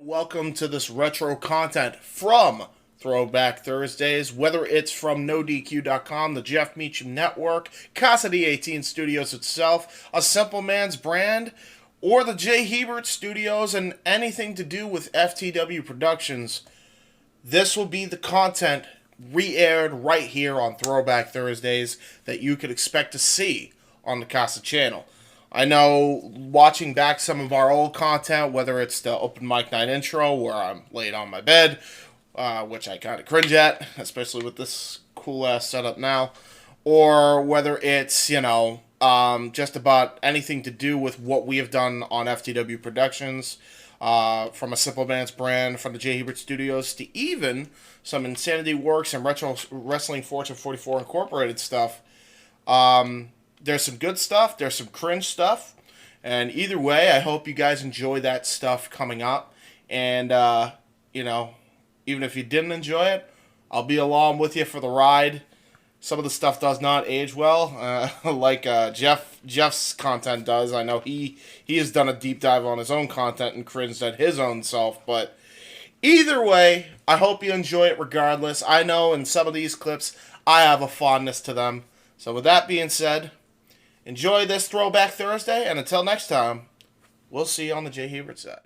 Welcome to this retro content from Throwback Thursdays, whether it's from NoDQ.com, the Jeff Meacham Network, Casa D18 Studios itself, a Simple Man's brand, or the J. Hebert Studios, and anything to do with FTW Productions. This will be the content re-aired right here on Throwback Thursdays that you could expect to see on the Casa channel. I know watching back some of our old content, whether it's the open mic night intro where I'm laid on my bed, which I kind of cringe at, especially with this cool-ass setup now, or whether it's, just about anything to do with what we have done on FTW Productions, from a Simple Man's brand, from the J. Hebert Studios, to even some Insanity Works and Retro Wrestling Fortune 44 Incorporated stuff. There's some good stuff, there's some cringe stuff, and either way, I hope you guys enjoy that stuff coming up, and, even if you didn't enjoy it, I'll be along with you for the ride. Some of the stuff does not age well, like Jeff's content does. I know he has done a deep dive on his own content and cringed at his own self, but either way, I hope you enjoy it regardless. I know in some of these clips, I have a fondness to them. So with that being said, enjoy this Throwback Thursday, and until next time, we'll see you on the J. Hebert side.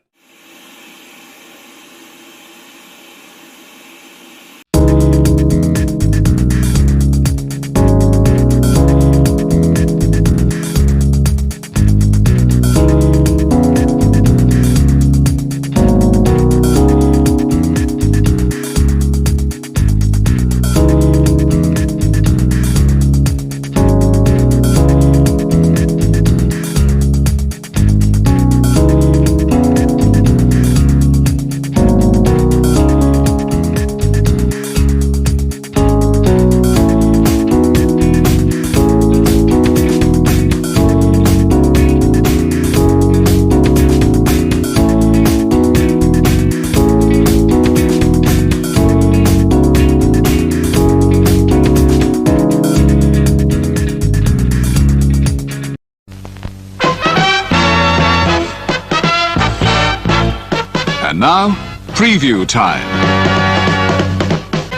Now, preview time.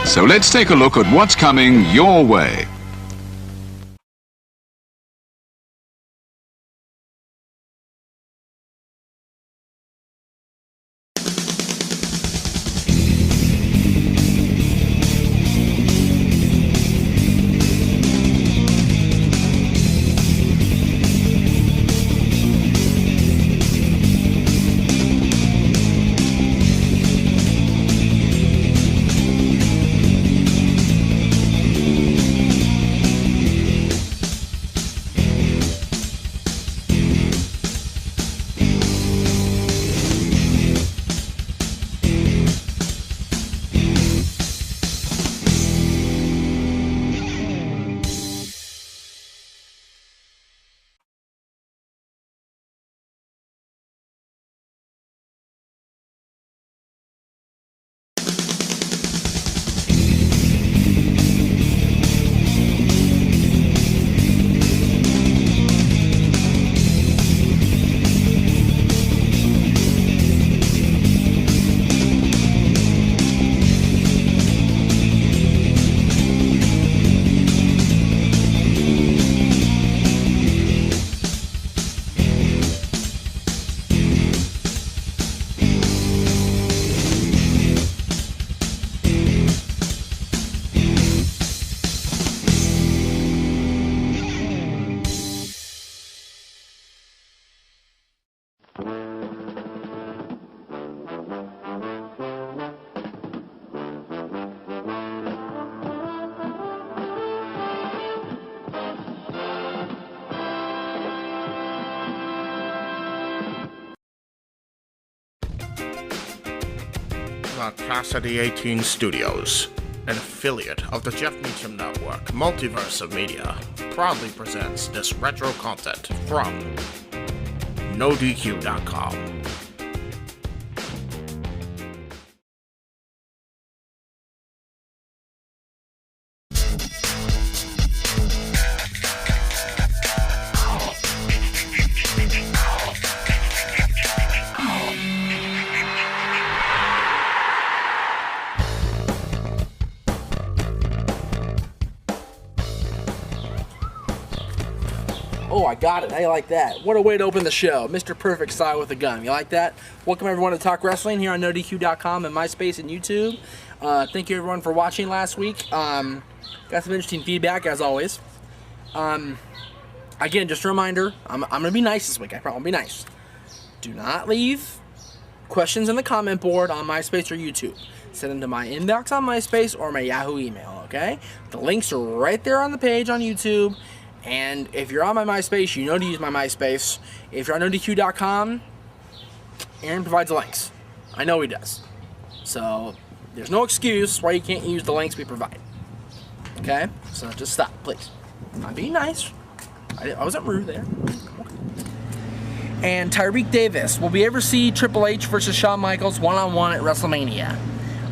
So let's take a look at what's coming your way. Casa D18 Studios, an affiliate of the Jeff Meacham Network, Multiverse of Media, proudly presents this retro content from NoDQ.com. Got it. How you like that? What a way to open the show. Mr. Perfect style with a gun. You like that? Welcome everyone to Talk Wrestling here on NoDQ.com and MySpace and YouTube. Thank you everyone for watching last week. Got some interesting feedback as always. Again, just a reminder, I'm going to be nice this week. I promise I'll be nice. Do not leave questions in the comment board on MySpace or YouTube. Send them to my inbox on MySpace or my Yahoo email, okay? The links are right there on the page on YouTube. And if you're on my MySpace, you know to use my MySpace. If you're on NoDQ.com, Aaron provides the links. I know he does. So there's no excuse why you can't use the links we provide. Okay? So just stop, please. I'm being nice. I wasn't rude there. And Tyreek Davis, will we ever see Triple H versus Shawn Michaels one-on-one at WrestleMania?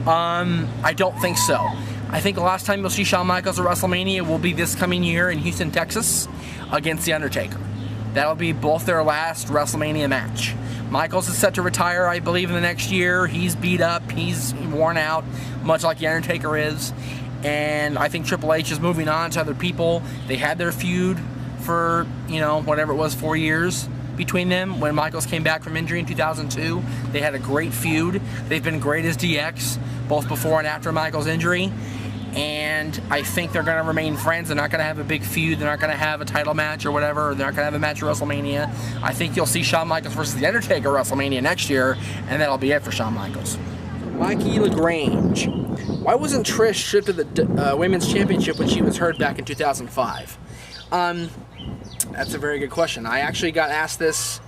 I don't think so. I think the last time you'll see Shawn Michaels at WrestleMania will be this coming year in Houston, Texas, against The Undertaker. That'll be both their last WrestleMania match. Michaels is set to retire, I believe, in the next year. He's beat up, he's worn out, much like The Undertaker is. And I think Triple H is moving on to other people. They had their feud for, you know, whatever it was, 4 years between them. When Michaels came back from injury in 2002, they had a great feud. They've been great as DX, both before and after Michaels' injury. And I think they're going to remain friends. They're not going to have a big feud. They're not going to have a title match or whatever. They're not going to have a match at WrestleMania. I think you'll see Shawn Michaels versus The Undertaker at WrestleMania next year, and that'll be it for Shawn Michaels. Mikey LaGrange. Why wasn't Trish stripped of the Women's Championship when she was hurt back in 2005? That's a very good question. I actually got asked this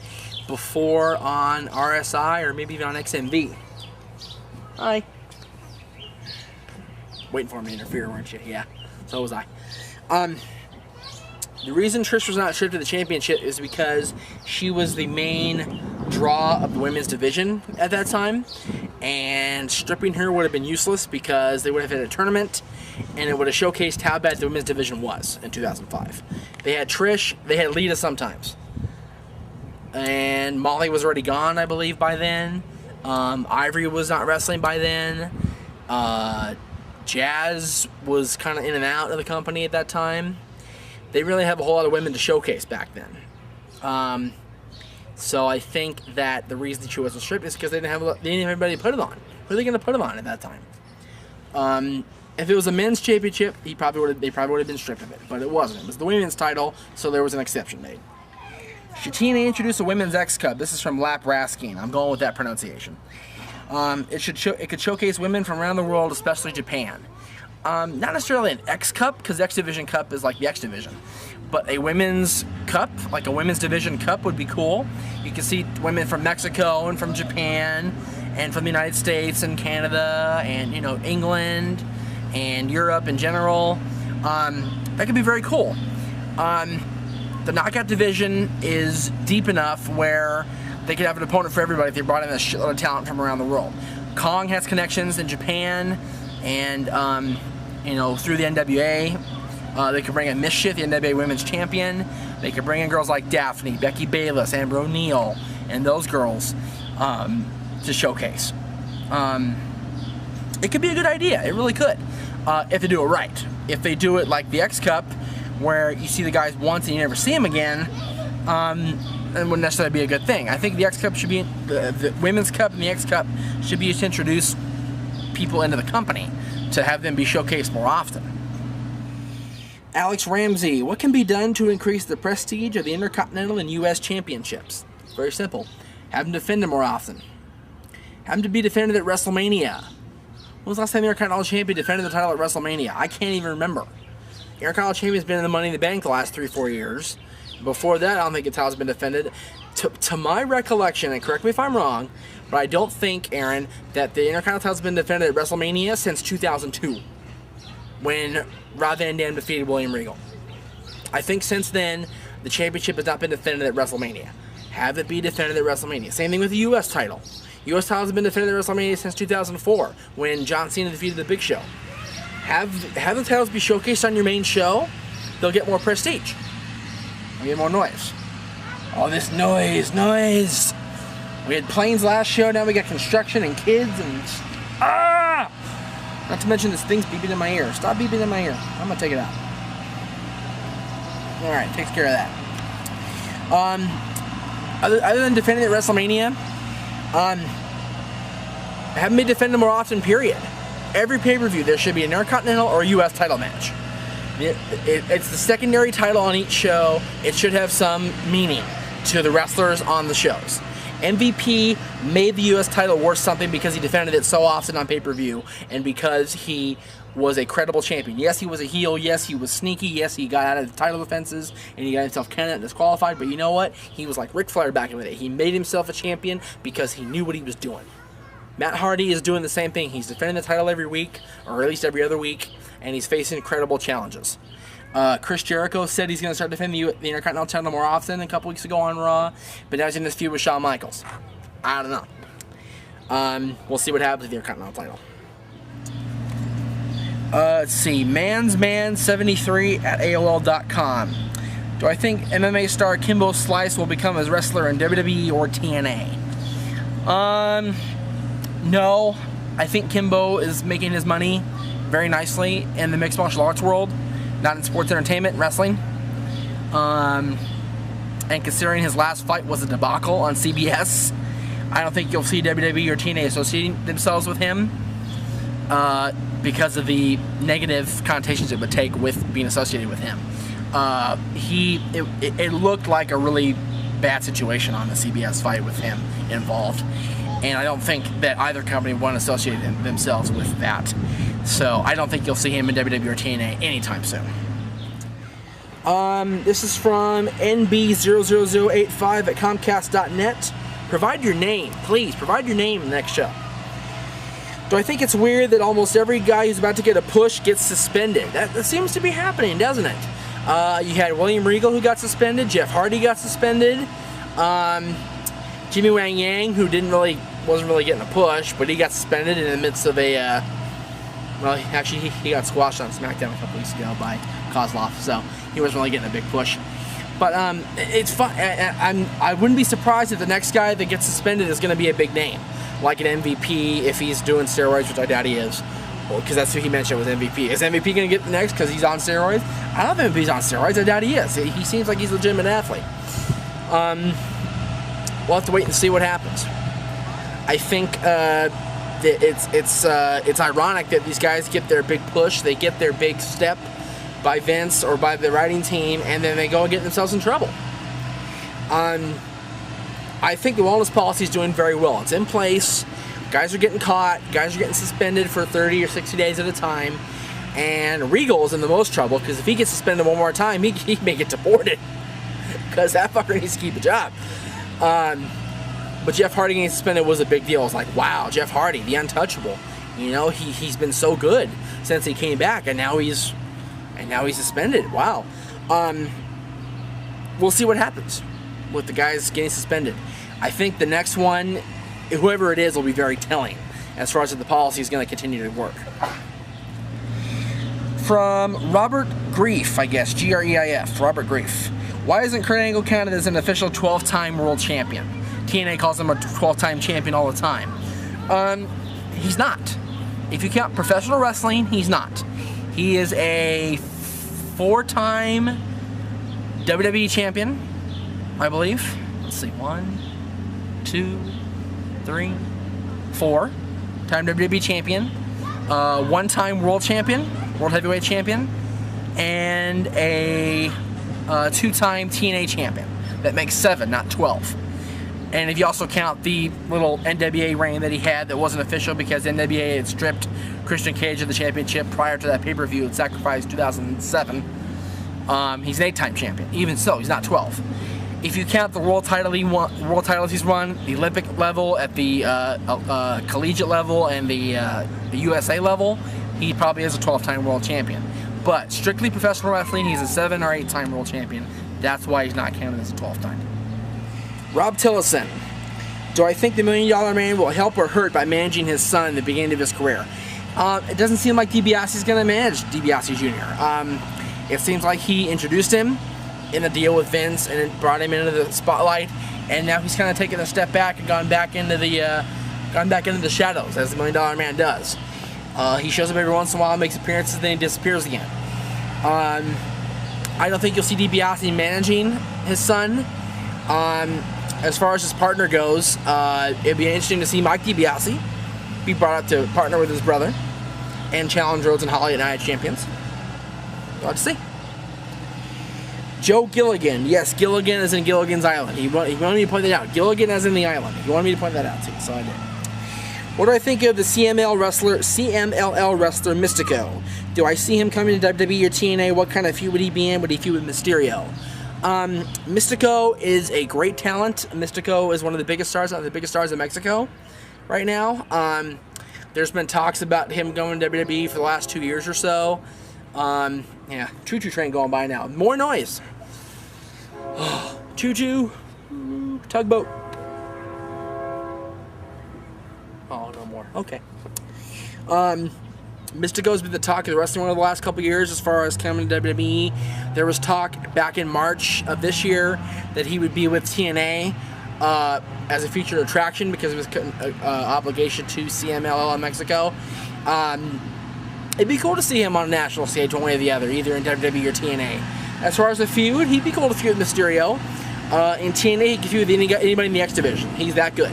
before on RSI or maybe even on XMV. Hi. Waiting for him to interfere, weren't you? Yeah, so was I. The reason Trish was not stripped of the championship is because she was the main draw of the women's division at that time, and stripping her would have been useless because they would have had a tournament and it would have showcased how bad the women's division was in 2005. They had Trish, they had Lita sometimes, and Molly was already gone, I believe, by then. Ivory was not wrestling by then. Jazz was kind of in and out of the company at that time. They really have a whole lot of women to showcase back then. So I think that the reason she wasn't stripped is because they didn't have anybody to put it on. Who are they going to put it on at that time? If it was a men's championship, they probably would have been stripped of it, but it wasn't. It was the women's title, so there was an exception made. Shatina introduced a women's X Cup. This is from Lap Raskin. I'm going with that pronunciation. It could showcase women from around the world, especially Japan. Not necessarily an X Cup, because the X Division Cup is like the X Division. But a women's cup, like a women's division cup, would be cool. You can see women from Mexico and from Japan and from the United States and Canada and, you know, England and Europe in general. That could be very cool. The knockout division is deep enough where they could have an opponent for everybody if they brought in a shitload of talent from around the world. Kong has connections in Japan, and you know, through the NWA, they could bring in Mischief, the NWA Women's Champion. They could bring in girls like Daphne, Becky Bayless, Amber O'Neal, and those girls to showcase. It could be a good idea. It really could, if they do it right. If they do it like the X Cup, where you see the guys once and you never see them again, it wouldn't necessarily be a good thing. I think the X Cup should be, the Women's Cup and the X Cup should be used to introduce people into the company, to have them be showcased more often. Alex Ramsey, what can be done to increase the prestige of the Intercontinental and U.S. Championships? It's very simple. Have them defended more often. Have them to be defended at WrestleMania. When was the last time the Intercontinental Champion defended the title at WrestleMania? I can't even remember. The Intercontinental Champion's been in the Money in the Bank the last 3-4 years. Before that, I don't think the title's been defended. To my recollection, and correct me if I'm wrong, but I don't think, Aaron, that the Intercontinental title's been defended at WrestleMania since 2002, when Rob Van Dam defeated William Regal. I think since then, the championship has not been defended at WrestleMania. Have it be defended at WrestleMania. Same thing with the U.S. title. U.S. title has been defended at WrestleMania since 2004, when John Cena defeated the Big Show. Have the titles be showcased on your main show. They'll get more prestige. They'll get more noise. All this noise. We had planes last show, now we got construction and kids and... Not to mention this thing's beeping in my ear. Stop beeping in my ear. I'm gonna take it out. Alright, takes care of that. Other than defending at WrestleMania, haven't been defended more often, period. Every pay-per-view, there should be an Intercontinental or a U.S. title match. It's the secondary title on each show. It should have some meaning to the wrestlers on the shows. MVP made the U.S. title worth something because he defended it so often on pay-per-view and because he was a credible champion. Yes, he was a heel. Yes, he was sneaky. Yes, he got out of the title defenses and he got himself counted and disqualified. But you know what? He was like Ric Flair back in the day. He made himself a champion because he knew what he was doing. Matt Hardy is doing the same thing. He's defending the title every week, or at least every other week, and he's facing incredible challenges. Chris Jericho said he's going to start defending the Intercontinental title more often a couple weeks ago on Raw, but now he's in this feud with Shawn Michaels. I don't know. We'll see what happens with the Intercontinental title. Let's see. Mansman73 at AOL.com. Do I think MMA star Kimbo Slice will become a wrestler in WWE or TNA? No. I think Kimbo is making his money very nicely in the mixed martial arts world, not in sports entertainment, wrestling. And considering his last fight was a debacle on CBS, I don't think you'll see WWE or TNA associating themselves with him because of the negative connotations it would take with being associated with him. It looked like a really bad situation on the CBS fight with him involved. And I don't think that either company want to associate themselves with that. So I don't think you'll see him in WWE or TNA anytime soon. This is from NB00085 at Comcast.net. Provide your name, please. Provide your name in the next show. Do I think it's weird that almost every guy who's about to get a push gets suspended? That seems to be happening, doesn't it? You had William Regal who got suspended. Jeff Hardy got suspended. Jimmy Wang Yang, who wasn't really getting a push, but he got suspended in the midst of a, well, actually he got squashed on SmackDown a couple weeks ago by Kozlov, so he wasn't really getting a big push. But it's fun. I wouldn't be surprised if the next guy that gets suspended is going to be a big name, like an MVP if he's doing steroids, which I doubt he is, because that's who he mentioned was MVP. Is MVP going to get the next because he's on steroids? I don't think he's on steroids. I doubt he is. He seems like he's a legitimate athlete. We'll have to wait and see what happens. I think it's ironic that these guys get their big push, they get their big step by Vince or by the writing team, and then they go and get themselves in trouble. I think the wellness policy is doing very well. It's in place. Guys are getting caught. Guys are getting suspended for 30 or 60 days at a time. And Regal's in the most trouble because if he gets suspended one more time, he may get deported because that fucker needs to keep a job. But Jeff Hardy getting suspended was a big deal. It was like, wow, Jeff Hardy, the untouchable. You know, he's been so good since he came back, and now he's suspended. Wow. We'll see what happens with the guys getting suspended. I think the next one, whoever it is, will be very telling as far as if the policy is going to continue to work. From Robert Grief, I guess, Greif, Robert Grief. Why isn't Kurt Angle counted as an official 12-time world champion? TNA calls him a 12-time champion all the time. He's not. If you count professional wrestling, he's not. He is a 4-time WWE champion, I believe. Let's see, 1, 2, 3, 4-time WWE champion, 1-time world champion, world heavyweight champion, and a 2-time TNA champion. That makes 7, not 12. And if you also count the little NWA reign that he had that wasn't official because NWA had stripped Christian Cage of the championship prior to that pay-per-view at Sacrifice 2007, he's an 8-time champion. Even so, he's not 12. If you count the world titles he's won, the Olympic level, at the collegiate level, and the USA level, he probably is a 12-time world champion. But strictly professional wrestling, he's a 7 or 8-time world champion. That's why he's not counted as a 12-time. Rob Tillison. Do I think the $1 Million Man will help or hurt by managing his son in the beginning of his career? It doesn't seem like DiBiase's going to manage DiBiase Jr. It seems like he introduced him in a deal with Vince and it brought him into the spotlight, and now he's kind of taken a step back and gone back into the shadows as the $1 Million Man does. He shows up every once in a while, makes appearances, then he disappears again. I don't think you'll see DiBiase managing his son As far as his partner goes, it'd be interesting to see Mike DiBiase be brought up to partner with his brother and challenge Rhodes and Holly at Night Champions. We'll have to see. Joe Gilligan. Yes, Gilligan is in Gilligan's Island. He wanted me to point that out. Gilligan as in the island. He wanted me to point that out too, so I did. What do I think of the CMLL wrestler Mystico? Do I see him coming to WWE or TNA? What kind of feud would he be in? Would he feud with Mysterio? Mystico is a great talent. Mystico is one of the biggest stars, one of the biggest stars in Mexico right now. There's been talks about him going to WWE for the last 2 years or so. Yeah, choo-choo train going by now. More noise. Choo-choo. Tugboat. Oh, no more. Okay. Mystico's been the talk of the wrestling world the last couple years as far as coming to WWE. There was talk back in March of this year that he would be with TNA as a featured attraction because of his obligation to CMLL in Mexico. It'd be cool to see him on a national stage one way or the other, either in WWE or TNA. As far as a feud, he'd be cool to feud with Mysterio. In TNA, he could feud with anybody in the X Division. He's that good.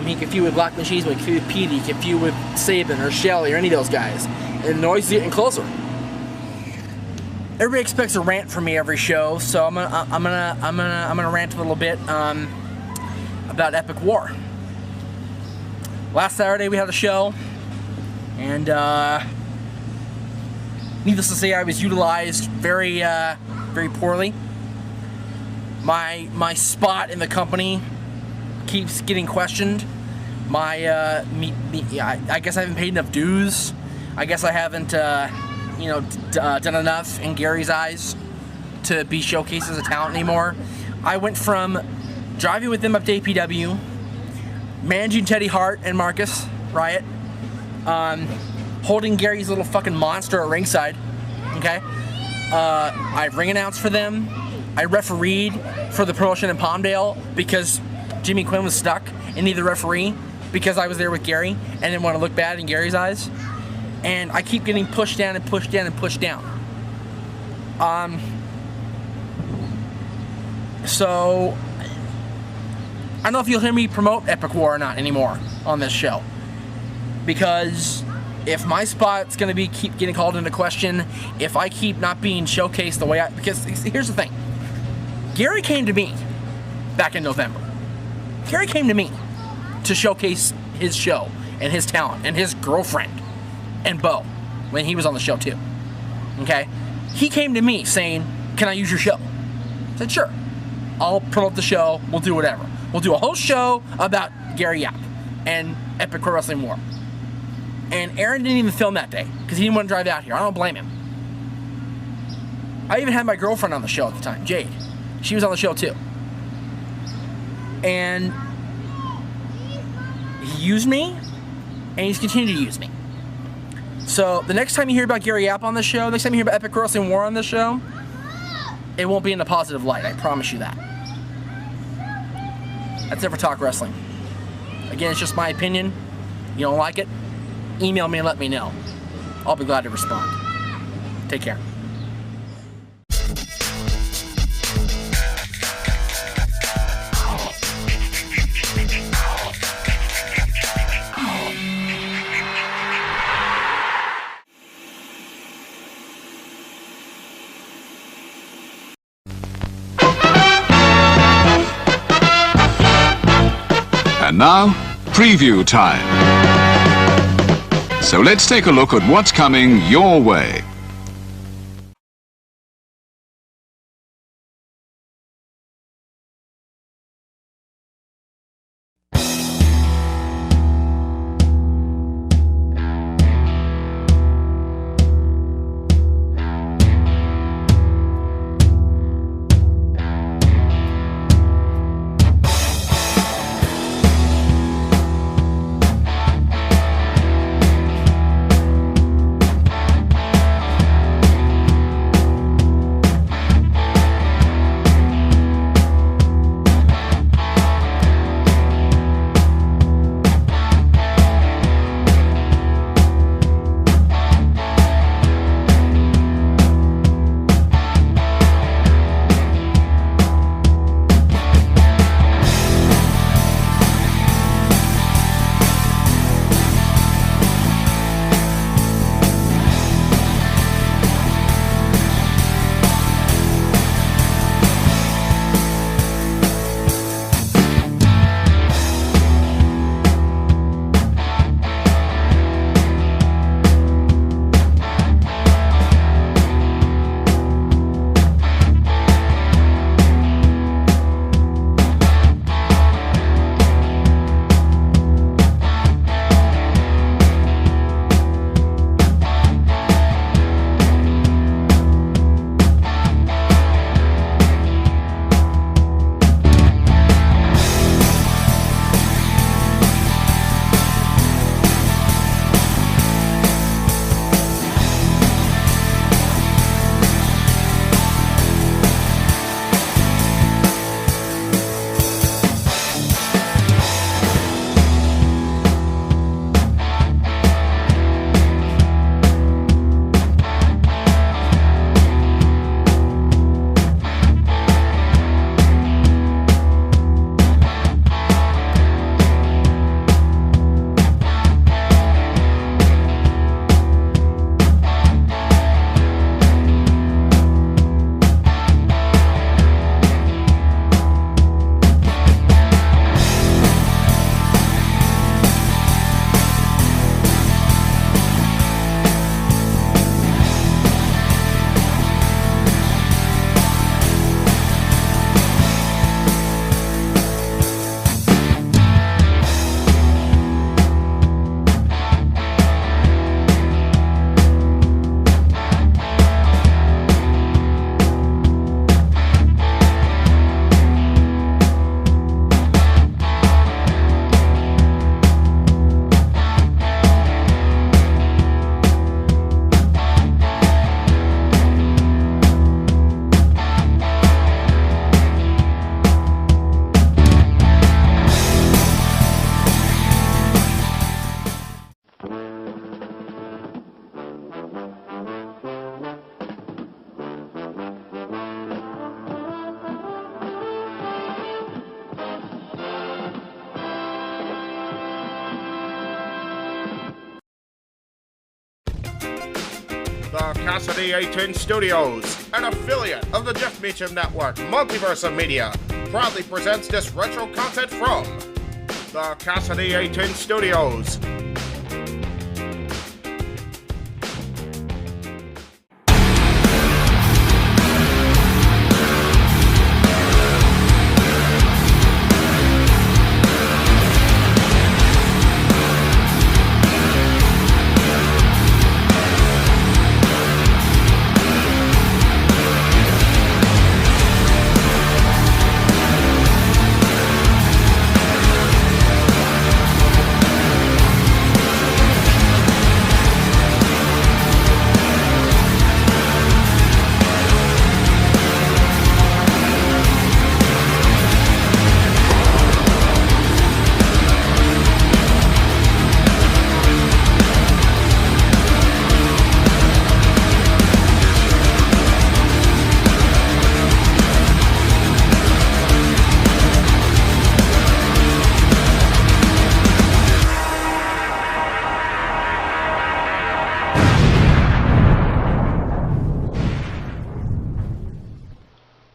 He can feud with Black Machismo, he can feud with Petey, he can feud with Sabin or Shelly or any of those guys. And the noise is getting closer. Everybody expects a rant from me every show, so I'm gonna rant a little bit about Epic War. Last Saturday we had a show, and needless to say, I was utilized very poorly. My spot in the company keeps getting questioned. I guess I haven't paid enough dues. I guess I haven't, done enough in Gary's eyes to be showcased as a talent anymore. I went from driving with them up to APW, managing Teddy Hart and Marcus Riot, holding Gary's little fucking monster at ringside. Okay, I ring announced for them. I refereed for the promotion in Palmdale because Jimmy Quinn was stuck and needed a referee because I was there with Gary and didn't want to look bad in Gary's eyes. And I keep getting pushed down and pushed down and pushed down. So I don't know if you'll hear me promote Epic War or not anymore on this show, because if my spot's gonna be keep getting called into question, if I keep not being showcased the way because here's the thing, Gary came to me back in November. Gary came to me to showcase his show and his talent and his girlfriend and Bo when he was on the show too. Okay, he came to me saying, "Can I use your show?" I said, "Sure. I'll promote the show. We'll do whatever. We'll do a whole show about Gary Yap and Epic Pro Wrestling War." And Aaron didn't even film that day because he didn't want to drive out here. I don't blame him. I even had my girlfriend on the show at the time, Jade. She was on the show too. And he used me, and he's continued to use me. So the next time you hear about Gary Yap on the show, next time you hear about Epic Pro Wrestling War on the show, it won't be in a positive light, I promise you that. That's Never Talk Wrestling. Again, it's just my opinion. You don't like it? Email me and let me know. I'll be glad to respond. Take care. And now, preview time. So let's take a look at what's coming your way. The Casa D18 Studios, an affiliate of the Jeff Meacham Network, Multiverse of Media, proudly presents this retro content from the Casa D18 Studios.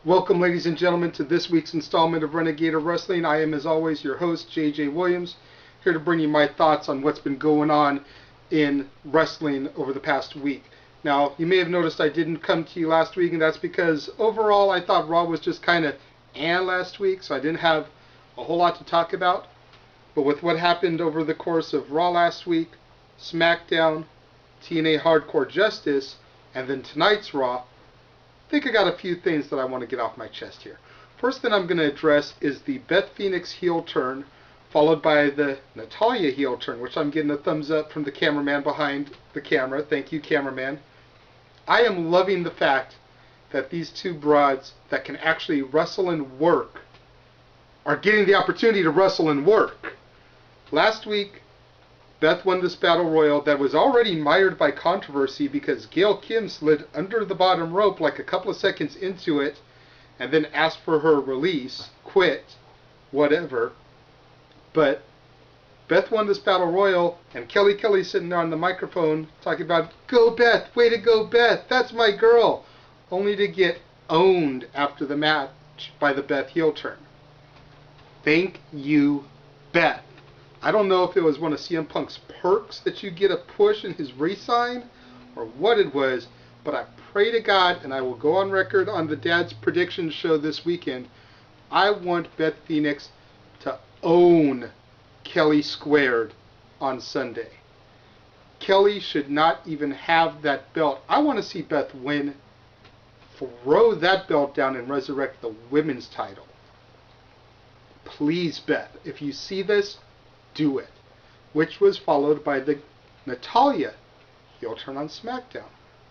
Welcome, ladies and gentlemen, to this week's installment of Renegade of Wrestling. I am, as always, your host, JJ Williams, here to bring you my thoughts on what's been going on in wrestling over the past week. Now, you may have noticed I didn't come to you last week, and that's because overall I thought Raw was just kind of last week, so I didn't have a whole lot to talk about. But with what happened over the course of Raw last week, SmackDown, TNA Hardcore Justice, and then tonight's Raw, I think I got a few things that I want to get off my chest here. First thing I'm going to address is the Beth Phoenix heel turn, followed by the Natalya heel turn, which I'm getting a thumbs up from the cameraman behind the camera. Thank you, cameraman. I am loving the fact that these two broads that can actually wrestle and work are getting the opportunity to wrestle and work. Last week, Beth won this battle royal that was already mired by controversy because Gail Kim slid under the bottom rope like a couple of seconds into it and then asked for her release, quit, whatever. But Beth won this battle royal, and Kelly sitting there on the microphone talking about, "Go Beth, way to go Beth, that's my girl," only to get owned after the match by the Beth heel turn. Thank you, Beth. I don't know if it was one of CM Punk's perks that you get a push in his re-sign or what it was, but I pray to God, and I will go on record on the Dad's Prediction show this weekend, I want Beth Phoenix to own Kelly squared on Sunday. Kelly should not even have that belt. I want to see Beth win, throw that belt down, and resurrect the women's title. Please, Beth, if you see this, do it. Which was followed by the Natalya heel turn on SmackDown,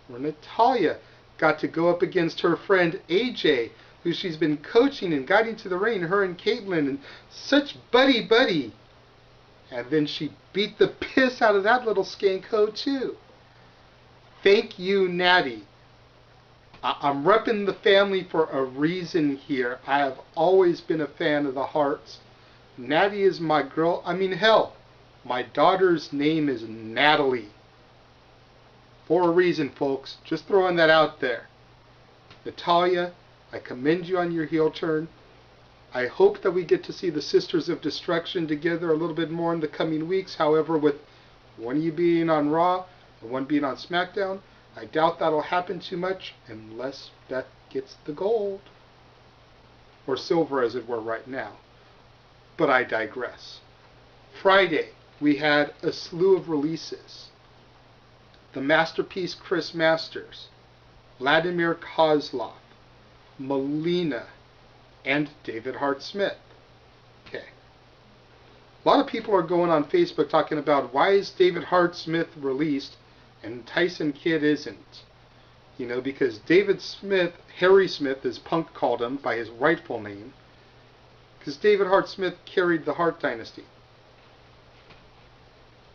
where Natalya got to go up against her friend AJ, who she's been coaching and guiding to the ring, her and Caitlyn, and such buddy. And then she beat the piss out of that little skanko too. Thank you, Natty. I'm repping the family for a reason here. I have always been a fan of the Hearts. Natty is my girl. I mean, hell, my daughter's name is Natalie. For a reason, folks. Just throwing that out there. Natalya, I commend you on your heel turn. I hope that we get to see the Sisters of Destruction together a little bit more in the coming weeks. However, with one of you being on Raw and one being on SmackDown, I doubt that'll happen too much unless Beth gets the gold. Or silver, as it were, right now. But I digress. Friday, we had a slew of releases. The Masterpiece Chris Masters, Vladimir Kozlov, Melina, and David Hart Smith. Okay. A lot of people are going on Facebook talking about why is David Hart Smith released and Tyson Kidd isn't. You know, because David Smith, Harry Smith, as Punk called him by his rightful name, because David Hart Smith carried the Hart Dynasty.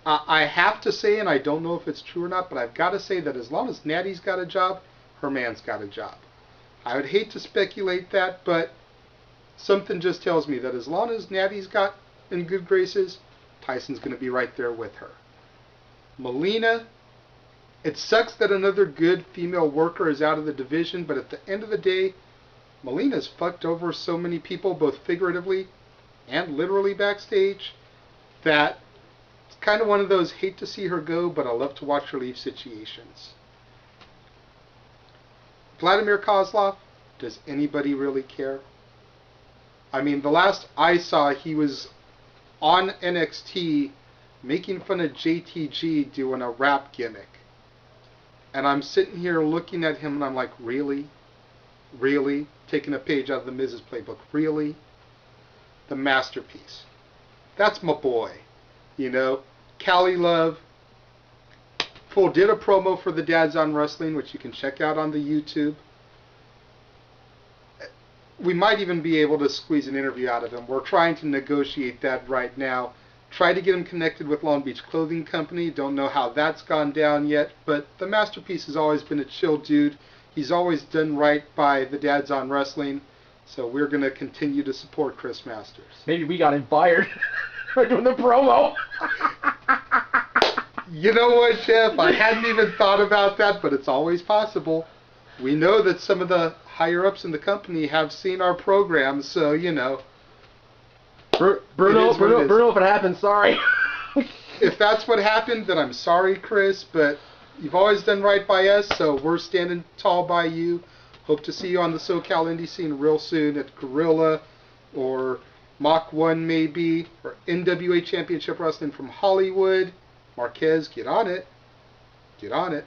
I have to say, and I don't know if it's true or not, but I've got to say that as long as Natty's got a job, her man's got a job. I would hate to speculate that, but something just tells me that as long as Natty's got in good graces, Tyson's going to be right there with her. Melina, It sucks that another good female worker is out of the division, but at the end of the day, Melina's fucked over so many people, both figuratively and literally backstage, that it's kind of one of those hate to see her go, but I love to watch her leave situations. Vladimir Kozlov, does anybody really care? I mean, the last I saw, he was on NXT making fun of JTG doing a rap gimmick. And I'm sitting here looking at him and I'm like, really? Really? Taking a page out of the Miz's playbook. Really? The masterpiece. That's my boy. You know? Cali Love. Full did a promo for the Dads on Wrestling, which you can check out on the YouTube. We might even be able to squeeze an interview out of him. We're trying to negotiate that right now. Try to get him connected with Long Beach Clothing Company. Don't know how that's gone down yet, but the masterpiece has always been a chill dude. He's always done right by the Dads on Wrestling, so we're going to continue to support Chris Masters. Maybe we got him fired for doing the promo. You know what, Jeff? I hadn't even thought about that, but it's always possible. We know that some of the higher-ups in the company have seen our program, so, you know. Bruno, if it happens, sorry. If that's what happened, then I'm sorry, Chris, but you've always done right by us, so we're standing tall by you. Hope to see you on the SoCal indie scene real soon at Gorilla or Mach 1 maybe, or NWA Championship Wrestling from Hollywood. Marquez, get on it. Get on it.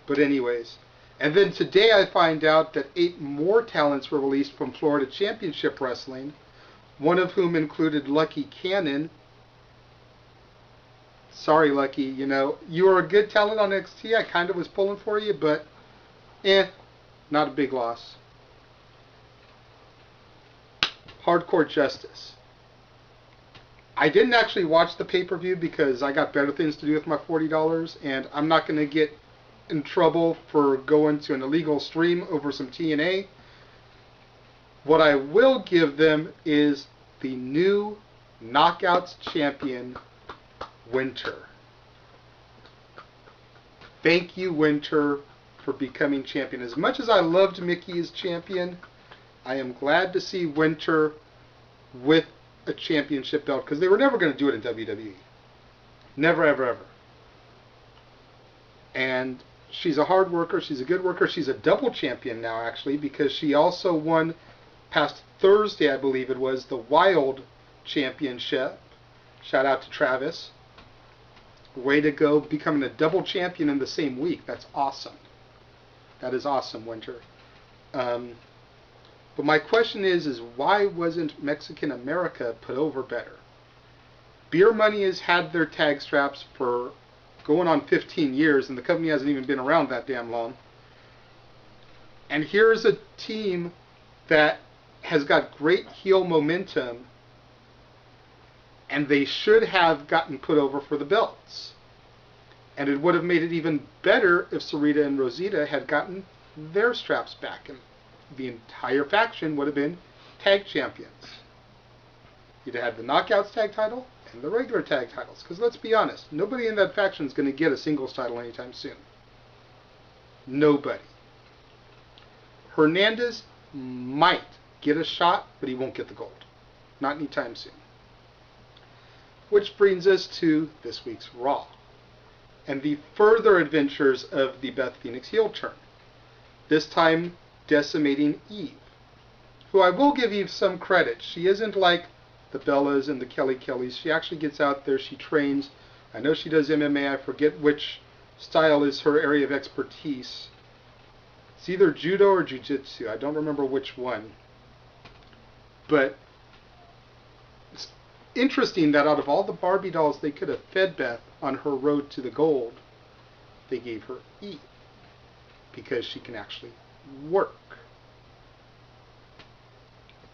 But anyways, and then today I find out that 8 more talents were released from Florida Championship Wrestling, one of whom included Lucky Cannon. Sorry, Lucky, you know, you were a good talent on NXT. I kind of was pulling for you, but not a big loss. Hardcore Justice. I didn't actually watch the pay-per-view because I got better things to do with my $40, and I'm not going to get in trouble for going to an illegal stream over some TNA. What I will give them is the new Knockouts champion, Winter. Thank you, Winter, for becoming champion. As much as I loved Mickey as champion, I am glad to see Winter with a championship belt, because they were never going to do it in WWE. Never, ever, ever. And she's a hard worker. She's a good worker. She's a double champion now, actually, because she also won past Thursday, I believe it was, the Wild Championship. Shout out to Travis. Way to go, becoming a double champion in the same week. That's awesome. That is awesome, Winter. But my question is why wasn't Mexican America put over better? Beer Money has had their tag straps for going on 15 years, and the company hasn't even been around that damn long. And here's a team that has got great heel momentum, and they should have gotten put over for the belts. And it would have made it even better if Sarita and Rosita had gotten their straps back, and the entire faction would have been tag champions. You'd have had the Knockouts tag title and the regular tag titles. Because let's be honest, nobody in that faction is going to get a singles title anytime soon. Nobody. Hernandez might get a shot, but he won't get the gold. Not anytime soon. Which brings us to this week's Raw, and the further adventures of the Beth Phoenix heel turn. This time decimating Eve, who I will give Eve some credit. She isn't like the Bellas and the Kelly Kellys. She actually gets out there, she trains. I know she does MMA. I forget which style is her area of expertise. It's either judo or jiu-jitsu. I don't remember which one. But it's interesting that out of all the Barbie dolls they could have fed Beth on her road to the gold, they gave her Eve, because she can actually work.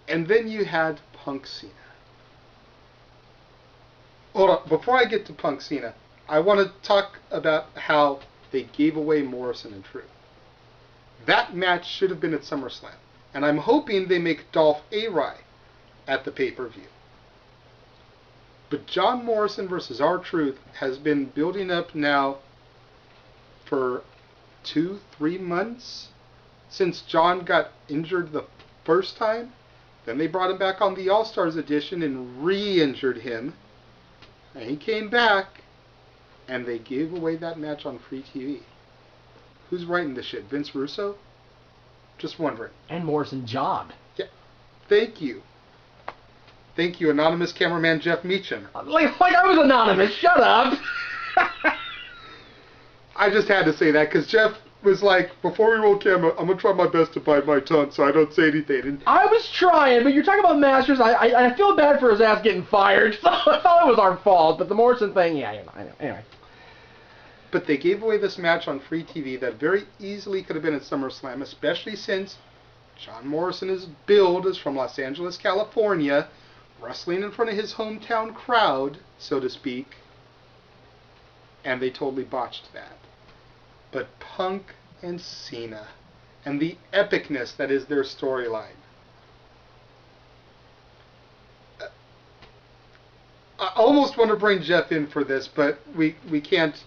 And then you had Punk Cena. Hold on, before I get to Punk Cena, I want to talk about how they gave away Morrison and Truth. That match should have been at SummerSlam, and I'm hoping they make Dolph Arai at the pay-per-view. But John Morrison versus R-Truth has been building up now for 2-3 months since John got injured the first time. Then they brought him back on the All-Stars edition and re-injured him. And he came back, and they gave away that match on free TV. Who's writing this shit? Vince Russo? Just wondering. And Morrison jobbed. Yeah. Thank you. Thank you, anonymous cameraman Jeff Meacham. Like I was anonymous. Shut up. I just had to say that because Jeff was like, before we roll camera, I'm going to try my best to bite my tongue so I don't say anything. And I was trying, but you're talking about Masters. I feel bad for his ass getting fired, so I thought it was our fault. But the Morrison thing, yeah, I know. Anyway. But they gave away this match on free TV that very easily could have been at SummerSlam, especially since John Morrison's build is from Los Angeles, California, wrestling in front of his hometown crowd, so to speak. And they totally botched that. But Punk and Cena, and the epicness that is their storyline. I almost want to bring Jeff in for this, but we can't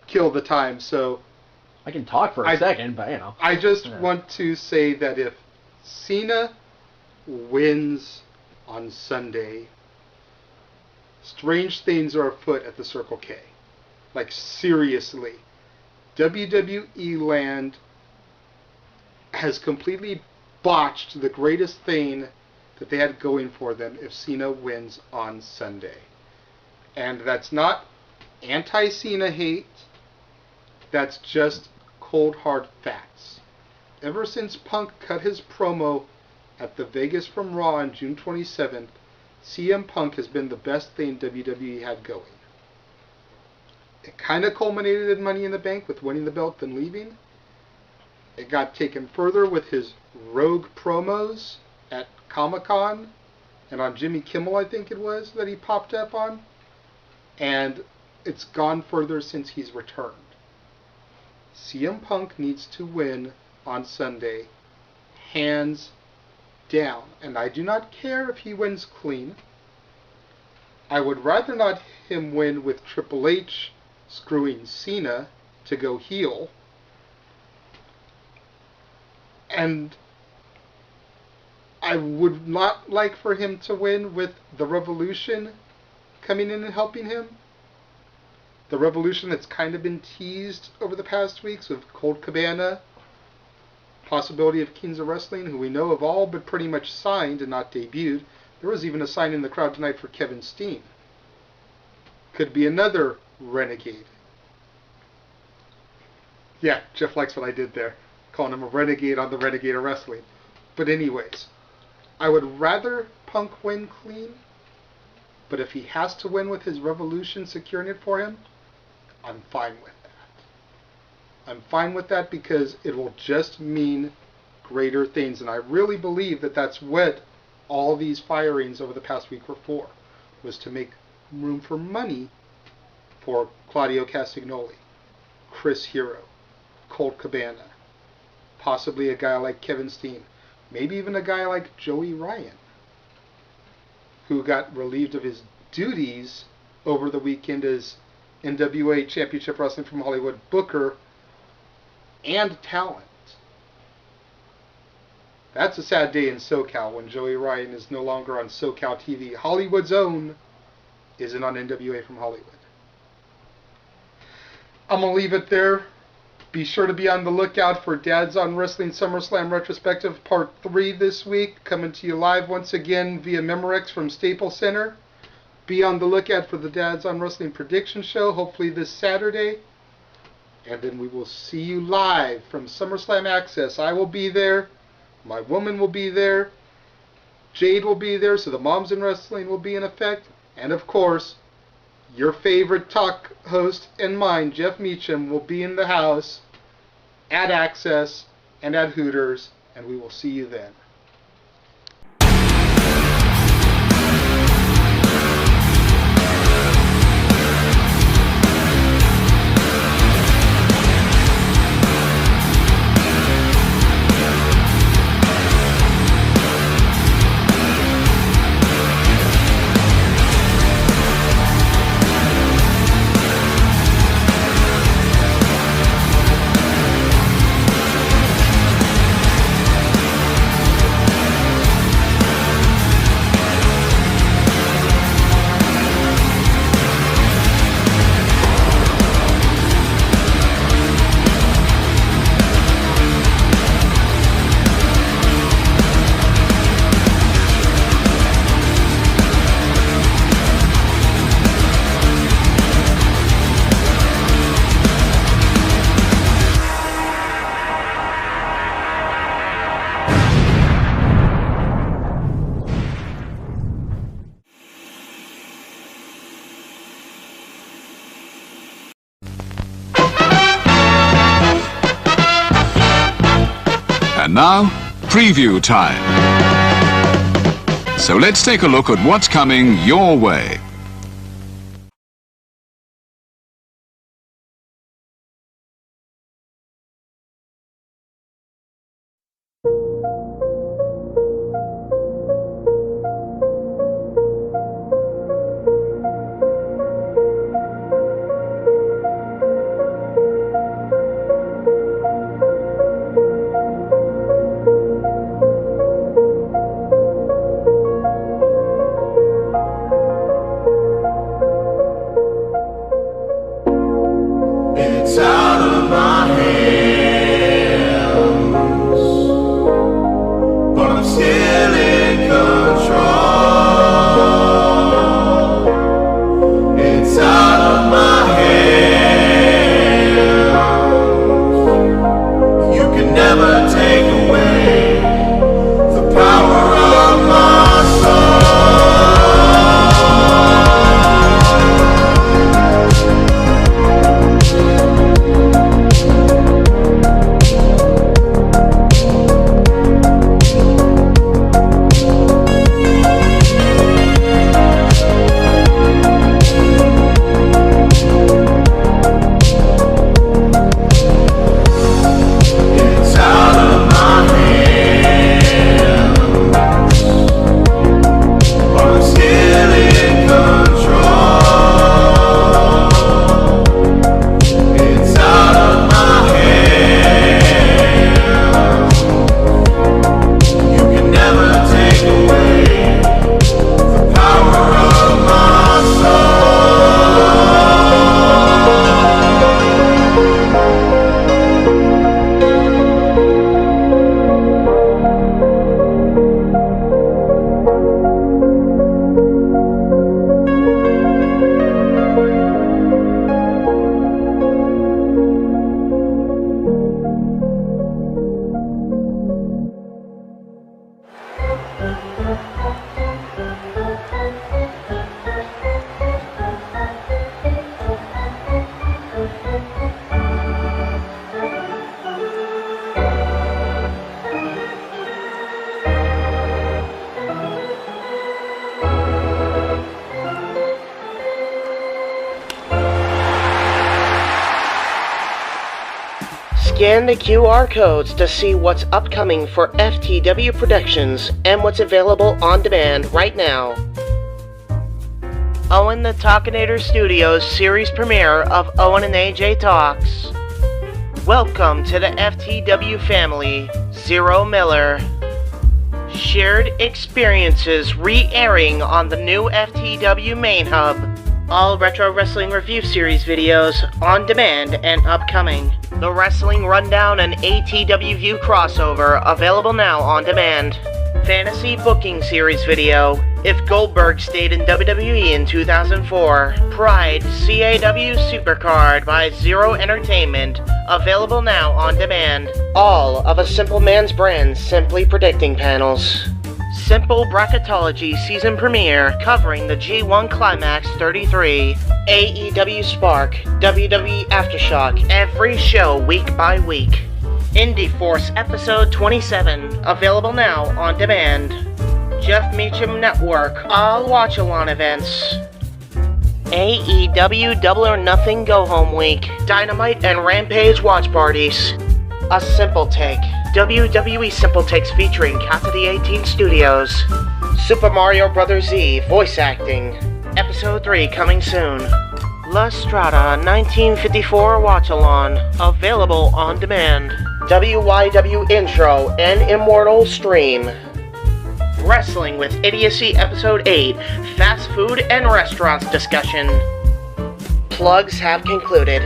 kill the time, so... I can talk for a second, but, you know. I just want to say that if Cena wins on Sunday, strange things are afoot at the Circle K. Like, seriously. WWE Land has completely botched the greatest thing that they had going for them if Cena wins on Sunday. And that's not anti-Cena hate. That's just cold, hard facts. Ever since Punk cut his promo at the Vegas from Raw on June 27th, CM Punk has been the best thing WWE had going. It kind of culminated in Money in the Bank with winning the belt and leaving. It got taken further with his rogue promos at Comic-Con and on Jimmy Kimmel, I think it was, that he popped up on. And it's gone further since he's returned. CM Punk needs to win on Sunday, hands down. And I do not care if he wins clean. I would rather not him win with Triple H screwing Cena to go heel. And I would not like for him to win with the Revolution coming in and helping him. The Revolution that's kind of been teased over the past weeks with Colt Cabana, possibility of Kings of Wrestling, who we know have all but pretty much signed and not debuted. There was even a sign in the crowd tonight for Kevin Steen. Could be another Renegade. Yeah, Jeff likes what I did there, calling him a renegade on the Renegade of Wrestling. But anyways, I would rather Punk win clean, but if he has to win with his Revolution securing it for him, I'm fine with that. I'm fine with that because it will just mean greater things, and I really believe that that's what all these firings over the past week were for, was to make room for money for Claudio Castagnoli, Chris Hero, Colt Cabana, possibly a guy like Kevin Steen, maybe even a guy like Joey Ryan, who got relieved of his duties over the weekend as NWA Championship Wrestling from Hollywood booker and talent. That's a sad day in SoCal when Joey Ryan is no longer on SoCal TV. Hollywood's own isn't on NWA from Hollywood. I'm going to leave it there. Be sure to be on the lookout for Dad's on Wrestling SummerSlam Retrospective Part 3 this week, coming to you live once again via Memorex from Staples Center. Be on the lookout for the Dad's on Wrestling Prediction Show, hopefully this Saturday. And then we will see you live from SummerSlam Access. I will be there. My woman will be there. Jade will be there, so the Moms in Wrestling will be in effect. And of course, your favorite talk host and mine, Jeff Meacham, will be in the house at Access and at Hooters, and we will see you then. now, preview time. So let's take a look at what's coming your way. It's out of my hands, but I'm still in control. It's out of my hands. You can never take away the power of my soul. It's out of my hands, but I'm still in control. It's out of my hands. You can never take away the power of my soul. Scan the QR codes to see what's upcoming for FTW Productions and what's available on demand right now. Owen the Talkinator Studios series premiere of Owen and AJ Talks. Welcome to the FTW family, Zero Miller. Shared experiences re-airing on the new FTW main hub. All Retro Wrestling Review Series videos on demand and upcoming. The Wrestling Rundown and ATW View crossover available now on demand. Fantasy Booking Series video, If Goldberg Stayed in WWE in 2004. Pride CAW Supercard by Zero Entertainment, available now on demand. All of A Simple Man's Brand Simply Predicting panels. Simple Bracketology season premiere covering the G1 Climax 33, AEW Spark, WWE Aftershock, every show week by week. Indie Force episode 27, available now on demand. Jeff Meacham Network, all watch-along events. AEW Double or Nothing Go Home Week, Dynamite and Rampage watch parties. A Simple Take, WWE Simple Takes featuring Casa D18 Studios. Super Mario Bros. Z voice acting, episode 3 coming soon. La Strada 1954 watch-along, available on demand. WYW Intro and Immortal stream. Wrestling with Idiocy episode 8, fast food and restaurants discussion. Plugs have concluded.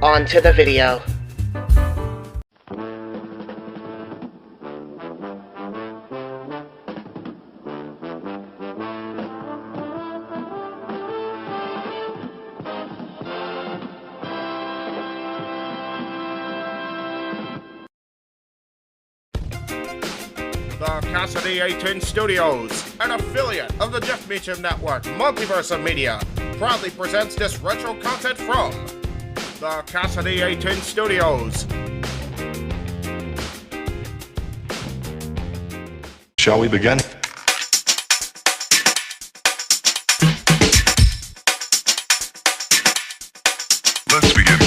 On to the video. The Casa D18 Studios, an affiliate of the Jeff Meacham Network, Multiverse of Media, proudly presents this retro content from the Casa D18 Studios. Shall we begin? Let's begin now. Let's begin now.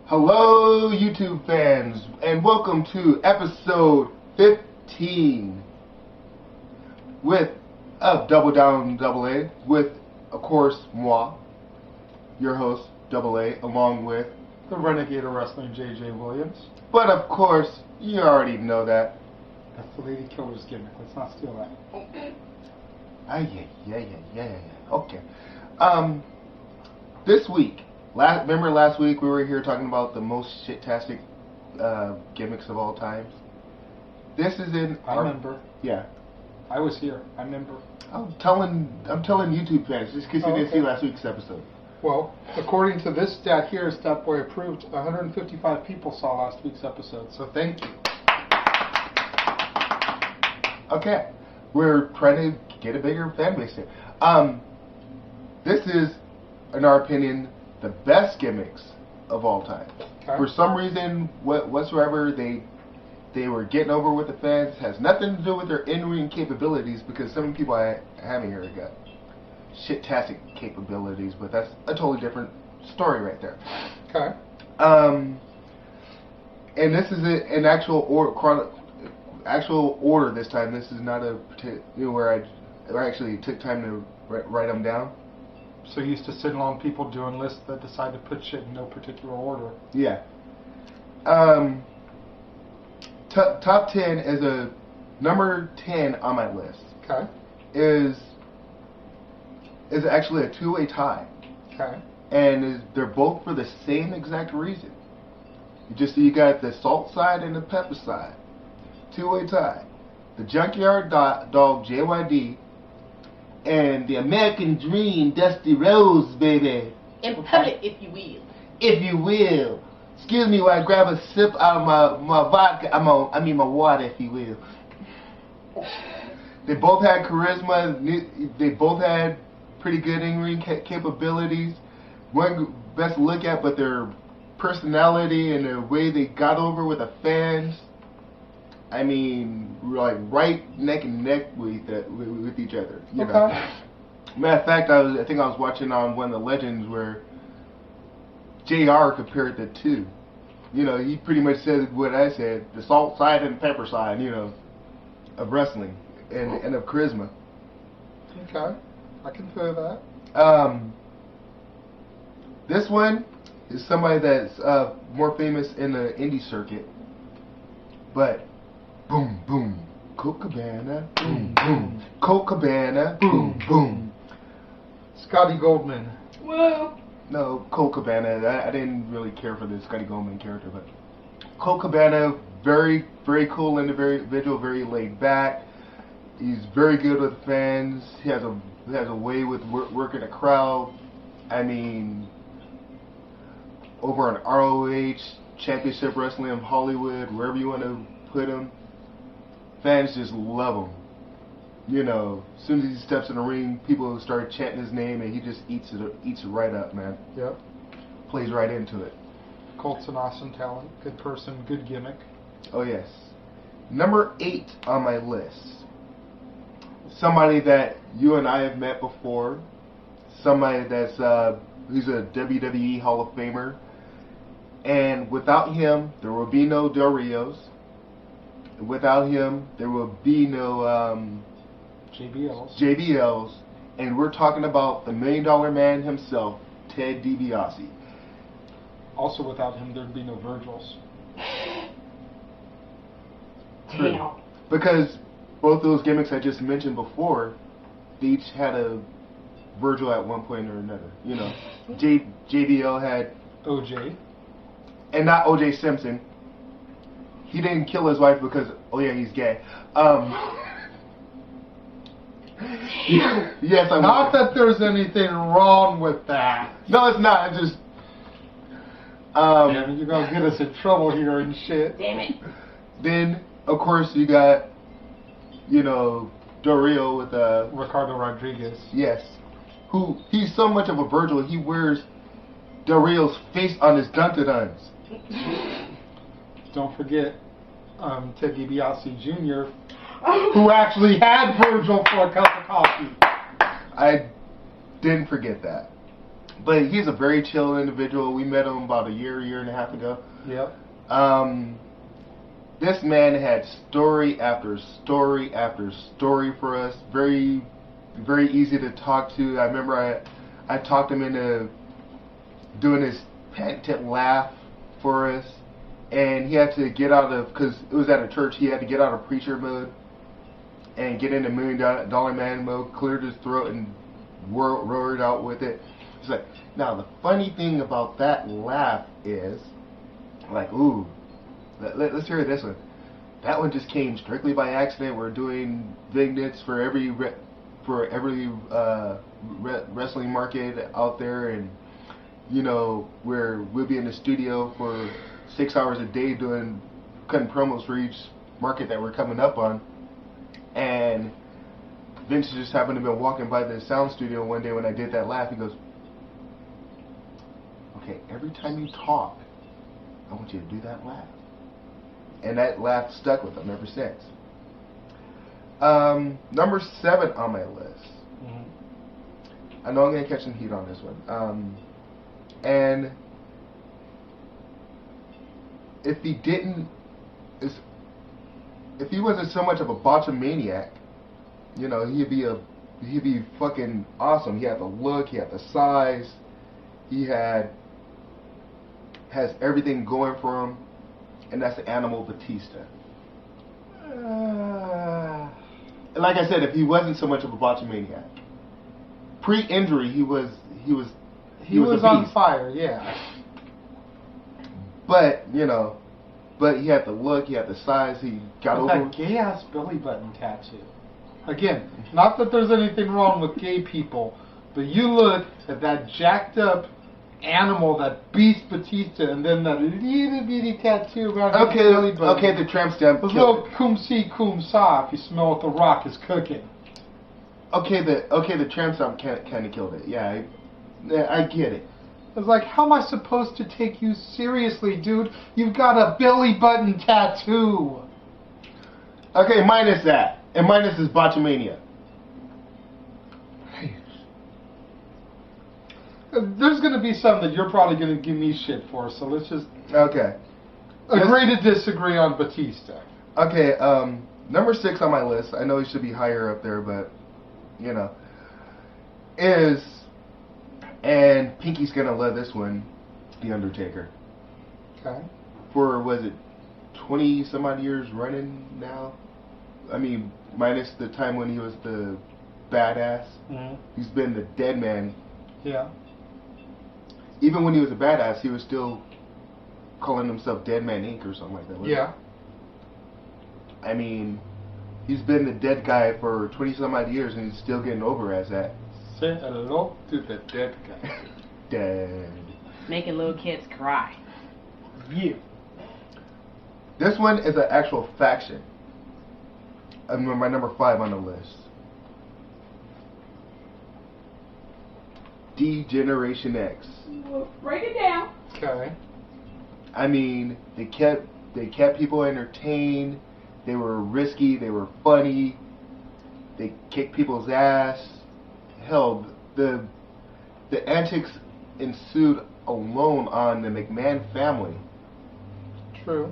Hello, YouTube fans, and welcome to episode 15 of Double Down Double A, with, of course, moi, your host, Double A, along with The Renegade of Wrestling, JJ Williams. But of course, you already know that. That's the Lady Killer's gimmick. Let's not steal that. Yeah. Okay. This week, remember last week we were here talking about the most shit-tastic gimmicks of all times? This is in. I remember. Yeah. I was here. I remember. I'm telling YouTube fans just in case you didn't see last week's episode. Well, according to this stat here, Statboy approved, 155 people saw last week's episode, so thank you. Okay, we're trying to get a bigger fan base here. This is, in our opinion, the best gimmicks of all time. Okay. For some reason whatsoever, they were getting over with the fans. It has nothing to do with their in-ring capabilities, because some people I haven't here got shit-tastic capabilities, but that's a totally different story right there. Okay. And this is an actual order this time. This is not where I actually took time to write them down. So you used to sit along people doing lists that decide to put shit in no particular order. Yeah. Top 10 is a number 10 on my list. Okay. Is actually a two-way tie. Okay. And they're both for the same exact reason. You got the salt side and the pepper side. Two-way tie. The Junkyard Dog JYD and the American Dream Dusty Rose, baby. In public, if you will. If you will. Excuse me while I grab a sip out of my vodka. My water, if you will. They both had charisma. They both had pretty good in-ring capabilities. One best to look at, but their personality and the way they got over with the fans. I mean, like right neck and neck with each other. You know. Matter of fact, I think I was watching on one of the Legends where JR compared the two. You know, he pretty much said what I said: the salt side and the pepper side. You know, of wrestling and of charisma. Okay, I can feel that. This one is somebody that's more famous in the indie circuit, but boom, boom, Colt Cabana, boom, boom, Colt Cabana, boom, boom. Scotty Goldman. Whoa. No, Colt Cabana. I didn't really care for the Scotty Goldman character, but Colt Cabana, very, very cool individual, very laid back. He's very good with fans. He has a way with working a crowd. I mean, over on ROH, Championship Wrestling in Hollywood, wherever you want to put him, fans just love him. You know, as soon as he steps in the ring, people start chanting his name, and he just eats it right up, man. Yep. Plays right into it. Colt's an awesome talent, good person, good gimmick. Oh yes. Number 8 on my list. Somebody that you and I have met before. Somebody that's he's a WWE Hall of Famer, And without him, there will be no Del Rios. Without him, there will be no JBLs. And we're talking about the $1 Million Man himself, Ted DiBiase. Also, without him, there'd be no Virgils. Damn. Because both those gimmicks I just mentioned before, they each had a Virgil at one point or another. You know, JBL had OJ. And not OJ Simpson. He didn't kill his wife because, oh yeah, he's gay. Yes, I'm Not that there's anything wrong with that. No, it's not. It's just. Damn it, you're gonna get us in trouble here and shit. Damn it. Then, of course, you got, you know, Del Rio with Ricardo Rodriguez. Yes. Who, he's so much of a Virgil, he wears Del Rio's face on his Dun-Dun-Duns. Don't forget Ted DiBiase Jr., who actually had Virgil for a cup of coffee. I didn't forget that. But he's a very chill individual. We met him about a year and a half ago. Yep. This man had story after story after story for us. Very, very easy to talk to. I remember I talked him into doing his patented laugh for us. And he had to get out of, because it was at a church, he had to get out of preacher mode and get into $1 Million Man mode, cleared his throat and roared out with it. It's like, now the funny thing about that laugh is, like, ooh, let's hear this one. That one just came strictly by accident. We're doing vignettes for every wrestling market out there, and you know, we'll be in the studio for 6 hours a day cutting promos for each market that we're coming up on. And Vince just happened to be walking by the sound studio one day when I did that laugh. He goes, okay, every time you talk, I want you to do that laugh. And that laugh stuck with him ever since. Number 7 on my list. I know I'm going to catch some heat on this one. And if he wasn't so much of a botchamaniac, you know, he'd be fucking awesome. He had the look, he had the size, has everything going for him, and that's the Animal Batista. Like I said, if he wasn't so much of a botchamaniac, pre-injury he was on fire, yeah. But you know, he had the look, he had the size, he got over that gay ass belly button tattoo. Again, not that there's anything wrong with gay people, but you look at that jacked up animal, that beast Batista, and then that little bitty tattoo around his belly button. Okay, the tramp stamp. The little cum si cum sa, if you smell what the Rock is cooking. Okay, the tramp stamp kind of killed it. Yeah, I get it. It's like, how am I supposed to take you seriously, dude? You've got a belly button tattoo. Okay, minus that. And minus his botchamania. There's going to be some that you're probably going to give me shit for, so let's just agree to disagree on Batista. Okay, number 6 on my list, I know he should be higher up there, but, you know, and Pinky's going to love this one, The Undertaker. Okay. For, was it 20 some odd years running now? I mean, minus the time when he was the badass. Mm-hmm. He's been the dead man. Yeah. Even when he was a badass, he was still calling himself Dead Man Inc. or something like that. Yeah. I mean, he's been the dead guy for 20 some odd years and he's still getting over as that. Say hello to the dead guy. Dead. Making little kids cry. Yeah. This one is an actual faction. My number 5 on the list. D-Generation X. Well, break it down. Okay. I mean, they kept people entertained. They were risky. They were funny. They kicked people's ass. Hell, the antics ensued alone on the McMahon family. True.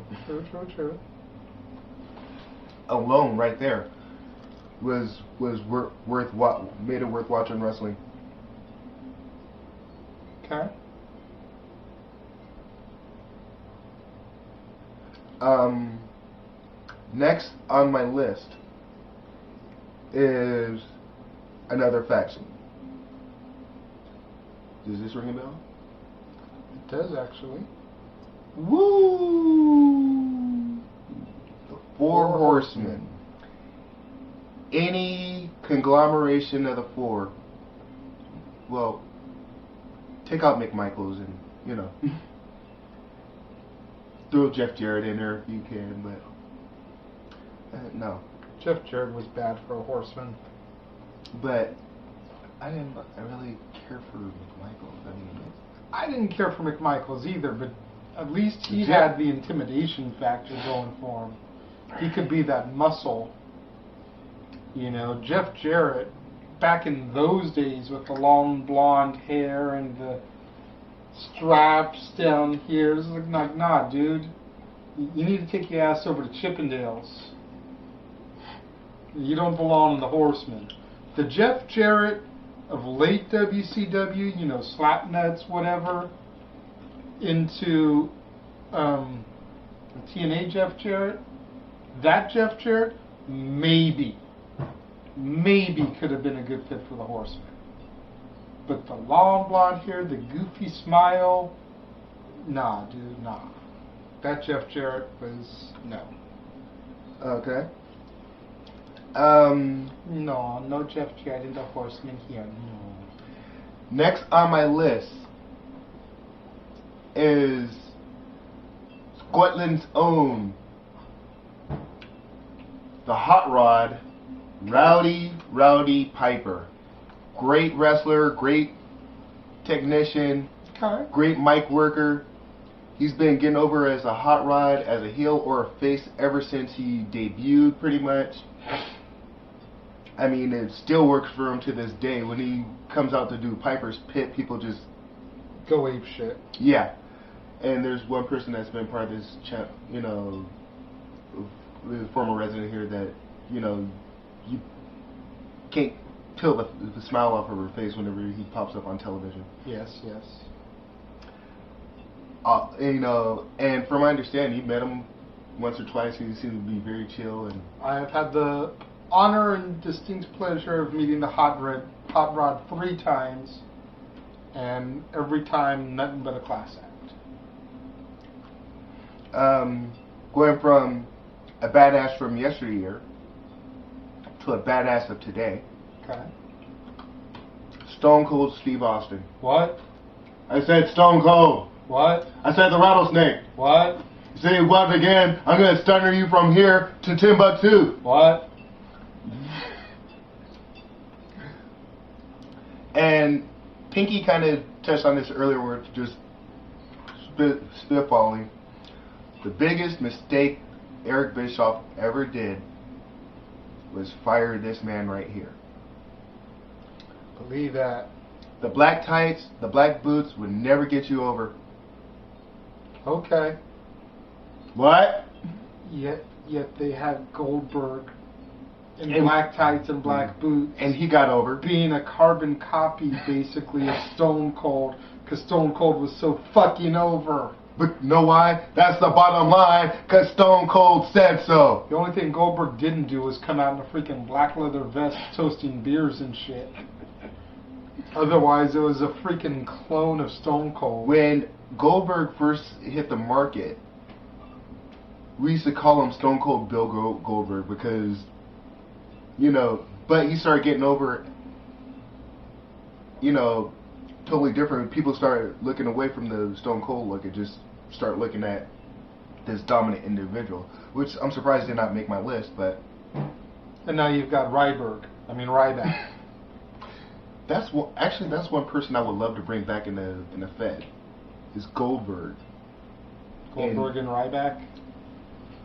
Alone, right there, was worth what made it worth watching wrestling. Okay. Next on my list is another faction. Does this ring a bell? It does actually. Woo! The Four Horsemen. Any conglomeration of the four. Well, take out McMichaels and, you know, throw Jeff Jarrett in there if you can, but no. Jeff Jarrett was bad for a horseman. But I really care for McMichaels. I didn't care for McMichaels either, but at least he had the intimidation factor going for him. He could be that muscle. You know, Jeff Jarrett, back in those days with the long blonde hair and the straps down here, it's like, nah, dude. You need to take your ass over to Chippendales. You don't belong in the Horsemen. The Jeff Jarrett of late WCW, you know, Slapnuts, whatever, into TNA Jeff Jarrett, that Jeff Jarrett, maybe could have been a good fit for the Horsemen. But the long blonde hair, the goofy smile, nah, dude, nah. That Jeff Jarrett was, no. Okay. No Jeff Jarrett in the Horsemen here, no. Next on my list is Scotland's own, the Hot Rod, Rowdy Piper. Great wrestler, great technician, Okay. great mic worker. He's been getting over as a hot rod, as a heel or a face ever since he debuted, pretty much. I mean, it still works for him to this day. When he comes out to do Piper's Pit, people just Go ape shit. yeah. And there's one person that's been part of this, you know, the former resident here that, you know, you can't peel the smile off of her face whenever he pops up on television. Yes. You know, and from my understanding, you met him once or twice. He seemed to be very chill. And I have had the honor and distinct pleasure of meeting the Hot Rod 3 times, and every time nothing but a class act. Going from a badass from yesteryear to a badass of today. Okay. Stone Cold Steve Austin. What? I said Stone Cold. What? I said the rattlesnake. What? You say what again? I'm gonna stunner you from here to Timbuktu. What? And Pinky kind of touched on this earlier, where it's just spitballing. The biggest mistake Eric Bischoff ever did was fire this man right here. Believe that. The black tights, the black boots would never get you over. Okay. What? Yet they had Goldberg in black tights and black boots. And he got over. Being a carbon copy, basically, of Stone Cold, because Stone Cold was so fucking over. But you know why? That's the bottom line, because Stone Cold said so. The only thing Goldberg didn't do was come out in a freaking black leather vest toasting beers and shit. Otherwise, it was a freaking clone of Stone Cold. When Goldberg first hit the market, we used to call him Stone Cold Bill Goldberg because, you know, but he started getting over, you know, totally different. People started looking away from the Stone Cold look and just start looking at this dominant individual, which I'm surprised did not make my list, but... And now you've got Ryback. That's one person I would love to bring back in the Fed, is Goldberg. Goldberg and Ryback?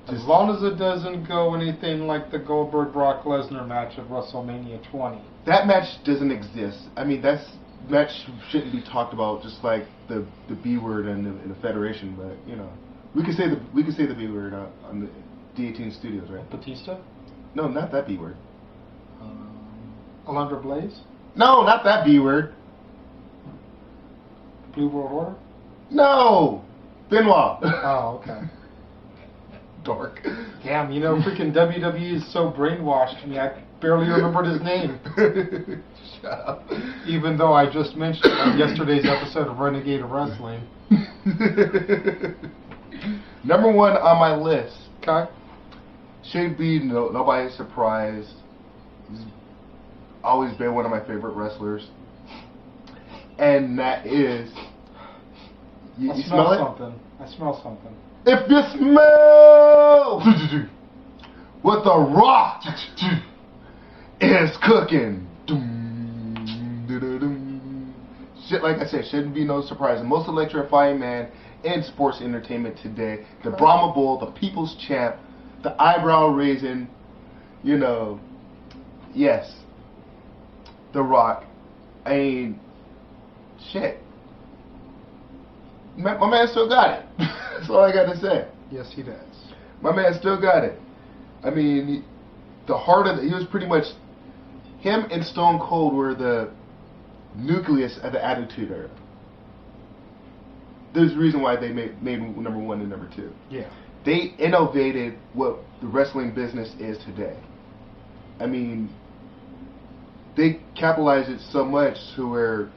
As long as it doesn't go anything like the Goldberg-Brock Lesnar match of WrestleMania 20. That match doesn't exist. I mean, that's match shouldn't be talked about just like the B word in the Federation, but you know, we could say the B word on the D18 Studios, right? Batista? No, not that B word. Alundra Blaze? No, not that B word. Blue World Order? No, Benoit. Oh, okay. Dark. Damn, you know, freaking WWE is so brainwashed me, I barely remembered his name. Shut up. Even though I just mentioned it on yesterday's episode of Renegade of Wrestling. Number 1 on my list. Okay. Should be nobody's surprised. He's always been one of my favorite wrestlers. And that is... You smell it? Something. I smell something. If you smell what The Rock is cooking. Shit, like I said, shouldn't be no surprise. The most electrifying man in sports entertainment today. The Brahma Bull, the people's champ, the eyebrow raising, you know, yes, The Rock. I mean, shit. My man still got it. That's all I got to say. Yes, he does. My man still got it. I mean, the heart of he was pretty much, him and Stone Cold were the nucleus of the Attitude Era. There's a reason why they made number 1 and number 2. Yeah. They innovated what the wrestling business is today. I mean, they capitalized it so much to where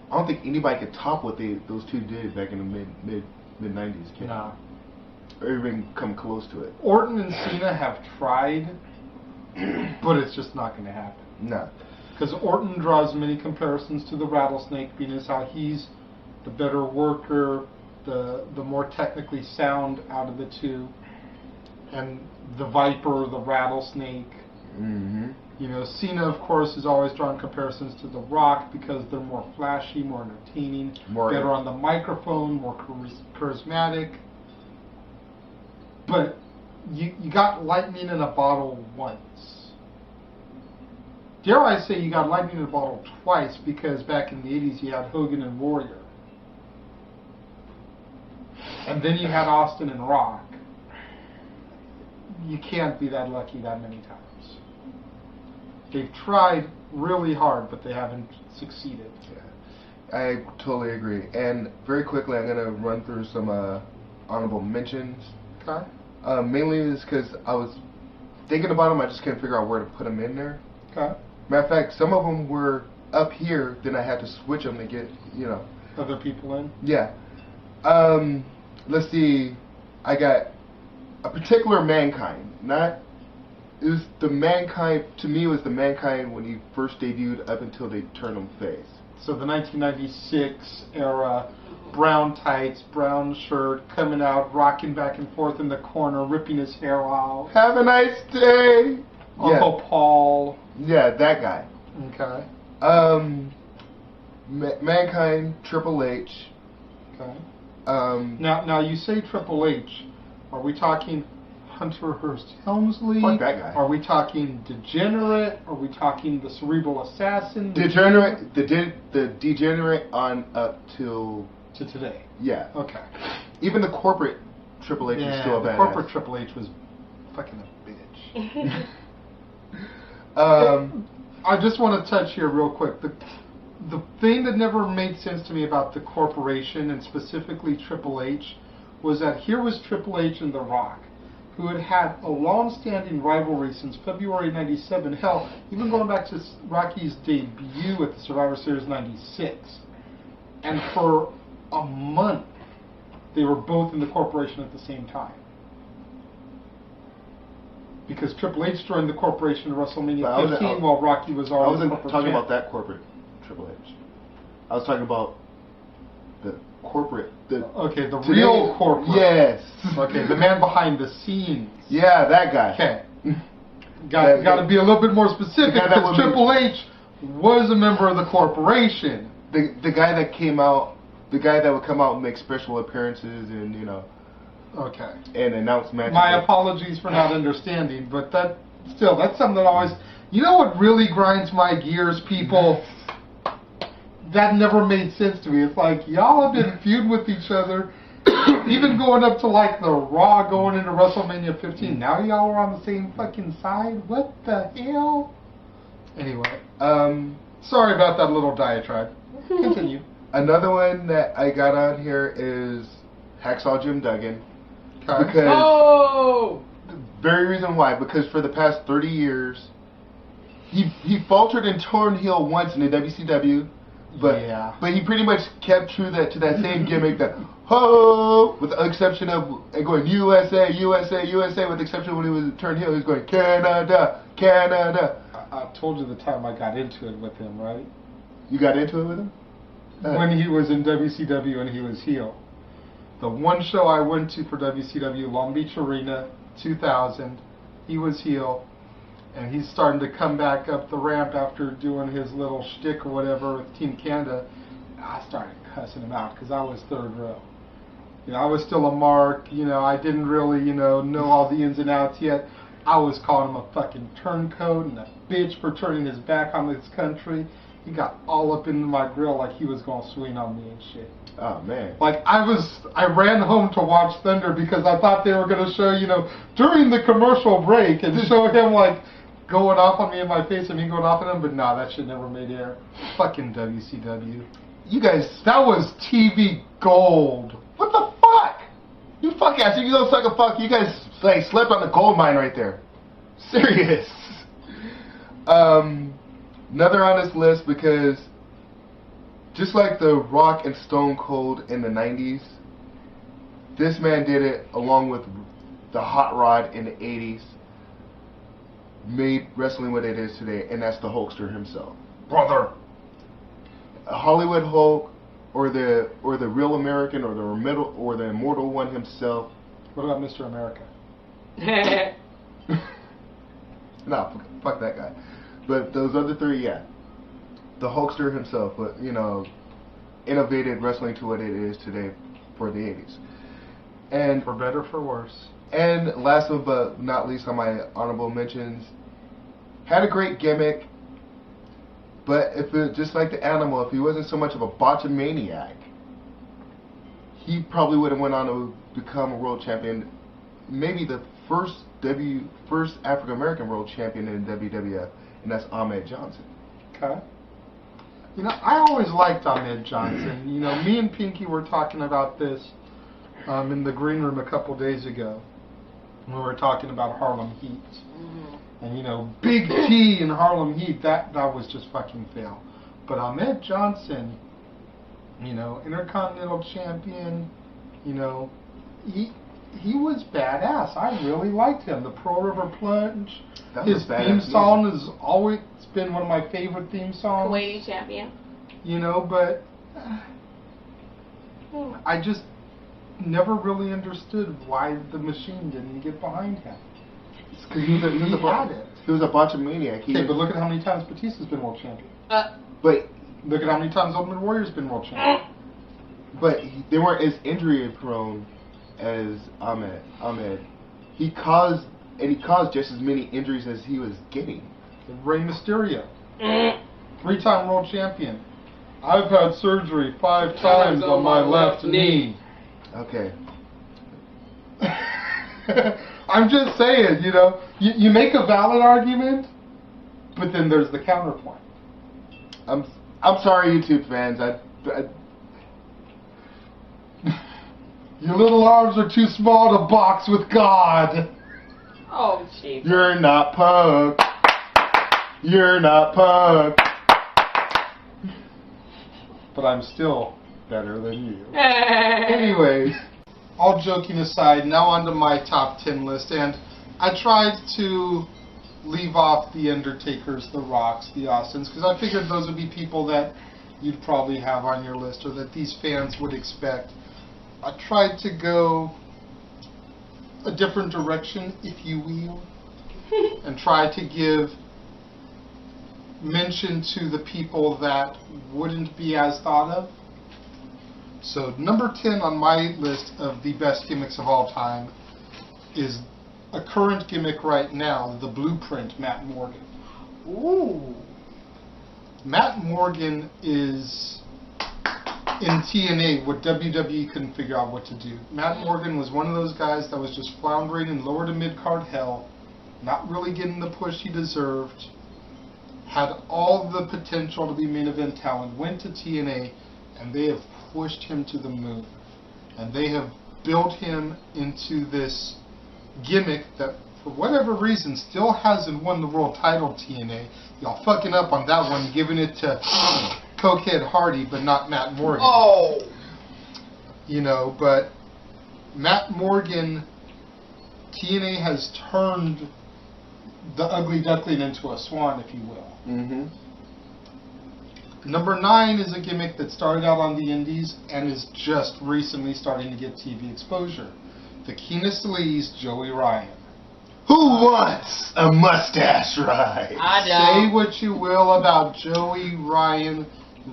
I don't think anybody could top what those two did back in the mid 90s. No. Or even come close to it. Orton and Cena have tried, but it's just not going to happen. No. Because Orton draws many comparisons to the Rattlesnake, being as how he's the better worker, the more technically sound out of the two, and the Viper, the Rattlesnake. Mm-hmm. You know, Cena, of course, has always drawn comparisons to The Rock because they're more flashy, more entertaining, better on the microphone, more charismatic. But you got lightning in a bottle once. Dare I say you got lightning in a bottle twice, because back in the 80s you had Hogan and Warrior. And then you had Austin and Rock. You can't be that lucky that many times. They've tried really hard, but they haven't succeeded. Yeah, I totally agree. And very quickly, I'm going to run through some honorable mentions. Okay. Mainly is because I was thinking about them, I just couldn't figure out where to put them in there. Okay. Matter of fact, some of them were up here, then I had to switch them to get, you know. Other people in? Yeah. Let's see. I got a particular Mankind. It was the Mankind, to me, it was the Mankind when he first debuted up until they turned him face. So the 1996 era, brown tights, brown shirt, coming out, rocking back and forth in the corner, ripping his hair out. Have a nice day! Uncle Paul. Yeah, that guy. Okay. Mankind, Triple H. Okay. Now you say Triple H. Are we talking Hunter Hearst Helmsley? Fuck that guy. Are we talking Degenerate? Are we talking the Cerebral Assassin? Degenerate, the Degenerate on up to today. Yeah. Okay. Even the corporate Triple H is still a badass. The corporate Triple H was fucking a bitch. I just want to touch here real quick. The thing that never made sense to me about the corporation, and specifically Triple H, was that here was Triple H and The Rock, who had had a long-standing rivalry since February '97. Hell, even going back to Rocky's debut at the Survivor Series '96. And for a month, they were both in the corporation at the same time. Because Triple H joined the corporation in WrestleMania 15 while Rocky was already I wasn't talking about that corporate Triple H. I was talking about the corporate. The real corporate. Yes. Okay, the man behind the scenes. Yeah, that guy. Okay. Got to be a little bit more specific, because Triple H was a member of the corporation. The guy that came out, the guy that would come out and make special appearances and, you know. Okay. And announce matches. My apologies for not understanding, but that's something that always You know what really grinds my gears, people? That never made sense to me. It's like, y'all have been feud with each other, even going up to like the Raw going into WrestleMania 15. Now y'all are on the same fucking side? What the hell? Anyway, sorry about that little diatribe. Continue. Another one that I got on here is Hacksaw Jim Duggan. Okay. Because Oh! the very reason why, because for the past 30 years, he faltered and turned heel once in the WCW, but he pretty much kept true to that same gimmick that ho, with the exception of going USA, USA, USA, with the exception of when he was turned heel, he was going Canada, Canada. I told you the time I got into it with him, right? You got into it with him? When he was in WCW and he was heel. The one show I went to for WCW, Long Beach Arena, 2000, he was heel, and he's starting to come back up the ramp after doing his little shtick or whatever with Team Canada. I started cussing him out because I was third row. You know, I was still a mark. You know, I didn't really, know all the ins and outs yet. I was calling him a fucking turncoat and a bitch for turning his back on this country. He got all up into my grill like he was going to swing on me and shit. Oh, man. Like, I ran home to watch Thunder because I thought they were going to show, during the commercial break and show him, like, going off on me in my face and me going off on him, but nah, that shit never made air. Fucking WCW. You guys, That was TV gold. what the fuck? You fuck ass, you go suck a fuck. You guys like slept on the gold mine right there. Serious. Another on this list because just like The Rock and Stone Cold in the 90s, this man did it along with the Hot Rod in the 80s, made wrestling what it is today, and that's the Hulkster himself. Brother! A Hollywood Hulk, or the real American, or the immortal one himself. What about Mr. America? Nah, fuck that guy. But those other three, yeah. The Hulkster himself, but, innovated wrestling to what it is today for the 80s. And For better, for worse. And last but not least on my honorable mentions, had a great gimmick, but if it, just like the Animal, if he wasn't so much of a botchamaniac, he probably would have went on to become a world champion, maybe the first African American world champion in WWF, and that's Ahmed Johnson. Okay. I always liked Ahmed Johnson. Me and Pinky were talking about this in the green room a couple days ago. We were talking about Harlem Heat. And, Big T in Harlem Heat, that was just fucking fail. But Ahmed Johnson, Intercontinental Champion, he was badass. I really liked him. The Pearl River Plunge. His theme song has always been one of my favorite theme songs. Kuwaiti champion. But I just never really understood why the Machine didn't get behind him. Because he was a botchamaniac. Okay, but look at how many times Batista's been world champion. But look at how many times Ultimate Warrior's been world champion. But they weren't as injury prone as Ahmed. He caused just as many injuries as he was getting. Rey Mysterio, 3-time world champion. I've had surgery 5 times on my left knee. Okay. I'm just saying, you make a valid argument, but then there's the counterpoint. I'm sorry, YouTube fans. Your little arms are too small to box with God. Oh, jeez. You're not Punk. You're not Punk. But I'm still better than you. Anyways, all joking aside, now onto my top 10 list, and I tried to leave off the Undertakers, the Rocks, the Austins, because I figured those would be people that you'd probably have on your list, or that these fans would expect. I tried to go a different direction, if you will, and try to give mention to the people that wouldn't be as thought of. So number 10 on my list of the best gimmicks of all time is a current gimmick right now, the Blueprint, Matt Morgan. Ooh. Matt Morgan is in TNA what WWE couldn't figure out what to do. Matt Morgan was one of those guys that was just floundering in lower to mid-card hell, not really getting the push he deserved, had all the potential to be main event talent, went to TNA, and they have pushed him to the moon. And they have built him into this gimmick that, for whatever reason, still hasn't won the world title TNA. Y'all fucking up on that one, giving it to Cokehead Hardy, but not Matt Morgan. Oh! You know, but Matt Morgan, TNA has turned the ugly duckling into a swan, if you will. Mm-hmm. Number 9 is a gimmick that started out on the indies and is just recently starting to get TV exposure. The keenest Lee's Joey Ryan. Who wants a mustache ride? I Say don't. what you will about Joey Ryan,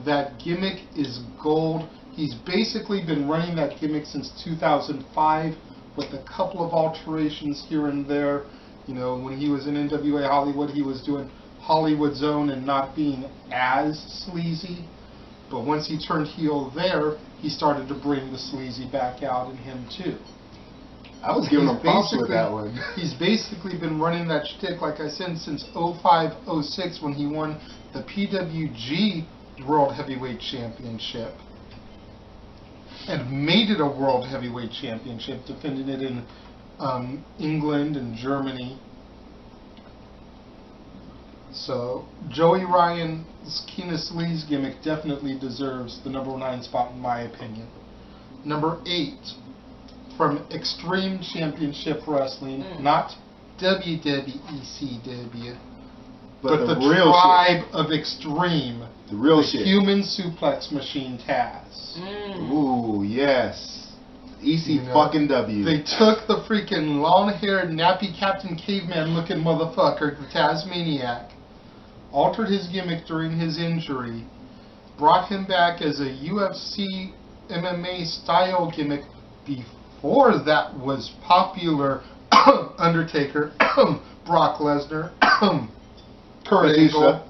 that gimmick is gold. He's basically been running that gimmick since 2005 with a couple of alterations here and there. You know, when he was in NWA Hollywood, he was doing Hollywood Zone and not being as sleazy. But once he turned heel there, he started to bring the sleazy back out in him too. I was giving He's him props with basically- that one. He's basically been running that shtick, like I said, since 05-06 when he won the PWG World Heavyweight Championship and made it a World Heavyweight Championship, defending it in England and Germany. So Joey Ryan's Keenest Lee's gimmick definitely deserves the number 9 spot in my opinion. Number 8, from Extreme Championship Wrestling, not WWECW, but the real tribe of Extreme, The real the shit. Human Suplex Machine Taz. Ooh, yes. EC You know, fucking W. They took the freaking long-haired, nappy Captain Caveman-looking motherfucker, the Tasmaniac, altered his gimmick during his injury, brought him back as a UFC MMA style gimmick before that was popular. Undertaker, Brock Lesnar, Kurt Angle.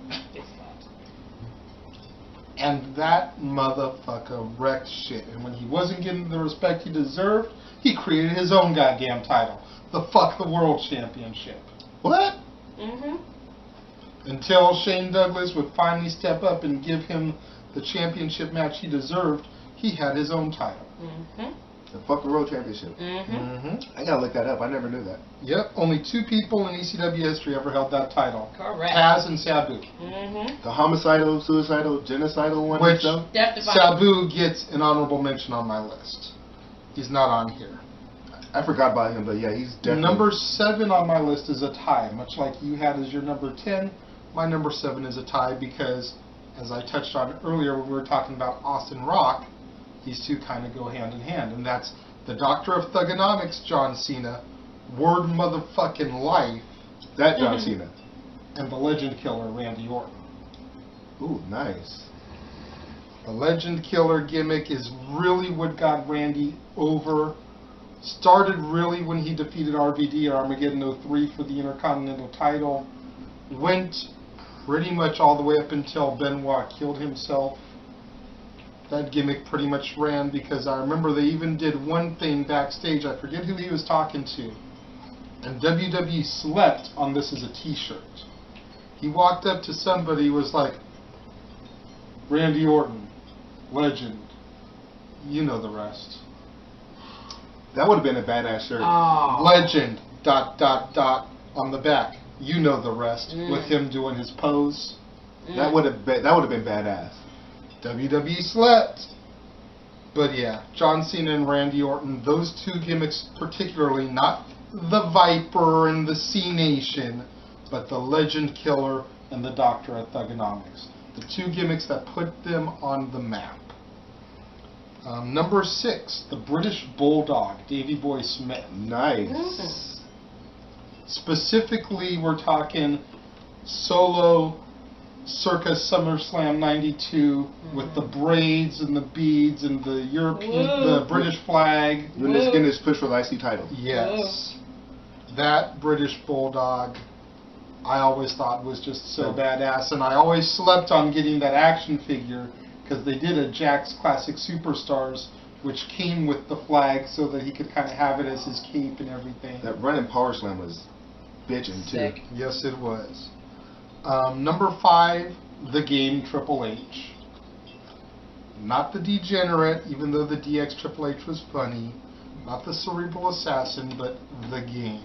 And that motherfucker wrecked shit. And when he wasn't getting the respect he deserved, he created his own goddamn title. The Fuck the World Championship. What? Mm-hmm. Until Shane Douglas would finally step up and give him the championship match he deserved, he had his own title. Mm-hmm. The fuck the World Championship. Mm-hmm. I gotta look that up. I never knew that. Yep, only 2 people in ECW history ever held that title. Correct. Taz and Sabu. Mm-hmm. The homicidal, suicidal, genocidal one. Which itself? Death defying. Sabu gets an honorable mention on my list. He's not on here. I forgot about him, but yeah, he's definitely. Number 7 on my list is a tie, much like you had as your number 10. My number 7 is a tie because, as I touched on earlier when we were talking about Austin Rock, these two kind of go hand in hand, and that's the Doctor of Thugonomics, John Cena, Word Motherfucking Life, that John Cena. and the Legend Killer, Randy Orton. Ooh, nice. The Legend Killer gimmick is really what got Randy over. Started really when he defeated RVD at Armageddon 03 for the Intercontinental title. Went pretty much all the way up until Benoit killed himself. That gimmick pretty much ran because I remember they even did one thing backstage. I forget who he was talking to. And WWE slept on this as a t-shirt. He walked up to somebody, was like, Randy Orton, legend. You know the rest. That would have been a badass shirt. Oh. Legend, ... on the back. You know the rest. With him doing his pose. That would have been badass. WWE slept. But yeah, John Cena and Randy Orton, those 2 gimmicks particularly, not the Viper and the C-Nation, but the Legend Killer and the Doctor of Thugonomics. The 2 gimmicks that put them on the map. Number 6, the British Bulldog, Davey Boy Smith. Nice. Specifically, we're talking solo circa SummerSlam 92 with the braids and the beads and the European, the British flag. When this getting his push for the IC title. Yes. That British Bulldog I always thought was just so badass, and I always slept on getting that action figure because they did a Jakks Classic Superstars, which came with the flag so that he could kind of have it as his cape and everything. That running power slam was bitchin' too. Yes, it was. Number 5, the game Triple H. Not the Degenerate, even though the DX Triple H was funny. Not the Cerebral Assassin, but the game.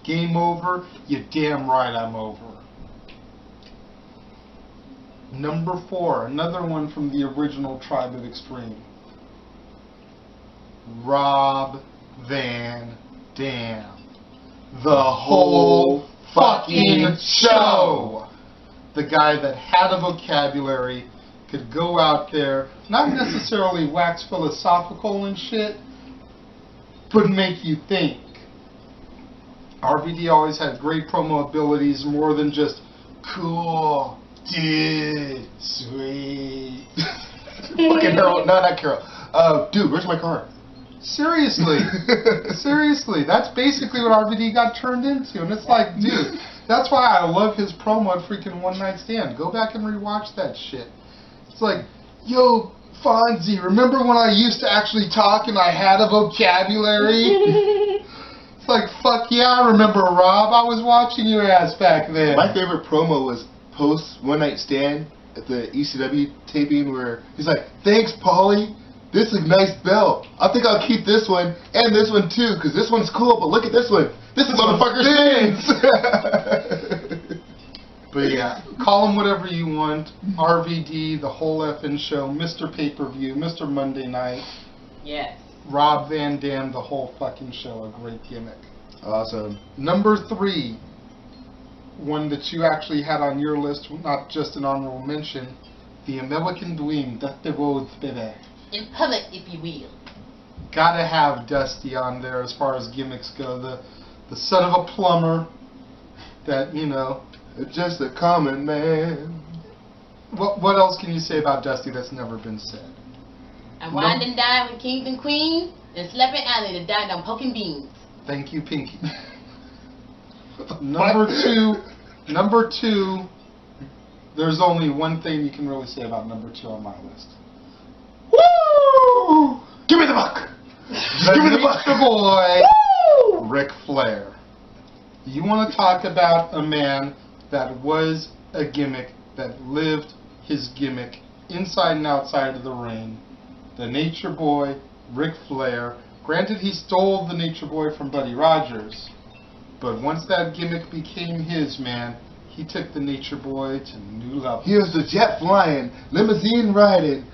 Game over? You damn right I'm over. Number 4, another one from the original Tribe of Extreme. Rob Van Dam. The whole fucking show! The guy that had a vocabulary, could go out there, not necessarily wax philosophical and shit, but make you think. RVD always had great promo abilities, more than just cool, dude, sweet. Fucking Carol, no, not Carol. Dude, where's my car? Seriously, seriously, that's basically what RVD got turned into, and it's like, dude, that's why I love his promo at freaking One Night Stand. Go back and rewatch that shit. It's like, yo, Fonzie, remember when I used to actually talk and I had a vocabulary? It's like, fuck yeah, I remember, Rob. I was watching your ass back then. My favorite promo was post One Night Stand at the ECW taping where he's like, thanks, Paulie. This is a nice belt. I think I'll keep this one and this one too, because this one's cool, but look at this one. This motherfucker stings. But yeah, call him whatever you want. RVD, the whole effing show, Mr. Pay-Per-View, Mr. Monday Night. Yes. Rob Van Dam, the whole fucking show, a great gimmick. Awesome. Number 3, one that you actually had on your list, not just an honorable mention, the American Dream, Dusty Rhodes, baby. In public, if you will. Gotta have Dusty on there as far as gimmicks go. The son of a plumber that, you know, just a common man. What else can you say about Dusty that's never been said? I wined and dined with kings and queens, and slept in alley that died on poking beans. Thank you, Pinky. Number two, there's only one thing you can really say about number 2 on my list. Woo! Give me the buck! Give me the buck! The boy, Woo! Ric Flair. You want to talk about a man that was a gimmick, that lived his gimmick inside and outside of the ring. The Nature Boy, Ric Flair. Granted, he stole the Nature Boy from Buddy Rogers, but once that gimmick became his, man, he took the Nature Boy to new levels. He was the jet flying, limousine riding,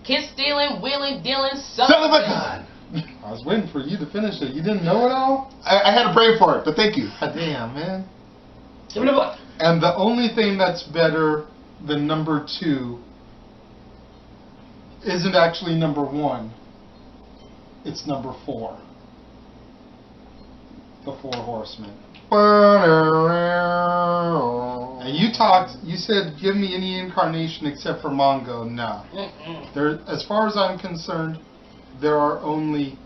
Kiss stealing, wheeling, dealing, son of a gun. I was waiting for you to finish it. You didn't know it all? I had a brain for it, but thank you. God damn, man. Give me the book. And the only thing that's better than number 2 isn't actually number 1. It's number 4. The 4 Horsemen. And you said, give me any incarnation except for Mongo. No. There, as far as I'm concerned, there are only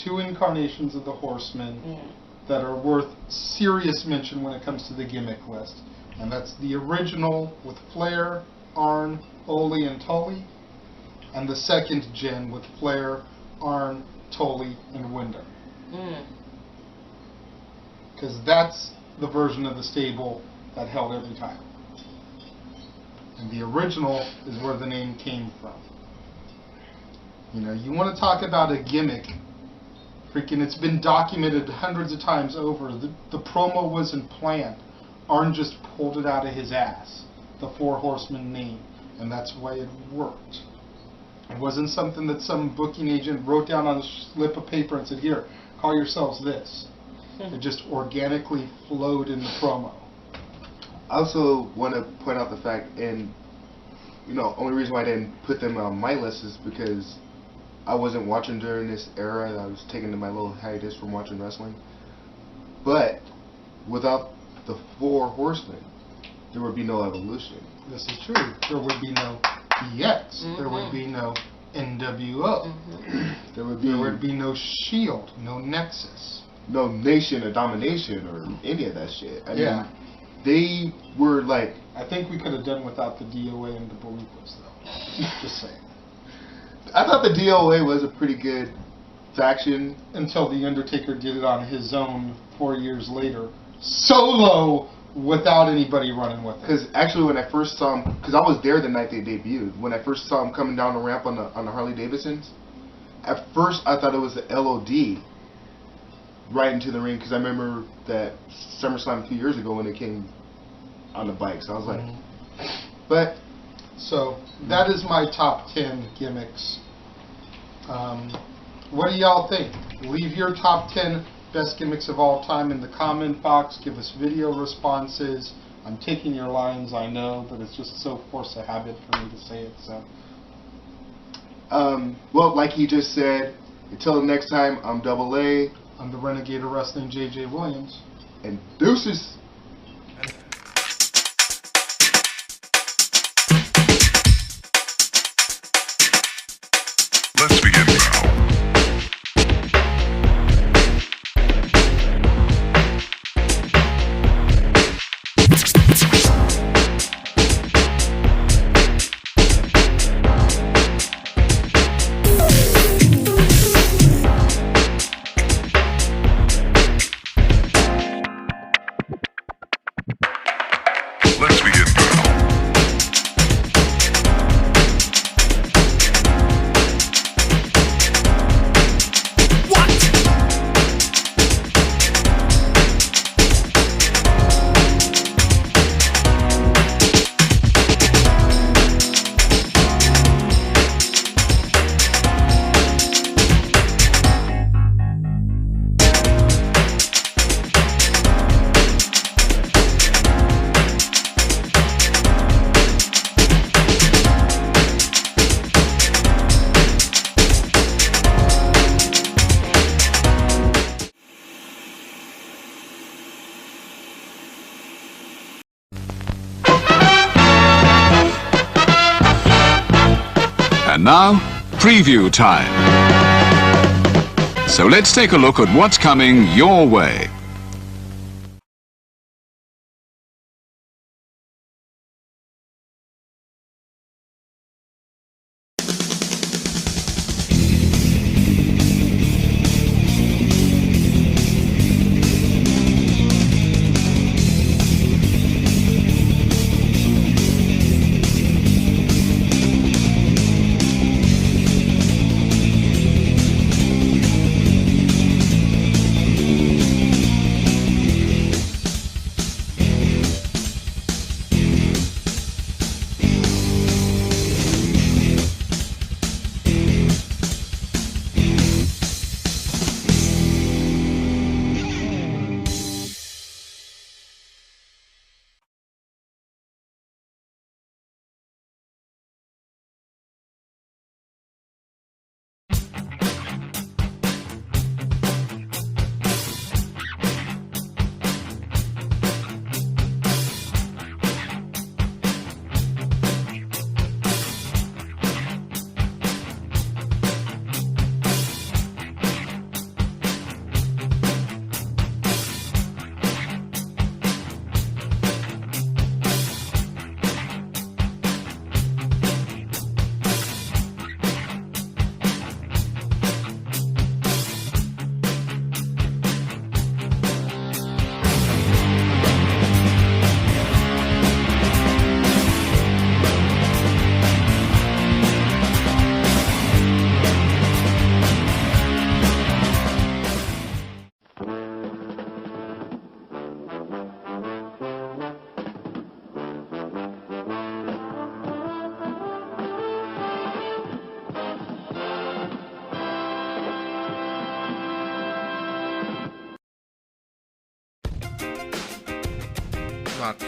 2 incarnations of the Horsemen that are worth serious mention when it comes to the gimmick list. And that's the original with Flair, Arn, Ole, and Tully, and the second gen with Flair, Arn, Tully, and Winder. Because that's the version of the stable that held every title. And the original is where the name came from. You know, you want to talk about a gimmick, freaking it's been documented hundreds of times over. The promo wasn't planned. Arn just pulled it out of his ass, the 4 Horsemen name, and that's why it worked. It wasn't something that some booking agent wrote down on a slip of paper and said, here, call yourselves this. It just organically flowed in the promo. I also want to point out the fact, and you know, only reason why I didn't put them on my list is because I wasn't watching during this era. I was taking my little hiatus from watching wrestling. But without the 4 Horsemen, there would be no Evolution. This is true. There would be no DX. There would be no NWO. There would be no Shield, no Nexus. No Nation of Domination or any of that shit. I mean, they were like, I think we could have done without the DOA and the Boricuas, though. Just saying. I thought the DOA was a pretty good faction. Until The Undertaker did it on his own 4 years later, solo, without anybody running with him. Because actually, when I first saw him, because I was there the night they debuted, when I first saw him coming down the ramp on the Harley Davidsons, at first I thought it was the LOD right into the ring, because I remember that SummerSlam a few years ago when they came on the bikes. I was like, but. So, that is my top 10 gimmicks. What do y'all think? Leave your top 10 best gimmicks of all time in the comment box. Give us video responses. I'm taking your lines, I know, but it's just so force of habit for me to say it. So, well, like he just said, until the next time, I'm Double A. I'm the Renegade of Wrestling, JJ Williams. And deuces. Let's begin now. Let's begin now. And now, preview time. So let's take a look at what's coming your way.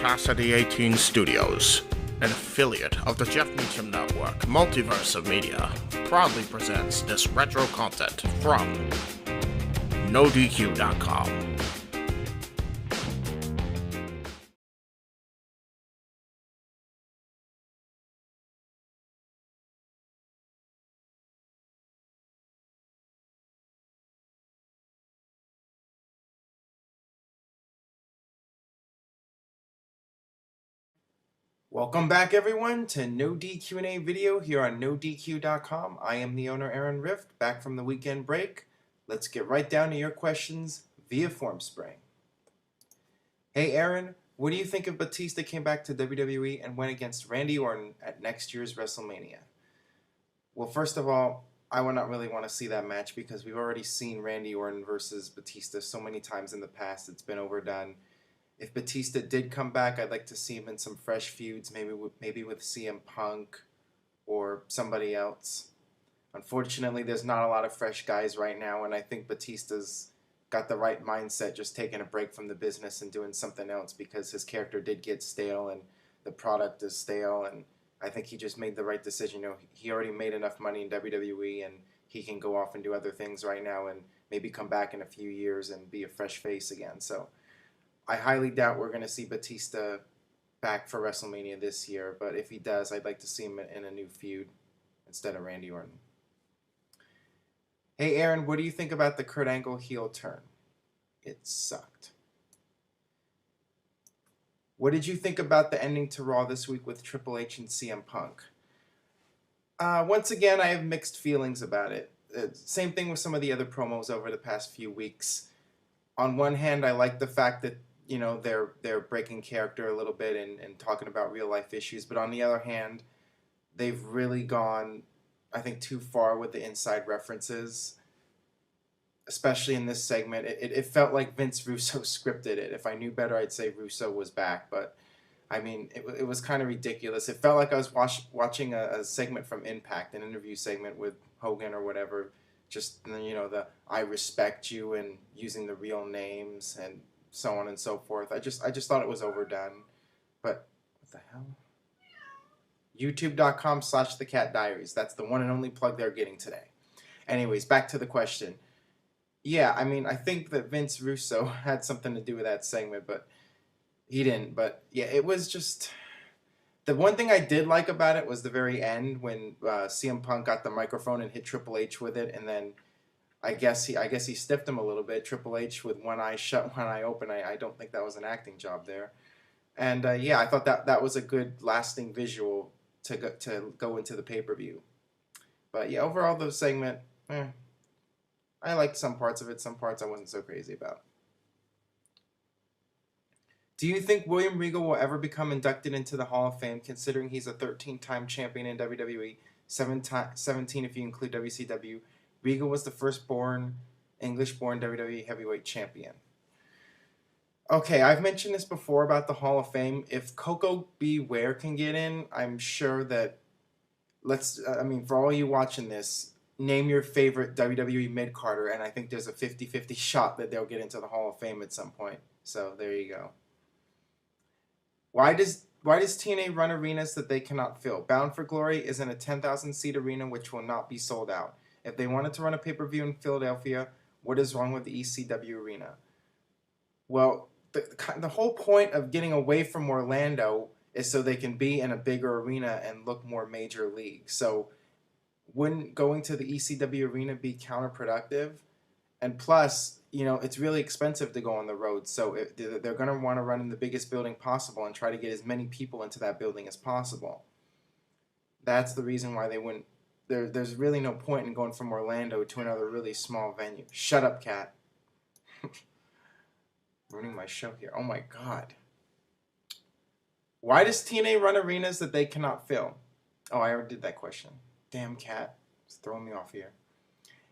Casa D18 Studios, an affiliate of the Jeff Meacham Network, Multiverse of Media, proudly presents this retro content from NoDQ.com. Welcome back, everyone, to No DQ&A video here on NoDQ.com. I am the owner, Aaron Rift, back from the weekend break. Let's get right down to your questions via FormSpring. Hey, Aaron, what do you think if Batista came back to WWE and went against Randy Orton at next year's WrestleMania? Well, first of all, I would not really want to see that match because we've already seen Randy Orton versus Batista so many times in the past. It's been overdone. If Batista did come back, I'd like to see him in some fresh feuds, maybe with CM Punk or somebody else. Unfortunately, there's not a lot of fresh guys right now, and I think Batista's got the right mindset, just taking a break from the business and doing something else because his character did get stale and the product is stale, and I think he just made the right decision. You know, he already made enough money in WWE, and he can go off and do other things right now and maybe come back in a few years and be a fresh face again. So I highly doubt we're going to see Batista back for WrestleMania this year, but if he does, I'd like to see him in a new feud instead of Randy Orton. Hey, Aaron, what do you think about the Kurt Angle heel turn? It sucked. What did you think about the ending to Raw this week with Triple H and CM Punk? Once again, I have mixed feelings about it. Same thing with some of the other promos over the past few weeks. On one hand, I like the fact that you know, they're breaking character a little bit and talking about real life issues. But on the other hand, they've really gone, I think, too far with the inside references, especially in this segment. It felt like Vince Russo scripted it. If I knew better, I'd say Russo was back. But, I mean, it was kind of ridiculous. It felt like I was watching a segment from Impact, an interview segment with Hogan or whatever. Just, you know, the I respect you and using the real names and so on and so forth. I just thought it was overdone. But what the hell? YouTube.com/thecatdiaries. That's the one and only plug they're getting today. Anyways, back to the question. Yeah, I mean, I think that Vince Russo had something to do with that segment, but he didn't. But yeah, it was just... The one thing I did like about it was the very end when CM Punk got the microphone and hit Triple H with it, and then I guess he stiffed him a little bit. Triple H with one eye shut, one eye open. I don't think that was an acting job there. And yeah, I thought that was a good lasting visual to go into the pay-per-view. But yeah, overall the segment, I liked some parts of it. Some parts I wasn't so crazy about. Do you think William Regal will ever become inducted into the Hall of Fame, considering he's a 13-time champion in WWE, 17 if you include WCW? Regal was the first-born, English-born WWE heavyweight champion. Okay, I've mentioned this before about the Hall of Fame. If Coco B. Ware can get in, I'm sure that, for all you watching this, name your favorite WWE mid-carder, and I think there's a 50-50 shot that they'll get into the Hall of Fame at some point. So, there you go. Why does TNA run arenas that they cannot fill? Bound for Glory is in a 10,000-seat arena which will not be sold out. If they wanted to run a pay-per-view in Philadelphia, what is wrong with the ECW arena? Well, the whole point of getting away from Orlando is so they can be in a bigger arena and look more major league. So wouldn't going to the ECW arena be counterproductive? And plus, you know, it's really expensive to go on the road. So they're going to want to run in the biggest building possible and try to get as many people into that building as possible. That's the reason why they wouldn't. There's really no point in going from Orlando to another really small venue. Shut up, Cat. Ruining my show here. Oh my God. Why does TNA run arenas that they cannot fill? Oh, I already did that question. Damn, Cat. It's throwing me off here.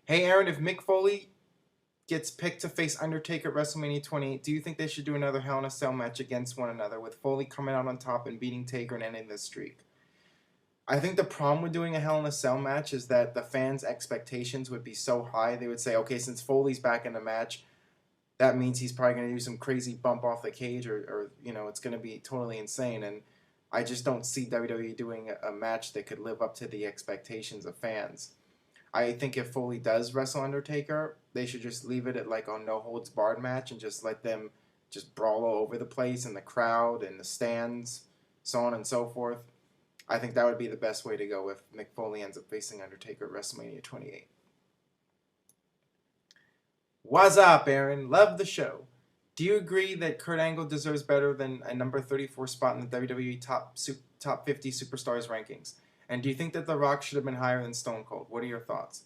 Hey, Aaron, if Mick Foley gets picked to face Undertaker at WrestleMania 28, do you think they should do another Hell in a Cell match against one another, with Foley coming out on top and beating Taker and ending the streak? I think the problem with doing a Hell in a Cell match is that the fans' expectations would be so high. They would say, okay, since Foley's back in the match, that means he's probably going to do some crazy bump off the cage or you know, it's going to be totally insane. And I just don't see WWE doing a match that could live up to the expectations of fans. I think if Foley does wrestle Undertaker, they should just leave it at like a no-holds-barred match and just let them just brawl all over the place in the crowd and the stands, so on and so forth. I think that would be the best way to go if Mick Foley ends up facing Undertaker at WrestleMania 28. What's up, Aaron? Love the show. Do you agree that Kurt Angle deserves better than a number 34 spot in the WWE top 50 superstars rankings? And do you think that The Rock should have been higher than Stone Cold? What are your thoughts?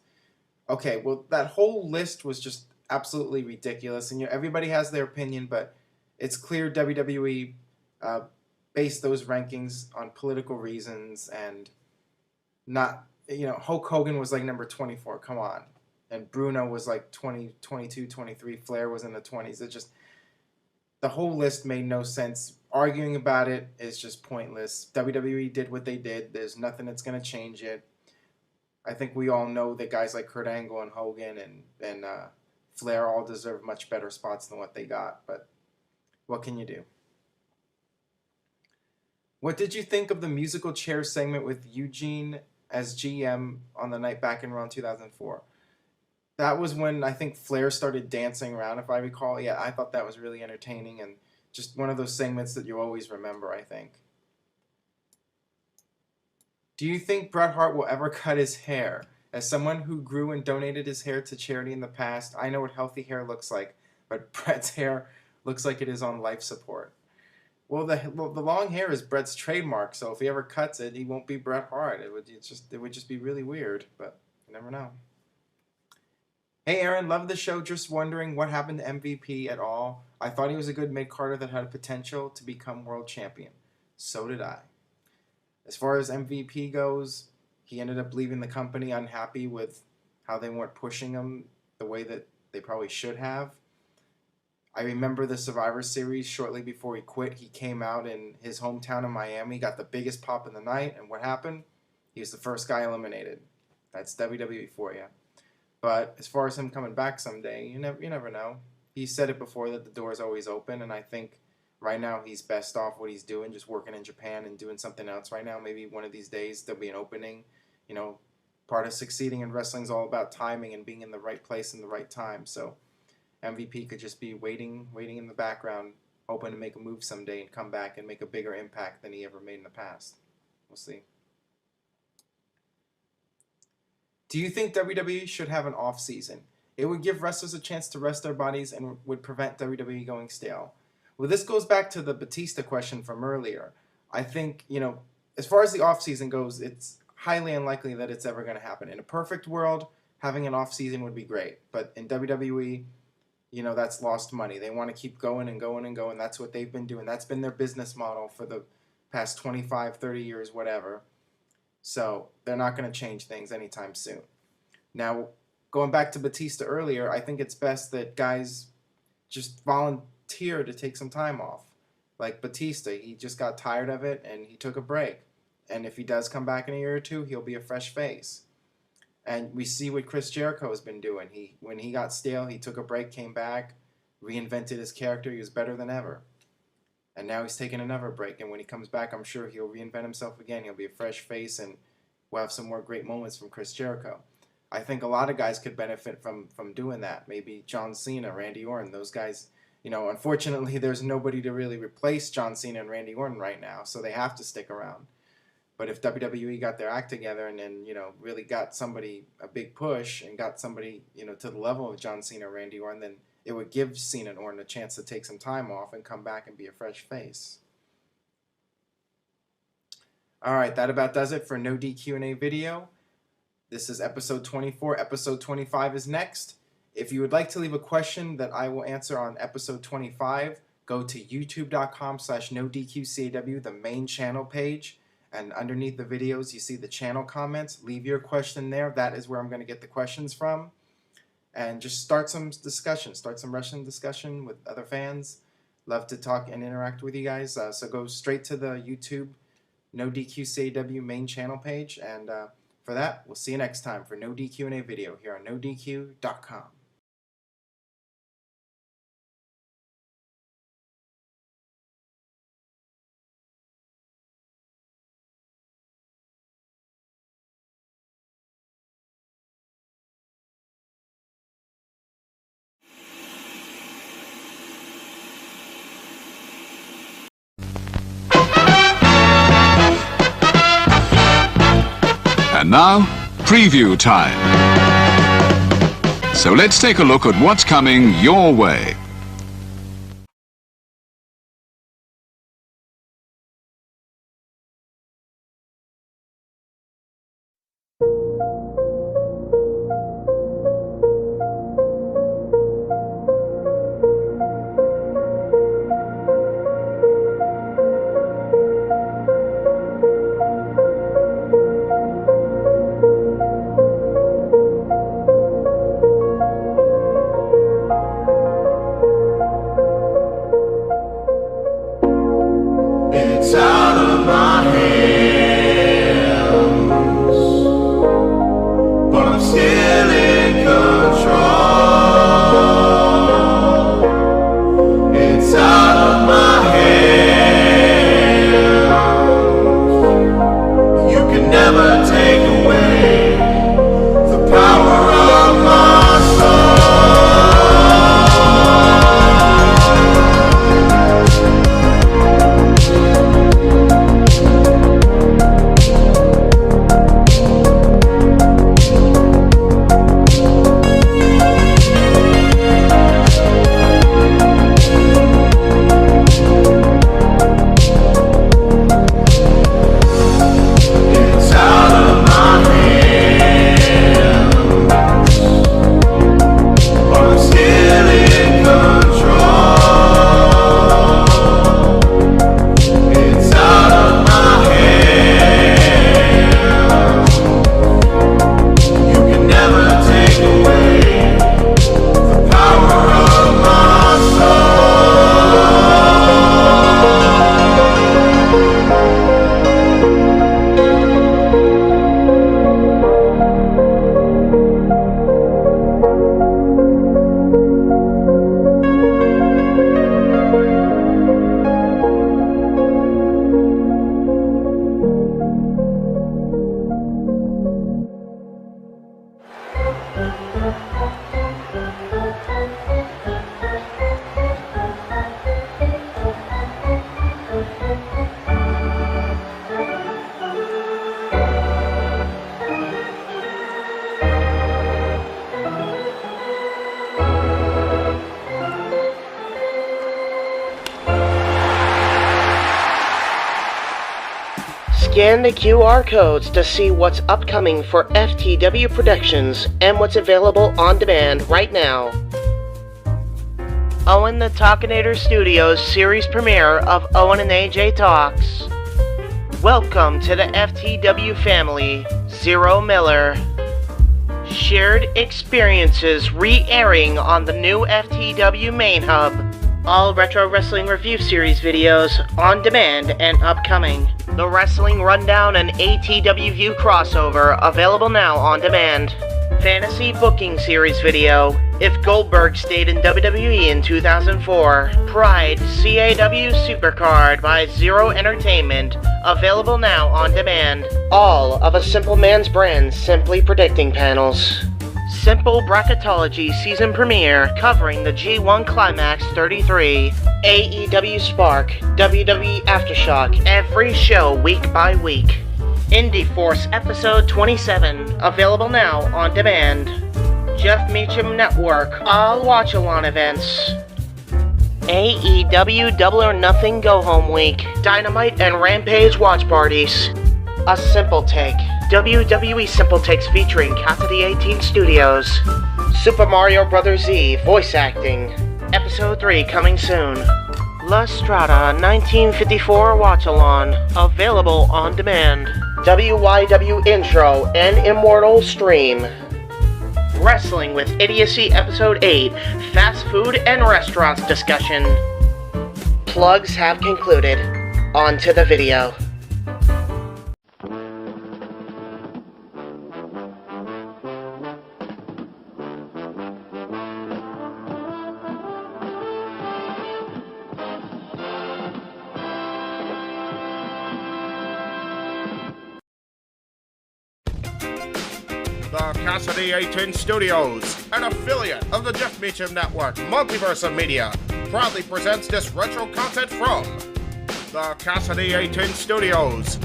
Okay, well, that whole list was just absolutely ridiculous, and everybody has their opinion, but it's clear WWE based those rankings on political reasons, and not, Hulk Hogan was like number 24, come on, and Bruno was like 20, 22, 23, Flair was in the 20s. It just, the whole list made no sense. Arguing about it is just pointless. WWE did what they did. There's nothing that's going to change it. I think we all know that guys like Kurt Angle and Hogan and Flair all deserve much better spots than what they got. But what can you do? What did you think of the musical chair segment with Eugene as GM on the night back in Raw 2004? That was when I think Flair started dancing around, if I recall. Yeah, I thought that was really entertaining and just one of those segments that you always remember, I think. Do you think Bret Hart will ever cut his hair? As someone who grew and donated his hair to charity in the past, I know what healthy hair looks like, but Bret's hair looks like it is on life support. Well, the long hair is Bret's trademark, so if he ever cuts it, he won't be Bret Hart. It would just be really weird, but you never know. Hey Aaron, love the show. Just wondering what happened to MVP at all. I thought he was a good mid-carder that had potential to become world champion. So did I. As far as MVP goes, he ended up leaving the company unhappy with how they weren't pushing him the way that they probably should have. I remember the Survivor Series shortly before he quit. He came out in his hometown in Miami, got the biggest pop of the night, and what happened? He was the first guy eliminated. That's WWE for you. But as far as him coming back someday, you never know. He said it before that the door is always open, and I think right now he's best off what he's doing, just working in Japan and doing something else right now. Maybe one of these days there'll be an opening. Part of succeeding in wrestling is all about timing and being in the right place in the right time. So MVP could just be waiting in the background, hoping to make a move someday and come back and make a bigger impact than he ever made in the past. We'll see. Do you think WWE should have an off-season? It would give wrestlers a chance to rest their bodies and would prevent WWE going stale. Well, this goes back to the Batista question from earlier. I think, as far as the off-season goes, it's highly unlikely that it's ever going to happen. In a perfect world, having an off-season would be great. But in WWE, that's lost money. They want to keep going and going and going. That's what they've been doing. That's been their business model for the past 25, 30 years, whatever. So they're not going to change things anytime soon. Now, going back to Batista earlier, I think it's best that guys just volunteer to take some time off. Like Batista, he just got tired of it and he took a break. And if he does come back in a year or two, he'll be a fresh face. And we see what Chris Jericho has been doing. When he got stale, he took a break, came back, reinvented his character. He was better than ever. And now he's taking another break. And when he comes back, I'm sure he'll reinvent himself again. He'll be a fresh face, and we'll have some more great moments from Chris Jericho. I think a lot of guys could benefit from doing that. Maybe John Cena, Randy Orton, those guys. Unfortunately, there's nobody to really replace John Cena and Randy Orton right now, so they have to stick around. But if WWE got their act together and then, really got somebody a big push and got somebody, to the level of John Cena or Randy Orton, then it would give Cena and Orton a chance to take some time off and come back and be a fresh face. All right, that about does it for No DQ&A video. This is episode 24. Episode 25 is next. If you would like to leave a question that I will answer on episode 25, go to youtube.com/NoDQ&AV, the main channel page. And underneath the videos, you see the channel comments. Leave your question there. That is where I'm going to get the questions from. And just start some discussion. Start some wrestling discussion with other fans. Love to talk and interact with you guys. So go straight to the YouTube No DQ&AV main channel page. And for that, we'll see you next time for No DQ&A video here on NoDQ.com. And now, preview time. So let's take a look at what's coming your way. my hands, but I'm still in control. It's out of my hands. You can never take away the power of my soul. It's out of my hands, but I'm still in control. It's out of my hands. You can never take away the power of my soul. Scan the QR codes to see what's upcoming for FTW Productions and what's available on demand right now. Owen the Talkinator Studios series premiere of Owen and AJ Talks. Welcome to the FTW family, Zero Miller. Shared experiences re-airing on the new FTW main hub. All Retro Wrestling Review Series videos on demand and upcoming. The Wrestling Rundown and ATW View crossover available now on demand. Fantasy Booking Series video. If Goldberg stayed in WWE in 2004. Pride CAW Supercard by Zero Entertainment. Available now on demand. All of A Simple Man's Brand Simply Predicting panels. Simple Bracketology season premiere covering the G1 Climax 33, AEW Spark, WWE Aftershock, every show week by week. Indy Force episode 27, available now on demand. Jeff Meacham Network, all watch-along events. AEW Double or Nothing Go Home Week, Dynamite and Rampage watch parties. A Simple Take, WWE Simple Takes featuring Casa D18 Studios. Super Mario Bros. Z voice acting, episode 3 coming soon. La Strada 1954 watch-along, available on demand. WYW Intro and Immortal stream. Wrestling with Idiocy episode 8, fast food and restaurants discussion. Plugs have concluded. On to the video. The Casa D18 Studios, an affiliate of the Jeff Meacham Network, Multiverse of Media, proudly presents this retro content from the Casa D18 Studios.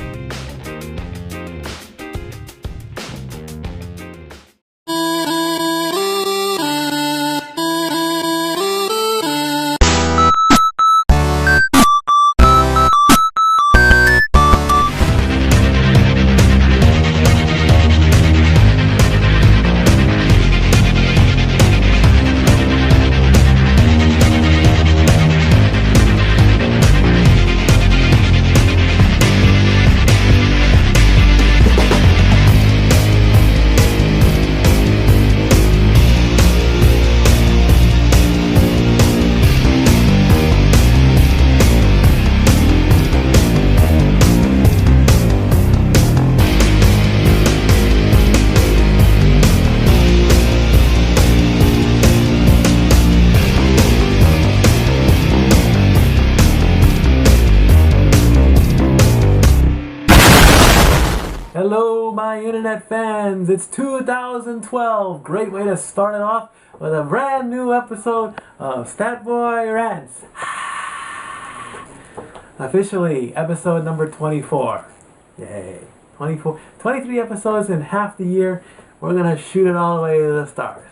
Hello, my internet fans. It's 2012. Great way to start it off with a brand new episode of Boy Rants. Officially, episode number 24. Yay. 23 episodes in half the year. We're going to shoot it all the way to the stars.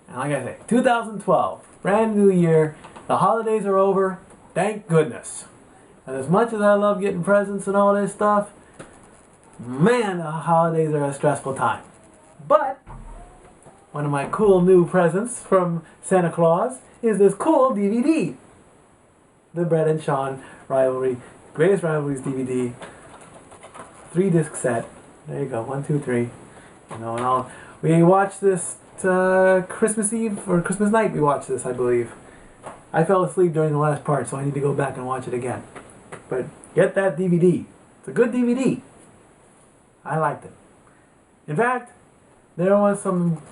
And like I say, 2012. Brand new year. The holidays are over. Thank goodness. And as much as I love getting presents and all this stuff, man, the holidays are a stressful time. But one of my cool new presents from Santa Claus is this cool DVD. The Bret and Shawn Rivalry, Greatest Rivalries DVD. 3-disc set. There you go. 1, 2, 3. You know, and all. We watched this Christmas Eve or Christmas night. We watched this, I believe. I fell asleep during the last part, so I need to go back and watch it again. But get that DVD. It's a good DVD. I liked it. In fact, there was some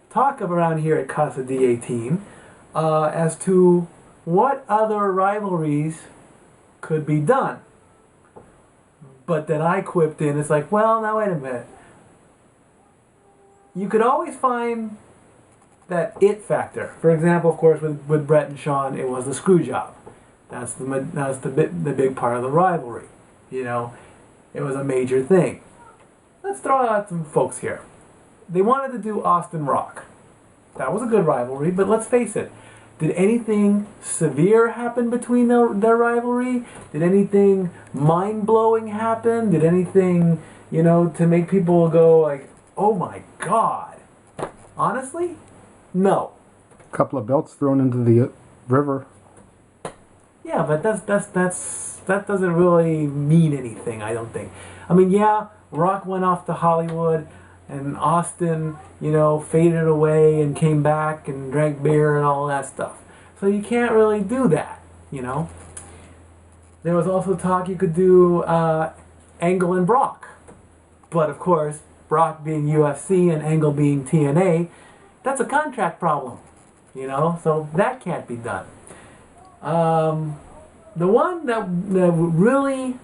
talk around here at Casa D18 as to what other rivalries could be done. But then I quipped in, it's like, well, now wait a minute. You could always find that it factor. For example, of course, with Bret and Shawn, it was the screw job. That's the big part of the rivalry. You know, it was a major thing. Let's throw out some folks here. They wanted to do Austin Rock. That was a good rivalry, but let's face it. Did anything severe happen between their rivalry? Did anything mind-blowing happen? Did anything, you know, to make people go like, oh my God? Honestly? No. A couple of belts thrown into the river. Yeah, but that doesn't really mean anything, I don't think. I mean, yeah, Rock went off to Hollywood, and Austin, you know, faded away and came back and drank beer and all that stuff. So you can't really do that, you know. There was also talk you could do Angle and Brock. But of course, Brock being UFC and Angle being TNA, that's a contract problem, you know, so that can't be done. The one that really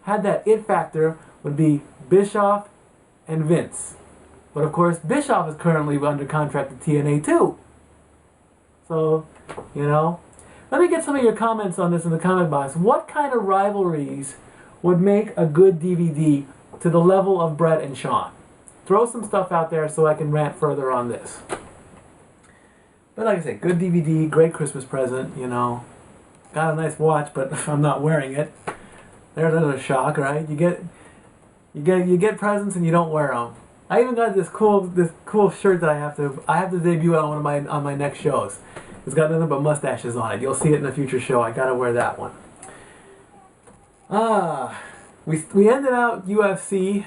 had that it factor would be Bischoff and Vince. But of course, Bischoff is currently under contract with TNA too. So, you know, let me get some of your comments on this in the comment box. What kind of rivalries would make a good DVD to the level of Bret and Shawn? Throw some stuff out there so I can rant further on this. But like I say, good DVD, great Christmas present, you know. Got a nice watch, but I'm not wearing it. There's another shock, right? You get presents and you don't wear them. I even got this cool shirt that I have to debut on my next shows. It's got nothing but mustaches on it. You'll see it in a future show. I gotta wear that one. We ended out UFC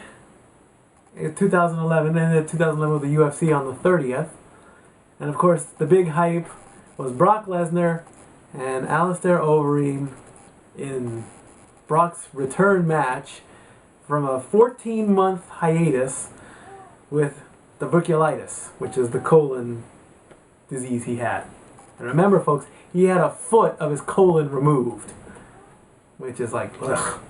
in 2011. Ended 2011 with the UFC on the 30th, and of course the big hype was Brock Lesnar and Alistair Overeem in Brock's return match from a 14-month hiatus with tuberculitis, which is the colon disease he had. And remember, folks, he had a foot of his colon removed, which is like, ugh.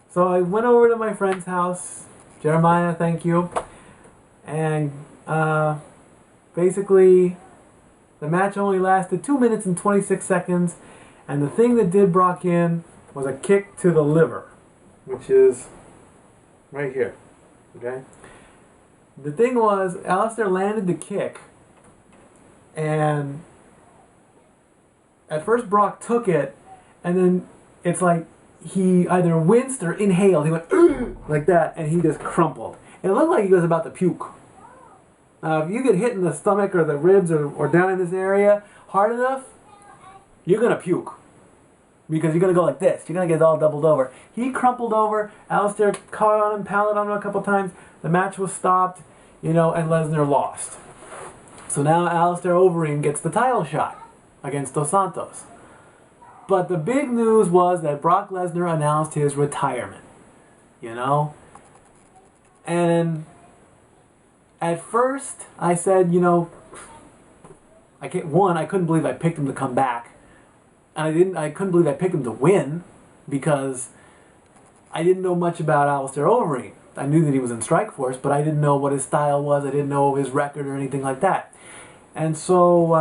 So I went over to my friend's house, Jeremiah, thank you, and basically the match only lasted 2 minutes and 26 seconds, and the thing that did Brock in was a kick to the liver, which is right here, okay? The thing was, Alistair landed the kick, and at first Brock took it, and then it's like he either winced or inhaled. He went like that, and he just crumpled. It looked like he was about to puke. Now, if you get hit in the stomach or the ribs or down in this area hard enough, you're going to puke. Because you're going to go like this. You're going to get all doubled over. He crumpled over. Alistair caught on him, pounded on him a couple times. The match was stopped, you know, and Lesnar lost. So now Alistair Overeem gets the title shot against Dos Santos. But the big news was that Brock Lesnar announced his retirement. You know? And at first, I said, you know, I couldn't believe I picked him to come back. And I couldn't believe I picked him to win, because I didn't know much about Alistair Overeem. I knew that he was in Strikeforce, but I didn't know what his style was. I didn't know his record or anything like that. And so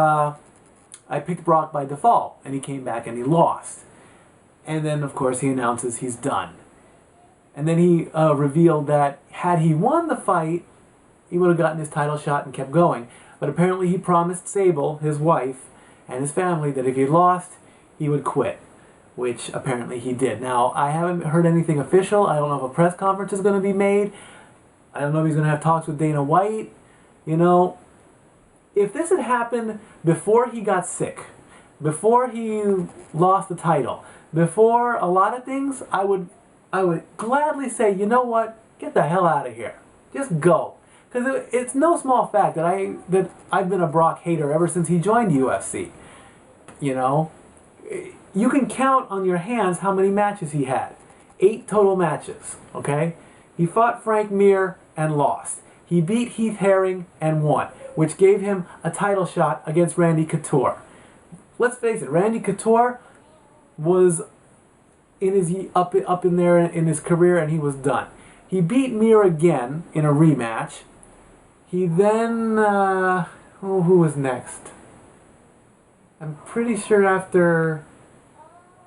I picked Brock by default, and he came back and he lost. And then, of course, he announces he's done. And then he revealed that had he won the fight, he would have gotten his title shot and kept going. But apparently he promised Sable, his wife, and his family that if he lost, he would quit, which apparently he did. Now, I haven't heard anything official. I don't know if a press conference is going to be made. I don't know if he's going to have talks with Dana White. You know, if this had happened before he got sick, before he lost the title, before a lot of things, I would gladly say, you know what, get the hell out of here. Just go. Because it's no small fact that I've been a Brock hater ever since he joined UFC. You know, you can count on your hands how many matches he had. 8 total matches, okay? He fought Frank Mir and lost. He beat Heath Herring and won, which gave him a title shot against Randy Couture. Let's face it, Randy Couture was in his up in there in his career, and he was done. He beat Mir again in a rematch. He then who was next? I'm pretty sure after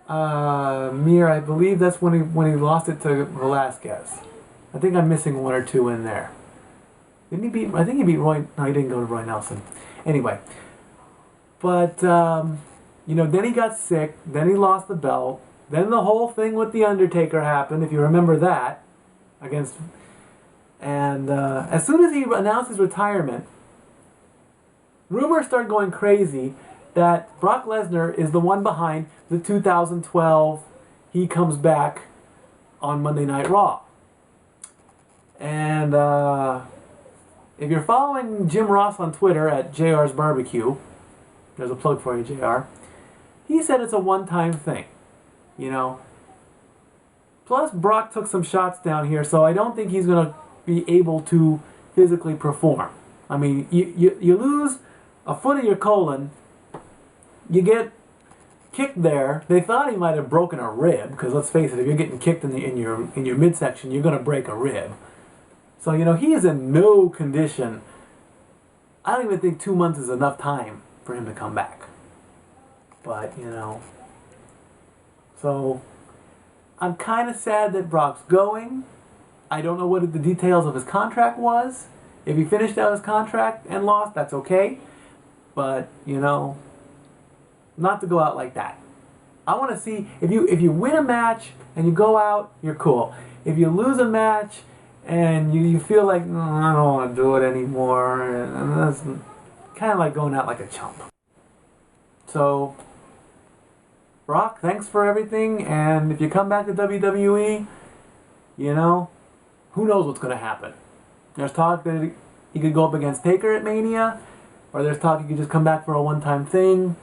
Mir, I believe that's when he lost it to Velasquez. I think I'm missing 1 or 2 in there. Didn't he beat? I think he beat Roy. No, he didn't go to Roy Nelson. Anyway, but you know, then he got sick. Then he lost the belt. Then the whole thing with the Undertaker happened, if you remember that, and as soon as he announced his retirement, rumors started going crazy that Brock Lesnar is the one behind the 2012 He Comes Back on Monday Night Raw. And if you're following Jim Ross on Twitter at JR's Barbecue, there's a plug for you, JR, he said it's a one-time thing. You know, plus Brock took some shots down here, so I don't think he's going to be able to physically perform. I mean, you lose a foot of your colon, you get kicked there. They thought he might have broken a rib, because let's face it, if you're getting kicked in your midsection, you're going to break a rib. So, you know, he is in no condition. I don't even think 2 months is enough time for him to come back. But, you know, so I'm kind of sad that Brock's going. I don't know what the details of his contract was. If he finished out his contract and lost, that's okay. But, you know, not to go out like that. I want to see, if you win a match and you go out, you're cool. If you lose a match and you feel like, no, I don't want to do it anymore, and that's kind of like going out like a chump. So, Brock, thanks for everything, and if you come back to WWE, you know, who knows what's going to happen. There's talk that he could go up against Taker at Mania, or there's talk he could just come back for a one-time thing.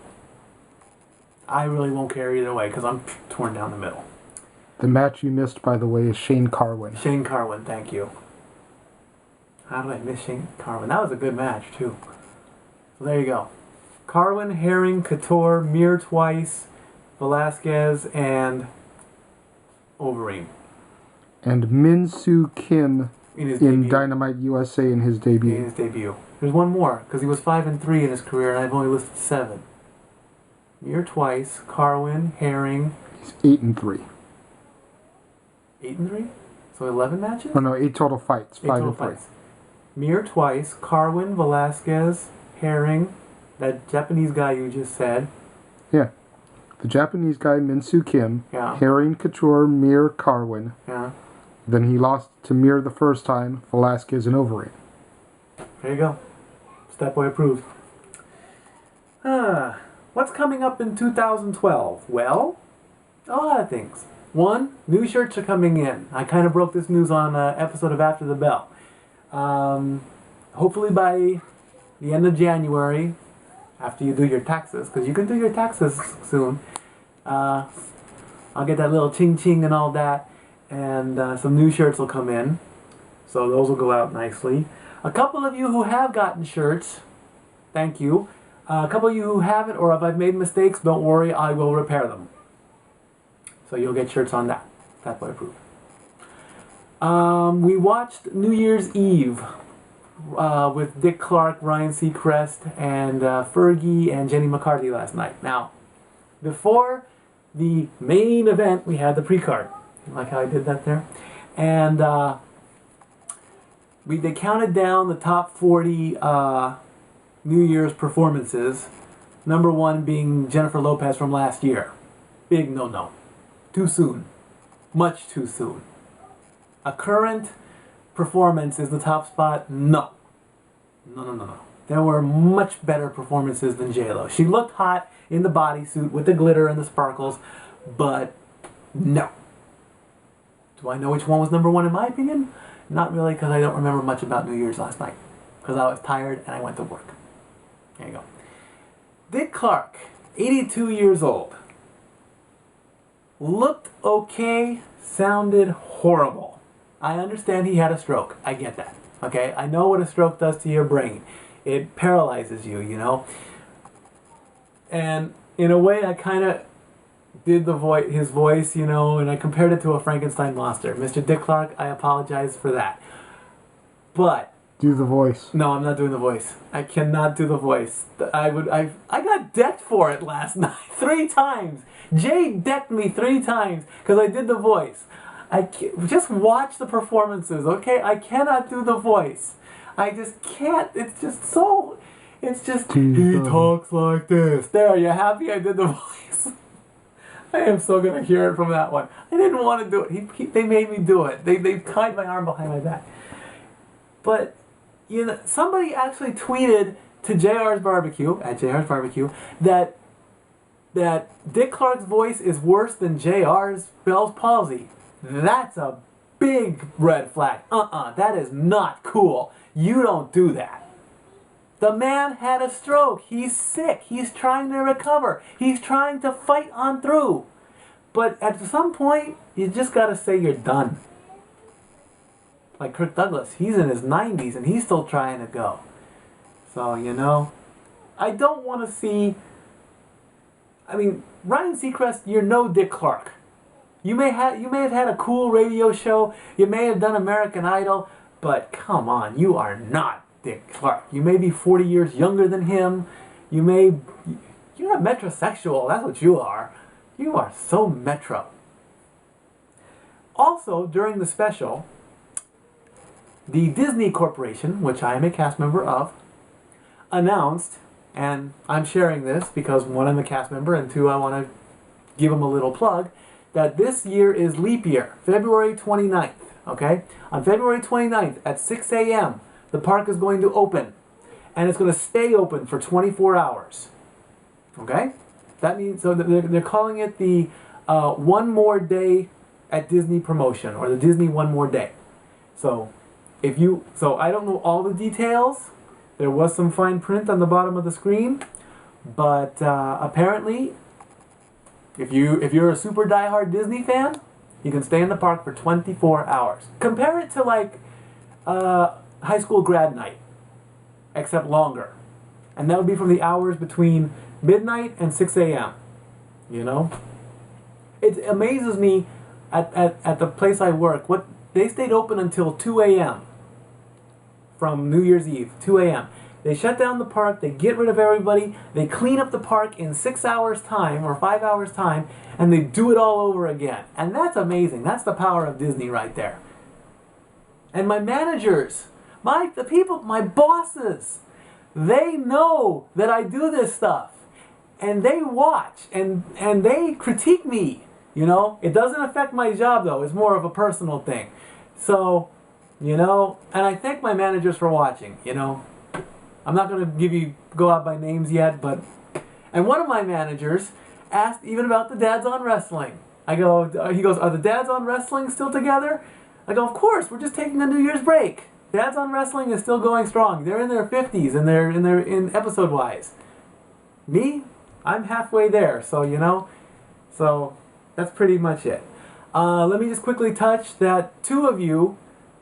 I really won't care either way, because I'm torn down the middle. The match you missed, by the way, is Shane Carwin. Shane Carwin, thank you. How did I miss Shane Carwin? That was a good match, too. So there you go. Carwin, Herring, Couture, Mir twice, Velasquez, and Overeem. And Min Soo Kim in debut. Dynamite USA in his debut. In his debut. There's one more, because he was 5-3 in his career, and I've only listed 7. Mir twice, Carwin, Herring. He's 8-3. 8-3? So 11 matches? Oh no, 8 total fights. 8 total 5-3. fights. Mir twice, Carwin, Velasquez, Herring, that Japanese guy you just said. Yeah. The Japanese guy, Min Soo Kim. Yeah. Herring, Couture, Mir, Carwin. Yeah. Then he lost to Mir the first time, Velasquez and Overeem. There you go. Step Boy approved. What's coming up in 2012? Well, a lot of things. One, new shirts are coming in. I kind of broke this news on an episode of After the Bell. Hopefully by the end of January, after you do your taxes, because you can do your taxes soon, I'll get that little ching-ching and all that, and some new shirts will come in. So those will go out nicely. A couple of you who have gotten shirts, thank you. A couple of you who haven't, or if I've made mistakes, don't worry, I will repair them. So you'll get shirts on that. That way approved. We watched New Year's Eve with Dick Clark, Ryan Seacrest, and Fergie and Jenny McCarthy last night. Now, before the main event, we had the pre-card. Like how I did that there? And they counted down the top 40 New Year's performances. Number 1 being Jennifer Lopez from last year. Big no-no. Too soon. Much too soon. A current performance is the top spot? No. No. There were much better performances than J-Lo. She looked hot in the bodysuit with the glitter and the sparkles, but no. Do I know which one was number 1 in my opinion? Not really, because I don't remember much about New Year's last night. Because I was tired and I went to work. There you go. Dick Clark, 82 years old. Looked okay, sounded horrible. I understand he had a stroke. I get that. Okay? I know what a stroke does to your brain. It paralyzes you, you know? And in a way, I kind of did his voice, you know, and I compared it to a Frankenstein monster. Mr. Dick Clark, I apologize for that. But do the voice. No, I'm not doing the voice. I cannot do the voice. I got decked for it last night 3 times. Jay decked me 3 times because I did the voice. Just watch the performances, okay? I cannot do the voice. I just can't. It's just so. It's just he talks like this. There, you happy? I did the voice. I am so gonna hear it from that one. I didn't want to do it. They made me do it. They tied my arm behind my back. But you know, somebody actually tweeted to JR's Barbecue at JR's Barbecue that Dick Clark's voice is worse than JR's Bell's palsy. That's a big red flag. That is not cool. You don't do that. The man had a stroke. He's sick. He's trying to recover. He's trying to fight on through. But at some point, you just got to say you're done. Like Kirk Douglas, he's in his 90s and he's still trying to go. So, you know, I don't want to see... I mean, Ryan Seacrest, you're no Dick Clark. You may have had a cool radio show. You may have done American Idol. But come on, you are not Dick Clark. You may be 40 years younger than him. You're a metrosexual. That's what you are. You are so metro. Also, during the special, the Disney Corporation, which I am a cast member of, announced, and I'm sharing this because 1, I'm a cast member, and 2, I want to give them a little plug, that this year is leap year, February 29th, okay? On February 29th at 6 a.m., the park is going to open, and it's going to stay open for 24 hours, okay? That means, so they're calling it the One More Day at Disney promotion, or the Disney One More Day. So, I don't know all the details. There was some fine print on the bottom of the screen, but apparently, if you're a super diehard Disney fan, you can stay in the park for 24 hours. Compare it to like high school grad night, except longer. And that would be from the hours between midnight and 6 a.m. You know? It amazes me at the place I work. They stayed open until 2 a.m. from New Year's Eve, 2 a.m. They shut down the park, they get rid of everybody, they clean up the park in 6 hours time or 5 hours time, and they do it all over again. And that's amazing. That's the power of Disney right there. And my managers, the people, my bosses, they know that I do this stuff. And they watch and they critique me. You know, it doesn't affect my job though. It's more of a personal thing. So, you know, and I thank my managers for watching, you know. I'm not going to go out by names yet, but... And one of my managers asked even about the Dads on Wrestling. He goes, are the Dads on Wrestling still together? I go, of course, we're just taking a New Year's break. Dads on Wrestling is still going strong. They're in their 50s, and they're in episode-wise. Me? I'm halfway there, so, you know. So, that's pretty much it. Let me just quickly touch that 2 of you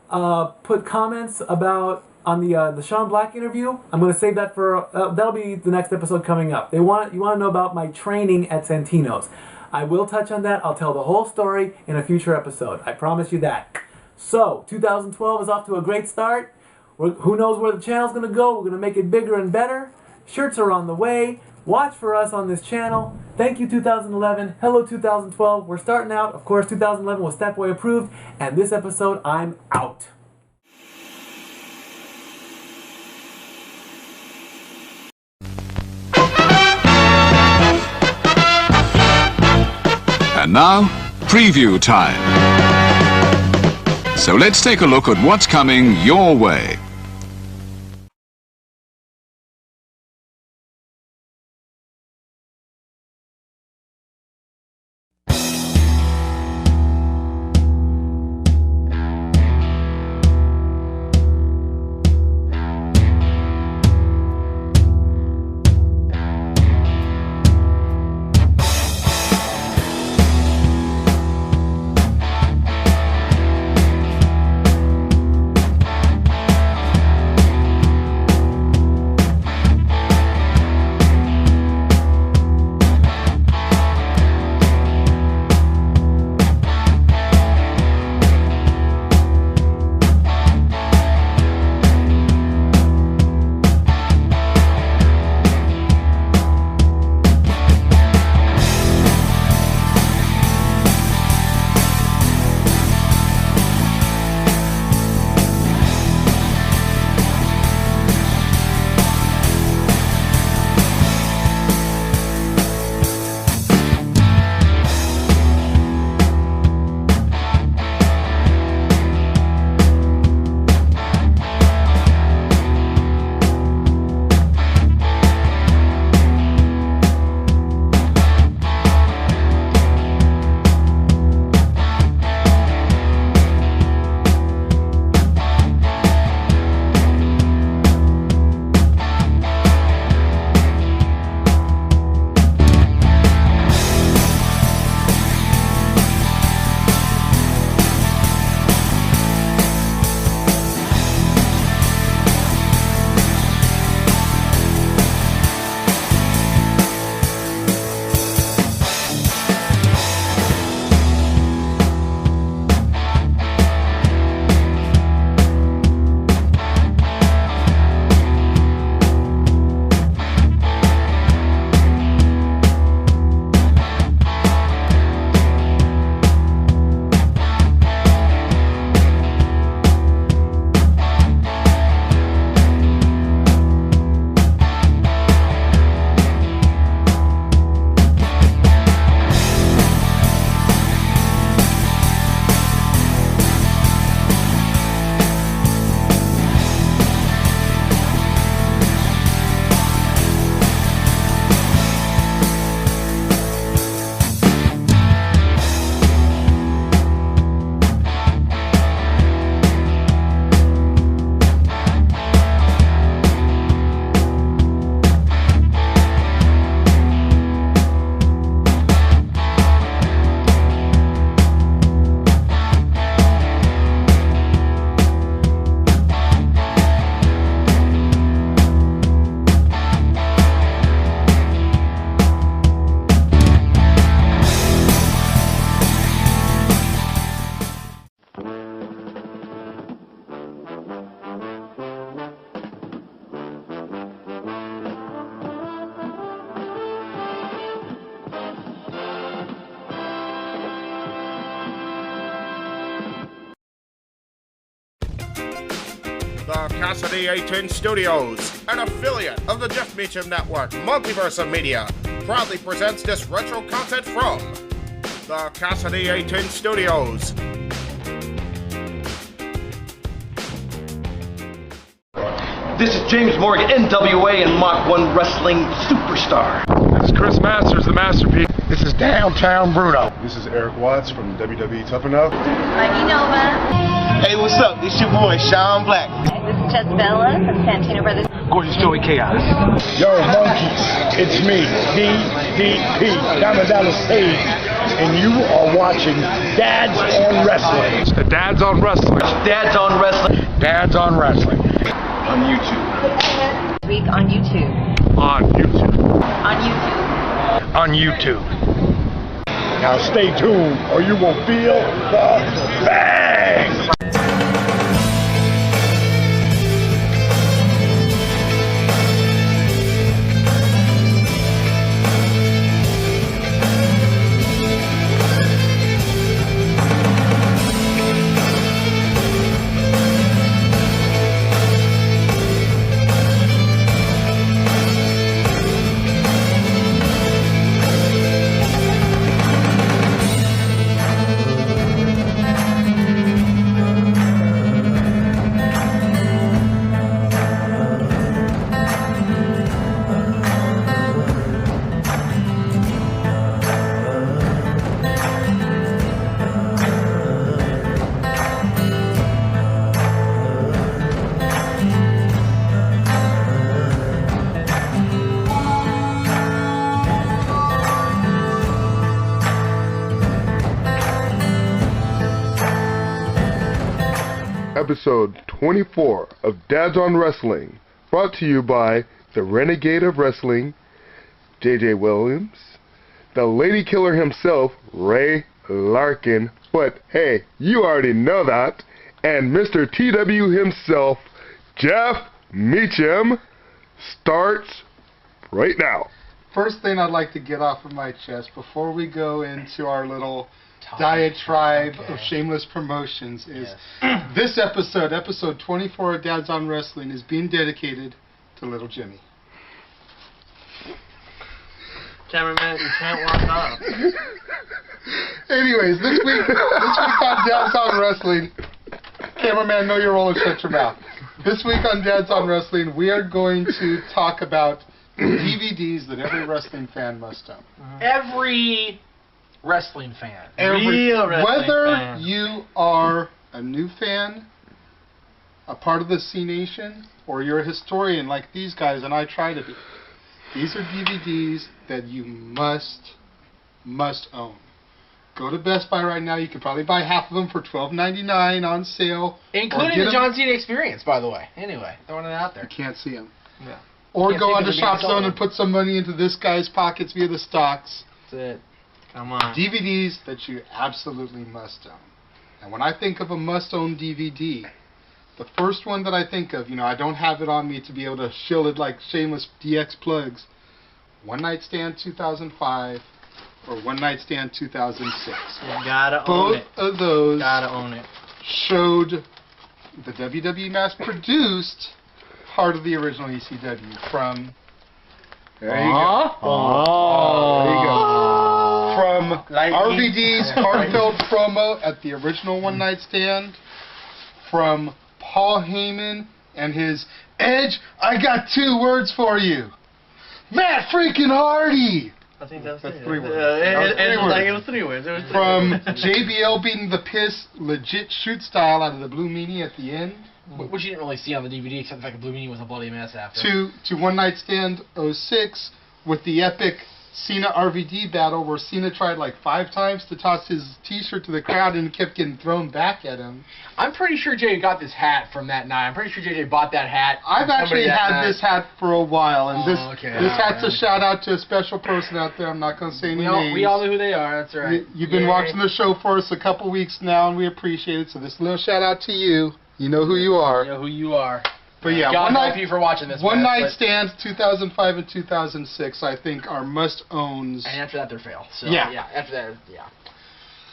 put comments about... on the Sean Black interview. I'm going to save that for that'll be the next episode coming up. You want to know about my training at Santino's. I will touch on that. I'll tell the whole story in a future episode. I promise you that. So, 2012 is off to a great start. Who knows where the channel's going to go? We're going to make it bigger and better. Shirts are on the way. Watch for us on this channel. Thank you, 2011. Hello, 2012. We're starting out. Of course, 2011 was Stepway approved. And this episode, I'm out. And now, preview time. So let's take a look at what's coming your way. The Casa D18 Studios, an affiliate of the Jeff Meacham Network, Multiverse of Media, proudly presents this retro content from the Casa D18 Studios. This is James Morgan, NWA and Mach 1 Wrestling Superstar. This is Chris Masters, the Masterpiece. This is Downtown Bruno. This is Eric Watts from WWE Tough Enough. Mikey Nova. Hey, what's up? This your boy, Sean Black. This is Jess Bella from Santino Brothers. Gorgeous Joey Chaos. Yo, monkeys, it's me, DDP, Diamond Dallas Page, and you are watching Dads on Wrestling. The Dads on Wrestling. Dads on Wrestling. Dads on Wrestling. On YouTube. Week on YouTube. On YouTube. On YouTube. On YouTube. Now stay tuned or you will feel the bang! episode 24 of Dads on Wrestling, brought to you by the Renegade of Wrestling, JJ Williams, the Lady Killer himself, Ray Larkin, but hey, you already know that, and Mr. TW himself, Jeff Meacham, starts right now. First thing I'd like to get off of my chest before we go into our little diatribe of shameless promotions is this episode 24 of Dads on Wrestling, is being dedicated to little Jimmy. Cameraman, you can't walk off. Anyways, this week on Dads on Wrestling, cameraman, know your role and shut your mouth. This week on Dads on Wrestling, we are going to talk about the DVDs that every wrestling fan must own. Every wrestling fan. Whether you are a new fan, a part of the C Nation, or you're a historian like these guys, and I try to be. These are DVDs that you must own. Go to Best Buy right now. You can probably buy half of them for $12.99 on sale. Including the John Cena Experience, by the way. Anyway, throwing it out there. You can't see them. Yeah. Or go onto Shop Zone and put some money into this guy's pockets via the stocks. That's it. Come on. DVDs that you absolutely must own. And when I think of a must-own DVD, the first one that I think of, I don't have it on me to be able to shill it like shameless DX plugs, One Night Stand 2005 or One Night Stand 2006. You gotta own it. Both of those gotta own it. showed the WWE mass-produced part of the original ECW from... There you go. There you go. From RVD's heartfelt promo at the original One Night Stand, from Paul Heyman and his Edge, I got 2 words for you. Matt freaking Hardy! I think that's 3 words. It was 3 words. From JBL beating the piss legit shoot style out of the Blue Meanie at the end. Which you didn't really see on the DVD, except the fact that Blue Meanie was a bloody mess after. To One Night Stand 06 with the epic Cena RVD battle where Cena tried like 5 times to toss his t-shirt to the crowd and kept getting thrown back at him. I'm pretty sure Jay got this hat from that night. I'm pretty sure JJ bought that hat. I've actually had this hat for a while, and this hat's a shout out to a special person out there. I'm not going to say any names. We all know who they are, that's right. You've been watching the show for us a couple weeks now, and we appreciate it, so this little shout out to you. You know who you are. You know who you are. But yeah, God help you for watching this. One Night Stand 2005 and 2006, I think, are must-owns. And after that, they're fail. So, yeah. After that, yeah.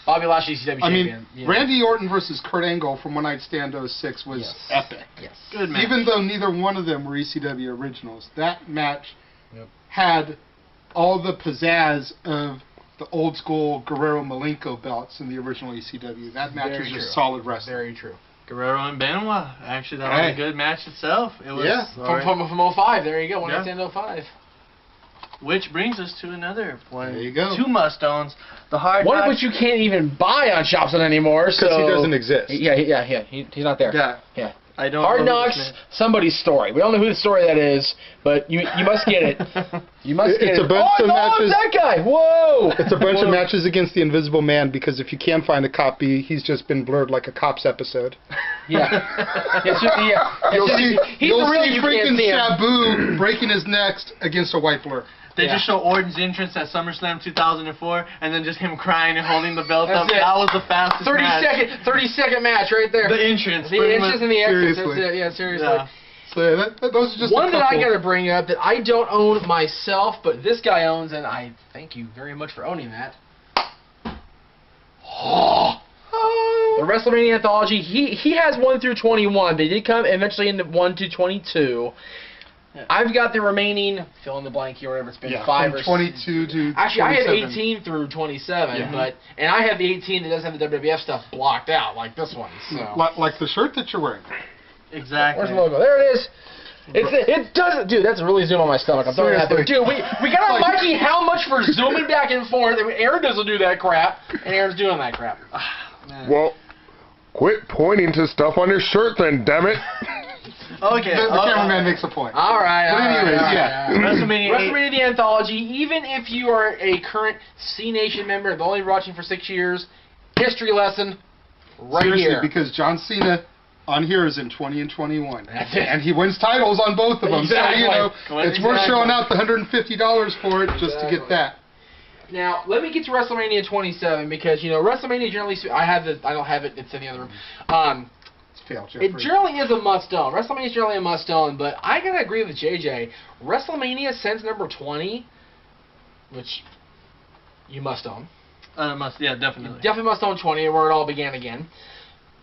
Bobby Lashley, ECW champion. Randy Orton versus Kurt Angle from One Night Stand 06 was epic. Yes. Good match. Even though neither one of them were ECW originals, that match had all the pizzazz of the old-school Guerrero Malenko belts in the original ECW. That match was just solid wrestling. Very true. Guerrero and Benoit. Actually, that was a good match itself. It was from 05. There you go. One Night Stand 05. Which brings us to another one. There you go. 2 must-owns. The Hard One of Knocks. which you can't even buy on Shopson anymore. Because he doesn't exist. Yeah. He's not there. Yeah. I don't Hard know Knocks, somebody's story. We don't know who the story that is, but you must get it. You must get it. It's a bunch of matches. That guy! Whoa! It's a bunch of matches against the Invisible Man, because if you can find a copy, he's just been blurred like a Cops episode. Yeah. You'll see freaking Sabu breaking his neck against a white blur. They just show Orton's entrance at SummerSlam 2004, and then just him crying and holding the belt up. It. That was the fastest 30-second match right there. The entrance. The entrance and the exit. Seriously. That's it. Yeah, seriously. Yeah. So those are just one a that I couple. got to bring up that I don't own myself, but this guy owns, and I thank you very much for owning that. The WrestleMania Anthology. He has 1 through 21. They did come eventually into 1 to 22. I've got the remaining, fill in the blank here, whatever it's been, 5 or 22 to actually, 27. I have 18 through 27, and I have the 18 that doesn't have the WWF stuff blocked out, like this one. So. Like the shirt that you're wearing. Exactly. Where's the logo? There it is. It doesn't, dude. That's really zoom on my stomach. I'm throwing that there, dude. We got our Mikey. How much for zooming back and forth? Aaron doesn't do that crap, and Aaron's doing that crap. Well, quit pointing to stuff on your shirt, then, damn it. Okay. The cameraman makes a point. All right. But anyways, WrestleMania the Anthology. Even if you are a current C Nation member, only watching for 6 years, history lesson right seriously, here. because John Cena on here is in 20 and 21. And he wins titles on both of them. Exactly. So, you know, it's worth Exactly. showing out the $150 for it just to get that. Now, let me get to WrestleMania 27 because, you know, WrestleMania generally, I don't have it, it's in the other room. It generally is a must-own. WrestleMania is generally a must-own, but I gotta agree with JJ. WrestleMania since number 20, which you must own. Yeah, definitely. You definitely must own 20, where it all began again.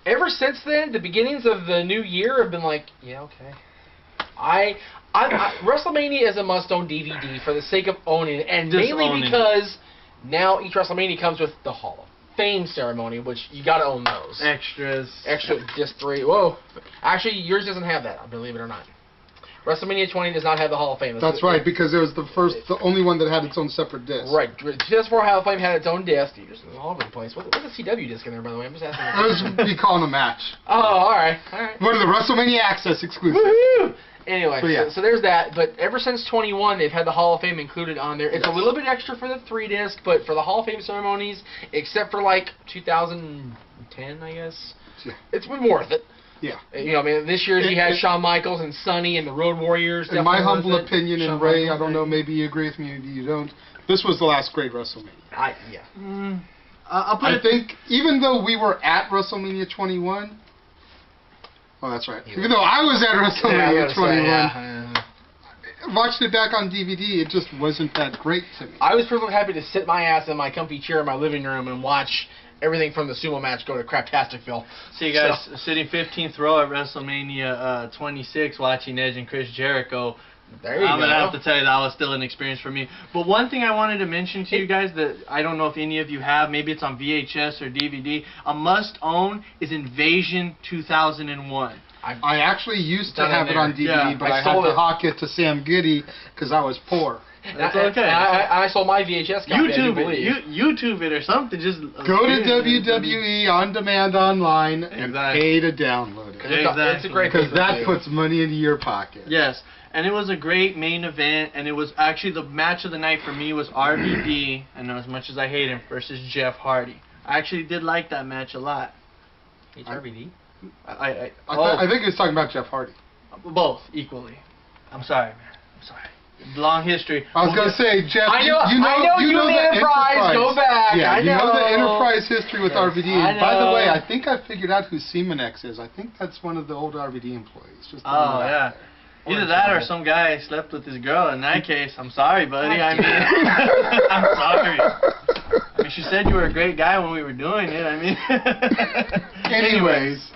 Ever since then, the beginnings of the new year have been like, yeah, okay. WrestleMania is a must-own DVD for the sake of owning it, and Just mainly owning because now each WrestleMania comes with the Hall of Fame ceremony, which you gotta own those. Extras. Extra disc 3. Whoa. Actually, yours doesn't have that, believe it or not. WrestleMania 20 does not have the Hall of Fame. That's right, because it was the only one that had its own separate disc. Right. 2004 Hall of Fame had its own disc. You're just all over the place. What's the CW disc in there, by the way? I'm just asking. I was be calling a match. Oh, alright. One of the WrestleMania Access exclusives. Woohoo! Anyway, So, yeah. so there's that. But ever since 21, they've had the Hall of Fame included on there. It's a little bit extra for the 3-disc, but for the Hall of Fame ceremonies, except for like 2010, I guess, it's been worth it. Yeah. You know, I mean, this year's you had Shawn Michaels and Sonny and the Road Warriors. In my definitely humble worth it. opinion, and Shawn Ray, Michaels, I don't know, maybe you agree with me, maybe you don't. This was the last great WrestleMania. I think, even though we were at WrestleMania 21, oh, that's right. Even though I was at WrestleMania 21, watching it back on DVD, it just wasn't that great to me. I was perfectly happy to sit my ass in my comfy chair in my living room and watch everything from the sumo match go to Craptasticville. See, guys, sitting 15th row at WrestleMania 26 watching Edge and Chris Jericho. There you I'm go. going to have to tell you that was still an experience for me. But one thing I wanted to mention to you guys that I don't know if any of you have, maybe it's on VHS or DVD, a must-own is Invasion 2001. I actually used to Done have in it on there. DVD, Yeah, but I I had stole to it. hawk it to Sam Goody because I was poor. That's okay. I sold my VHS copy. YouTube it. YouTube it or something. Just Go to WWE On Demand online and pay to download it. It's a great because that puts money into your pocket. Yes, and it was a great main event, and it was actually the match of the night for me was RVD, and as much as I hate him, versus Jeff Hardy. I actually did like that match a lot. It's RVD? I think he was talking about Jeff Hardy. Both equally. I'm sorry, man. I'm sorry. Long history. I was going to say, Jeff, I know you know the the Enterprise. Go back. Yeah, I you know the know. Enterprise history with RVD. I And by the way, know. I think I figured out who Seamonex is. I think that's one of the old RVD employees. Just Oh, yeah. Either that or some guy slept with his girl. In that case, I'm sorry, buddy. I mean, I'm sorry. I mean, she said you were a great guy when we were doing it. I mean, Anyways.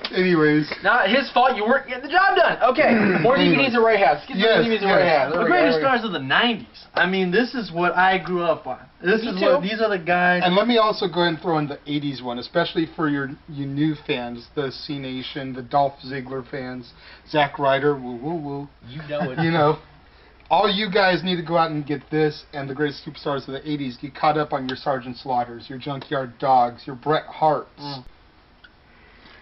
Not his fault. You weren't getting the job done. Okay. More DVDs than Ray has. Get the DVDs than Ray has. The greatest stars of the '90s. I mean, this is what I grew up on. These are the guys. And let me also go ahead and throw in the 80s one, especially for you new fans, the C Nation, the Dolph Ziggler fans, Zack Ryder, woo woo woo. You know it. You know, all you guys need to go out and get this and the greatest superstars of the 80s. Get caught up on your Sergeant Slaughters, your Junkyard Dogs, your Bret Harts.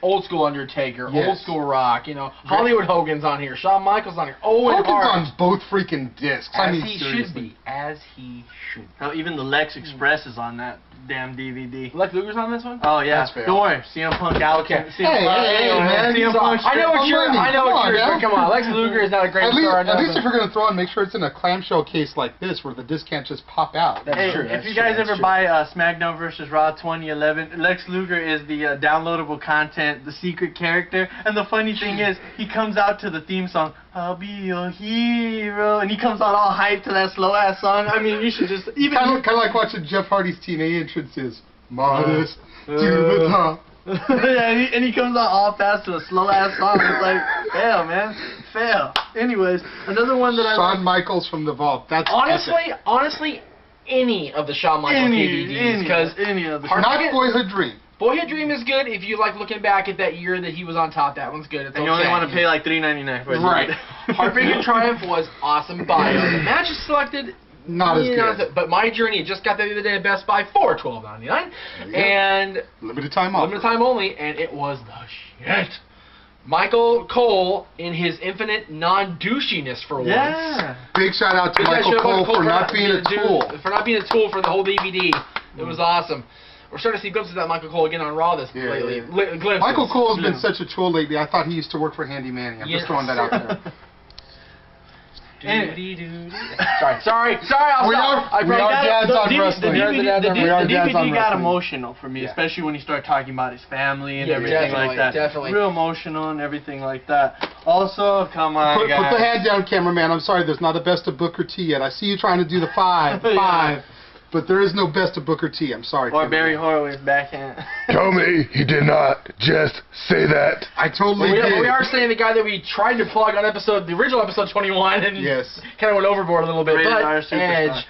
Old school Undertaker, Yes. old school Rock, you know, Hollywood Hogan's on here, Shawn Michaels on here, Owen Hogan's Hart. on both freaking discs. I As mean, he seriously. should be. As he should. Now, even the Lex Express is on that damn DVD. Lex Luger's on this one? Oh yeah. That's fair. Don't worry, CM Punk out. Okay. CM Punk, man, CM he's Punk. I know what you're. I know what you're. Come on, Lex Luger is not a great At least, star. at least if you're going to throw it, make sure it's in a clamshell case like this where the disc can't just pop out. Hey, if you guys ever buy SmackDown vs. Raw 2011, Lex Luger is the downloadable content, the secret character, and the funny thing is, he comes out to the theme song, "I'll be your hero," and he comes out all hyped to that slow ass song. I mean, you should just even kind of like watching Jeff Hardy's TNA entrances. Modest to the top. Yeah, and he comes out all fast to a slow ass song. It's like, fail, man, fail. Anyways, another one that Shawn Michaels from the Vault. That's honestly, any of the Shawn Michaels DVDs, because not Boyhood Dream. Boyhood Dream is good if you like looking back at that year that he was on top. That one's good. It's and you only want to pay like $3.99 for it. Right. Heartbreak Triumph was awesome bio. The matches selected. Not as good. But My Journey just got that the other day at Best Buy for $12.99, and limited time offer. Limited time only, and it was the shit. Michael Cole in his infinite non-douchiness for once. Big shout out to Michael Cole for not being a tool. For not being a tool for the whole DVD. It was awesome. we're starting to see glimpses of that Michael Cole again on Raw lately. Glimpses. Michael Cole has been such a troll lately. I thought he used to work for Handy Manning. I'm just throwing that out there. Sorry. We are dads on wrestling. The DVD got emotional for me, especially when you start talking about his family and everything like that. Definitely. Real emotional and everything like that. Also, come on, Put guys. the hand down, cameraman. I'm sorry, there's not a best of Booker T yet. I see you trying to do the five, but there is no best of Booker T. I'm sorry. Or Barry Horowitz backhand. Tell me he did not just say that. I totally did. We are saying the guy that we tried to plug on the original episode 21, and kind of went overboard a little bit. But Edge,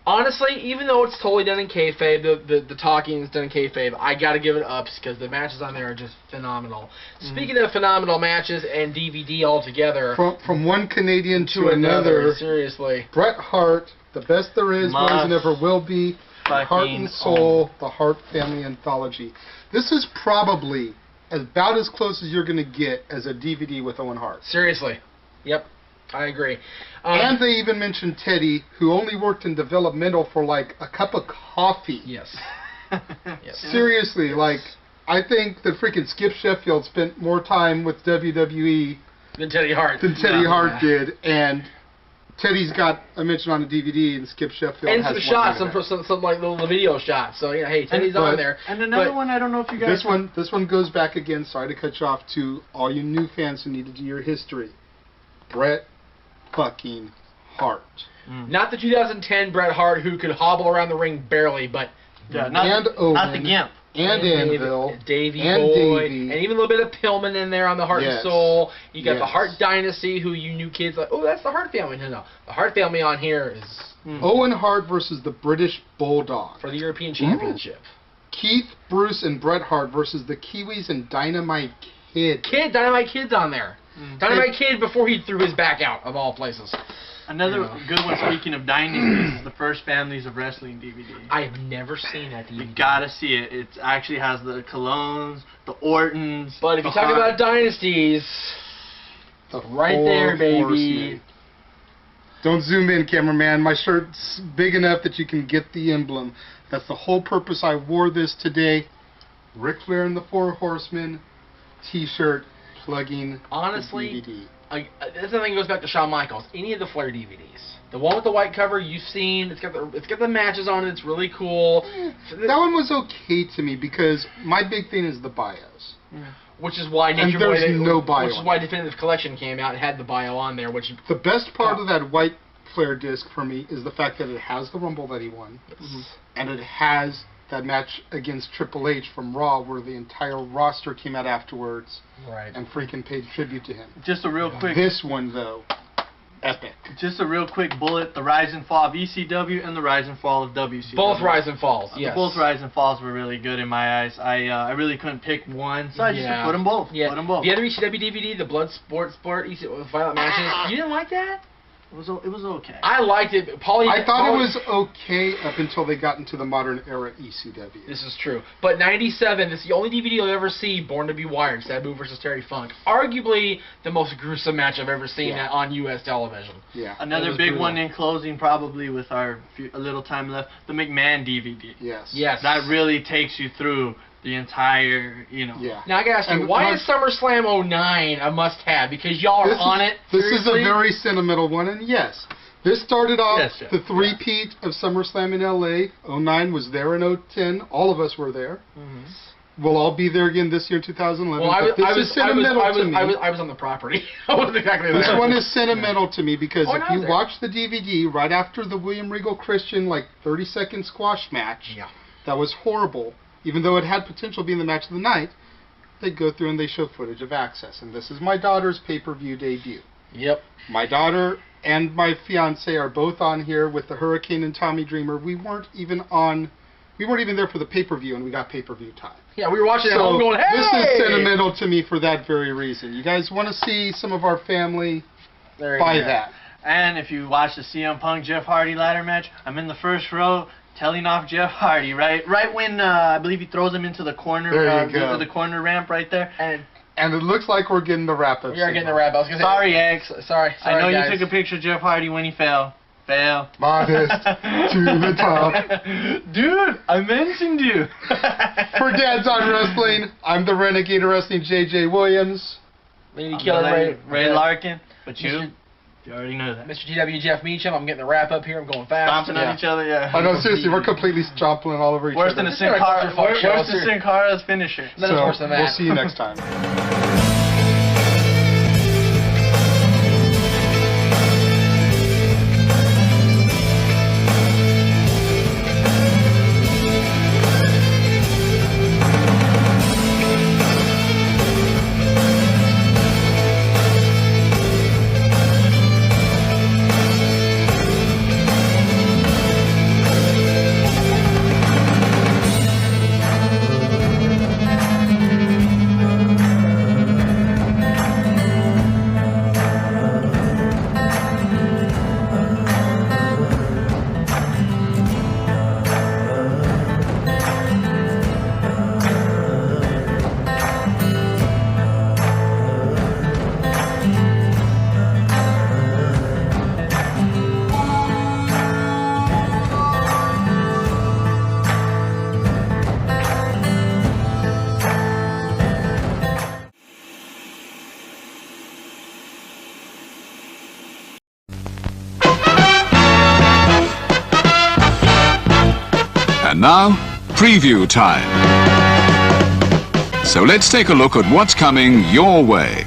honestly, even though it's totally done in kayfabe, the talking is done in kayfabe, I got to give it ups because the matches on there are just phenomenal. Speaking of phenomenal matches and DVD altogether, from one Canadian to another, seriously, Bret Hart, the best there is, was, and ever will be, Heart and Soul, the Hart Family Anthology. This is probably about as close as you're going to get as a DVD with Owen Hart. Seriously. Yep. I agree. And they even mentioned Teddy, who only worked in developmental for like a cup of coffee. Yes. Seriously, like, I think that freaking Skip Sheffield spent more time with WWE than Teddy Hart did, and Teddy's got a mention on the DVD, and Skip Sheffield and has some shots, some like little video shots. So yeah, hey, Teddy's on there. And another one, I don't know if you guys. This one goes back again. Sorry to cut you off, to all you new fans who need to do your history. Bret fucking Hart. Not the 2010 Bret Hart who could hobble around the ring barely, but Owen, not the Gimp. And Anvil, Davey and Boy, Davey. and even a little bit of Pillman in there on the Heart and Soul. You got the Hart Dynasty, who you new kids like, oh, that's the Hart family. No, the Hart family on here is Owen Hart versus the British Bulldog for the European Championship. Keith, Bruce, and Bret Hart versus the Kiwis and Dynamite Kid. Dynamite Kid's on there. Dynamite Kid before he threw his back out, of all places. Another good one, speaking of dynasties, is the First Families of Wrestling DVD. I have never seen that DVD. You gotta see it. It actually has the Colognes, the Ortons. But if you talk about dynasties, right there, baby. Horsemen. Don't zoom in, cameraman. My shirt's big enough that you can get the emblem. That's the whole purpose I wore this today. Ric Flair and the Four Horsemen t-shirt plugging honestly, the DVD. This thing goes back to Shawn Michaels. Any of the Flair DVDs, the one with the white cover you've seen, it's got the matches on it. It's really cool. That one was okay to me because my big thing is the bios. Which is why Nature Boy, which is why Definitive Collection came out and had the bio on there. Which the best part of that white Flair disc for me is the fact that it has the Rumble that he won, and it has that match against Triple H from Raw, where the entire roster came out afterwards, and freaking paid tribute to him. Just a real quick. This one though, epic. Just a real quick bullet: the rise and fall of ECW and the rise and fall of WCW. Both rise and falls. Yes. Both rise and falls were really good in my eyes. I really couldn't pick one, so I just put them both. Yeah. Put them both. The other ECW DVD, the Blood Sport Violent Matches. You didn't like that? It was okay. I liked it. I thought it was okay up until they got into the modern era ECW. This is true. But 97, this is the only DVD you'll ever see, Born to be Wired, Sabu versus Terry Funk. Arguably the most gruesome match I've ever seen on U.S. television. Yeah. Another big one in closing, probably with a little time left, the McMahon DVD. Yes. That really takes you through the entire, Now I gotta ask you, why is SummerSlam 09 a must-have? Because y'all are on it. This is a very sentimental one, and yes, this started off the three-peat of SummerSlam in LA. 09 was there in 010. All of us were there. We'll all be there again this year, 2011. Well, I was on the property. I wasn't exactly there. This one is sentimental to me because if you watch the DVD right after the William Regal Christian 30-second squash match, that was horrible. Even though it had potential being the match of the night, they go through and they show footage of Access. And this is my daughter's pay-per-view debut. Yep. My daughter and my fiance are both on here with the Hurricane and Tommy Dreamer. We weren't even there for the pay-per-view, and we got pay-per-view time. Yeah, we were watching it at home going, hey! This is sentimental to me for that very reason. You guys want to see some of our family? Buy that. And if you watch the CM Punk Jeff Hardy ladder match, I'm in the first row, telling off Jeff Hardy, right when I believe he throws him into the corner, into the corner ramp right there. And it looks like we're getting the wrap-up. We are getting the wrap-up. Sorry, Eggs. Sorry, I know guys. you took a picture of Jeff Hardy when he fell. Fail. Modest to the top. Dude, I mentioned you. For Dads on Wrestling, I'm the Renegade of Wrestling, JJ Williams. Lady Killer Ray Larkin. But Mr. you already know that. Mr. TW Jeff Meacham. I'm getting the wrap up here. I'm going fast. Stomping on each other, yeah. I know, seriously, we're completely stomping all over each Worse other. than Sin Cara's finisher. Nothing's worse than that. We'll see you next time. And now, preview time. So let's take a look at what's coming your way.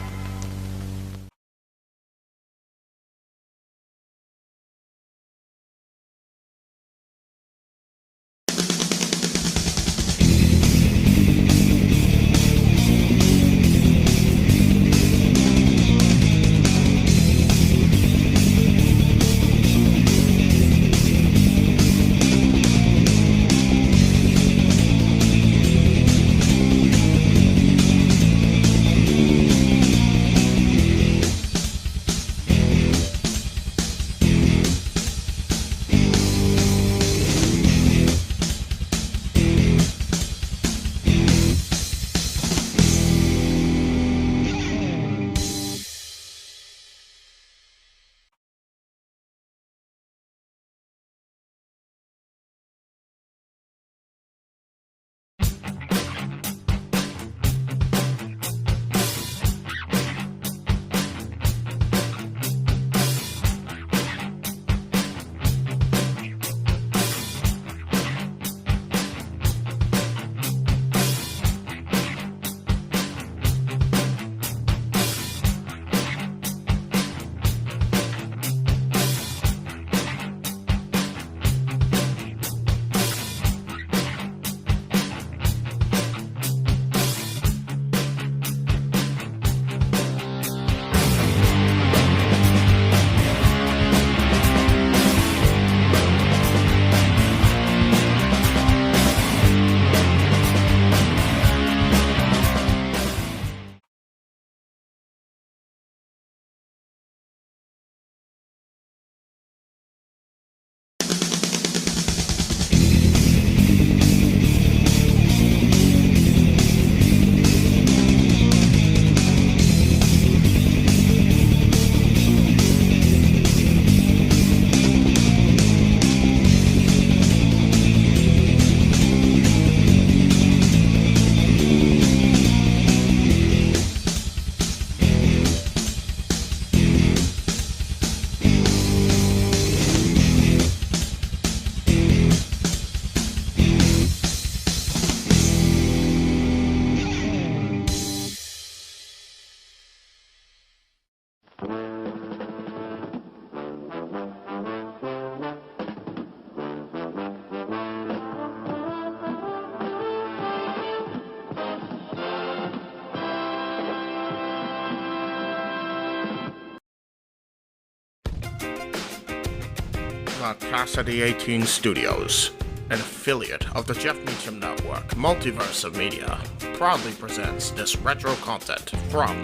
Casa D18 Studios, an affiliate of the Jeff Meacham Network, Multiverse of Media, proudly presents this retro content from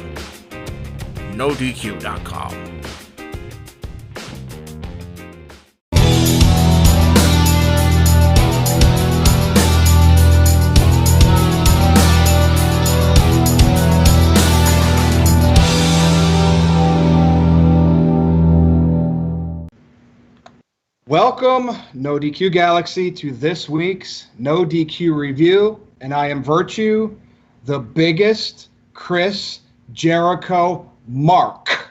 NoDQ.com. Welcome, No DQ Galaxy, to this week's No DQ review, and I am Virtue, the biggest Chris Jericho mark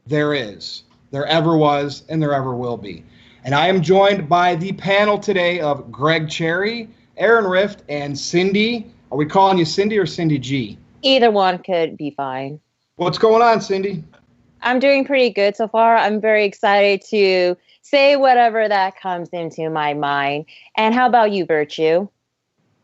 there is, there ever was, and there ever will be. And I am joined by the panel today of Greg Cherry, Aaron Rift, and Cindy. Are we calling you Cindy or Cindy G? Either one could be fine. What's going on, Cindy? I'm doing pretty good so far. I'm very excited to say whatever that comes into my mind. And how about you, Virtue?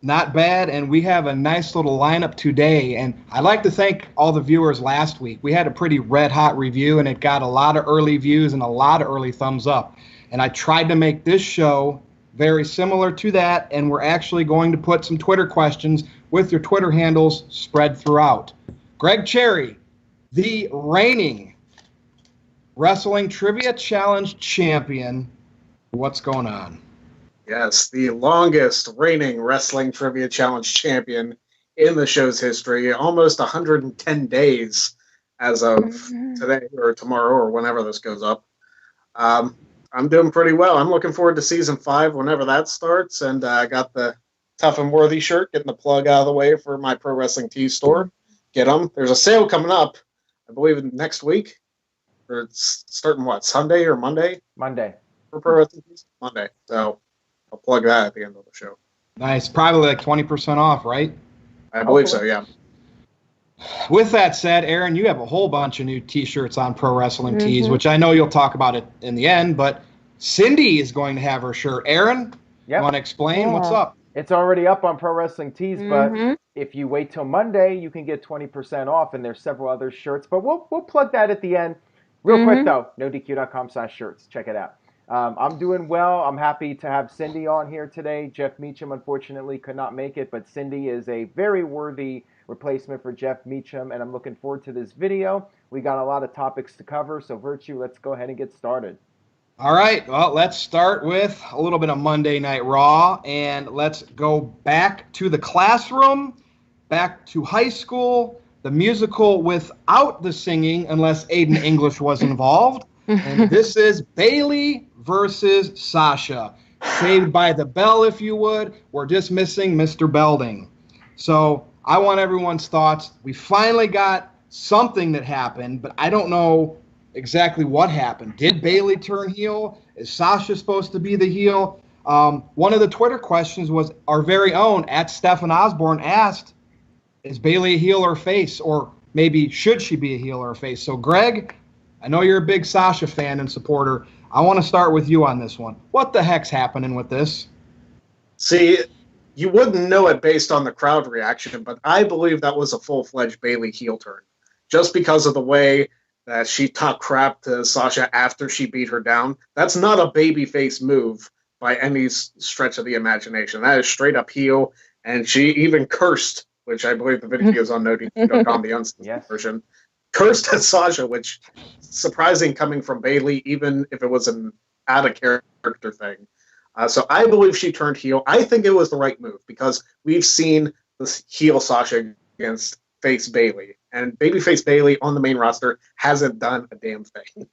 Not bad, and we have a nice little lineup today. And I'd like to thank all the viewers last week. We had a pretty red-hot review, and it got a lot of early views and a lot of early thumbs up. And I tried to make this show very similar to that, and we're actually going to put some Twitter questions with your Twitter handles spread throughout. Greg Cherry, the reigning Wrestling Trivia Challenge champion. What's going on? Yes, the longest reigning Wrestling Trivia Challenge champion in the show's history. Almost 110 days as of today or tomorrow or whenever this goes up. I'm doing pretty well. I'm looking forward to Season 5 whenever that starts. And I got the Tough and Worthy shirt, getting the plug out of the way for my Pro Wrestling Tees store. Get them. There's a sale coming up, I believe, next week. Or it's starting, what, Sunday or Monday? Monday. For Pro Wrestling Tees? Monday. So I'll plug that at the end of the show. Nice. Probably like 20% off, right? I believe so, yeah. With that said, Aaron, you have a whole bunch of new T-shirts on Pro Wrestling Tees, which I know you'll talk about it in the end, but Cindy is going to have her shirt. Aaron, you want to explain what's up? It's already up on Pro Wrestling Tees, but if you wait till Monday, you can get 20% off, and there's several other shirts, but we'll plug that at the end. Real quick, though, NoDQ.com/shirts. Check it out. I'm doing well. I'm happy to have Cindy on here today. Jeff Meacham, unfortunately, could not make it, but Cindy is a very worthy replacement for Jeff Meacham, and I'm looking forward to this video. We got a lot of topics to cover, so Virtue, let's go ahead and get started. All right, well, let's start with a little bit of Monday Night Raw, and let's go back to the classroom, back to high school, the musical without the singing, unless Aiden English was involved. And this is Bayley versus Sasha. Saved by the bell, if you would. We're just missing Mr. Belding. So I want everyone's thoughts. We finally got something that happened, but I don't know exactly what happened. Did Bayley turn heel? Is Sasha supposed to be the heel? One of the Twitter questions was our very own @Stephen Osborne asked, is Bayley a heel or face? Or maybe should she be a heel or a face? So Greg, I know you're a big Sasha fan and supporter. I want to start with you on this one. What the heck's happening with this? See, you wouldn't know it based on the crowd reaction, but I believe that was a full-fledged Bayley heel turn. Just because of the way that she talked crap to Sasha after she beat her down. That's not a babyface move by any stretch of the imagination. That is straight up heel, and she even cursed, which I believe the video is on NoDQ.com, the uncensored version, cursed at Sasha, which surprising coming from Bayley, even if it was an out-of-character thing. So I believe she turned heel. I think it was the right move because we've seen this heel Sasha against face Bayley. And babyface Bayley on the main roster hasn't done a damn thing.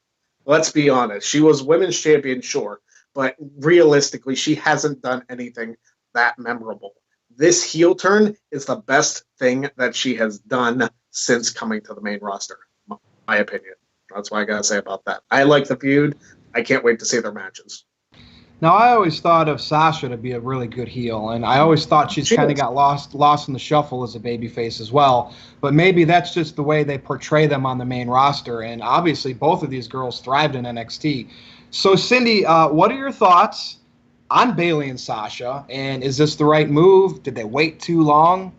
Let's be honest. She was women's champion, sure. But realistically, she hasn't done anything that memorable. This heel turn is the best thing that she has done since coming to the main roster, my opinion. That's what I got to say about that. I like the feud. I can't wait to see their matches. Now, I always thought of Sasha to be a really good heel, and I always thought she kind of got lost in the shuffle as a babyface as well. But maybe that's just the way they portray them on the main roster, and obviously both of these girls thrived in NXT. So, Cindy, what are your thoughts on Bayley and Sasha, and is this the right move? Did they wait too long?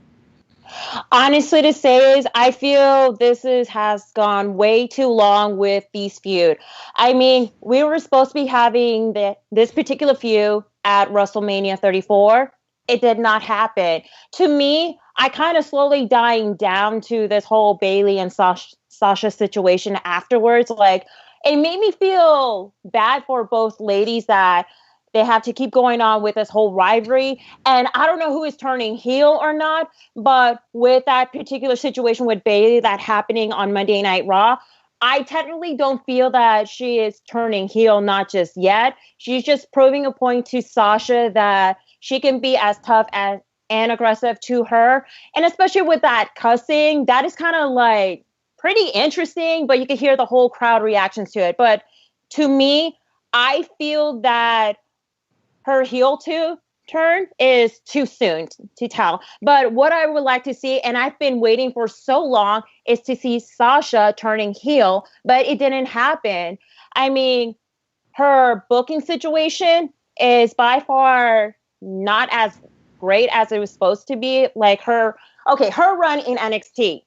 Honestly, to say is, I feel this has gone way too long with these feud. I mean, we were supposed to be having this particular feud at WrestleMania 34. It did not happen. To me, I kind of slowly dying down to this whole Bayley and Sasha situation afterwards. Like, it made me feel bad for both ladies that they have to keep going on with this whole rivalry. And I don't know who is turning heel or not, but with that particular situation with Bayley that happening on Monday Night Raw, I technically don't feel that she is turning heel, not just yet. She's just proving a point to Sasha that she can be as tough as and aggressive to her. And especially with that cussing, that is kind of like pretty interesting, but you can hear the whole crowd reactions to it. But to me, I feel that her heel turn is too soon to tell. But what I would like to see, and I've been waiting for so long, is to see Sasha turning heel, but it didn't happen. I mean, her booking situation is by far not as great as it was supposed to be. Like her run in NXT,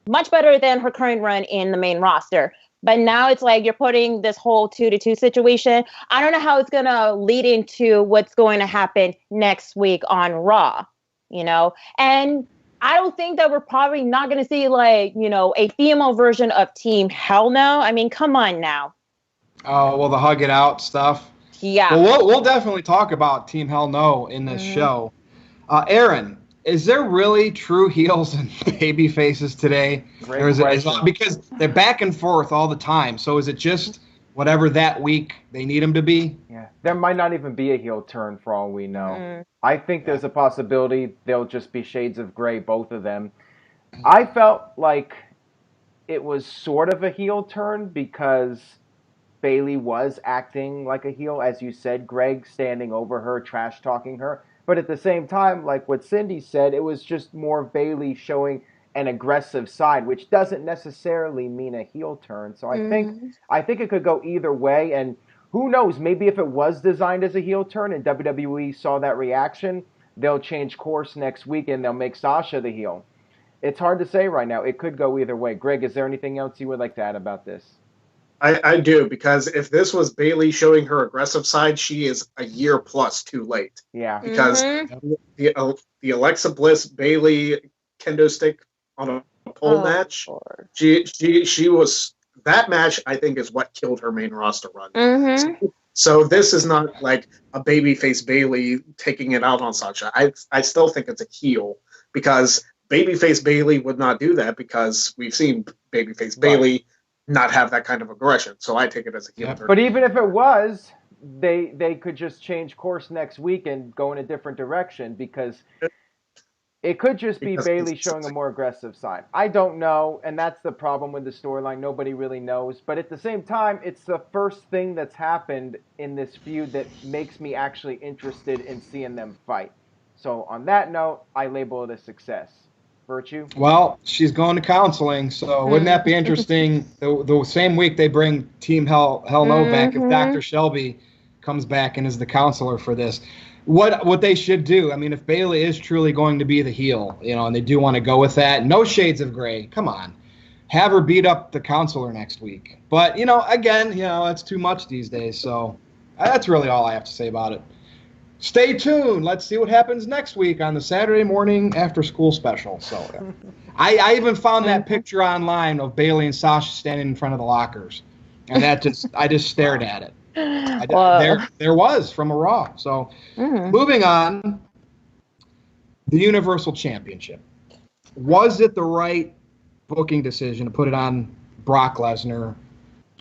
much better than her current run in the main roster. But now it's like you're putting this whole 2-2 situation. I don't know how it's going to lead into what's going to happen next week on Raw, And I don't think that we're probably not going to see a female version of Team Hell No. I mean, come on now. Oh, well, the hug it out stuff. Yeah. Well, we'll definitely talk about Team Hell No in this show. Aaron, is there really true heels and baby faces today? Great or is question. it because they're back and forth all the time? So is it just whatever that week they need them to be? Yeah, there might not even be a heel turn for all we know. I think there's a possibility they'll just be shades of gray, both of them. I felt like it was sort of a heel turn because Bayley was acting like a heel, as you said, Greg, standing over her, trash talking her. But at the same time, like what Cindy said, it was just more Bayley showing an aggressive side, which doesn't necessarily mean a heel turn. So I think it could go either way. And who knows, maybe if it was designed as a heel turn and WWE saw that reaction, they'll change course next week and they'll make Sasha the heel. It's hard to say right now. It could go either way. Greg, is there anything else you would like to add about this? I do, because if this was Bayley showing her aggressive side, she is a year plus too late. Yeah. Because the Alexa Bliss Bayley kendo stick on a pole match, she was, that match I think is what killed her main roster run. So this is not like a babyface Bayley taking it out on Sasha. I still think it's a heel, because babyface Bayley would not do that, because we've seen babyface Bayley not have that kind of aggression. So I take it as a heel turn. But even if it was, they could just change course next week and go in a different direction, because it could just be Bayley showing a more aggressive side. I don't know, and that's the problem with the storyline. Nobody really knows. But at the same time, it's the first thing that's happened in this feud that makes me actually interested in seeing them fight. So on that note, I label it a success. Virtue? Well, she's going to counseling, so wouldn't that be interesting? The same week they bring Team Hell No back, if Dr. Shelby comes back and is the counselor for this. What they should do, I mean, if Bayley is truly going to be the heel, and they do want to go with that, no shades of gray, come on. Have her beat up the counselor next week. But, again, it's too much these days, so that's really all I have to say about it. Stay tuned. Let's see what happens next week on the Saturday morning after school special. So, I even found that picture online of Bayley and Sasha standing in front of the lockers, and I just stared at it. There was from a Raw. So, moving on, the Universal Championship. Was it the right booking decision to put it on Brock Lesnar?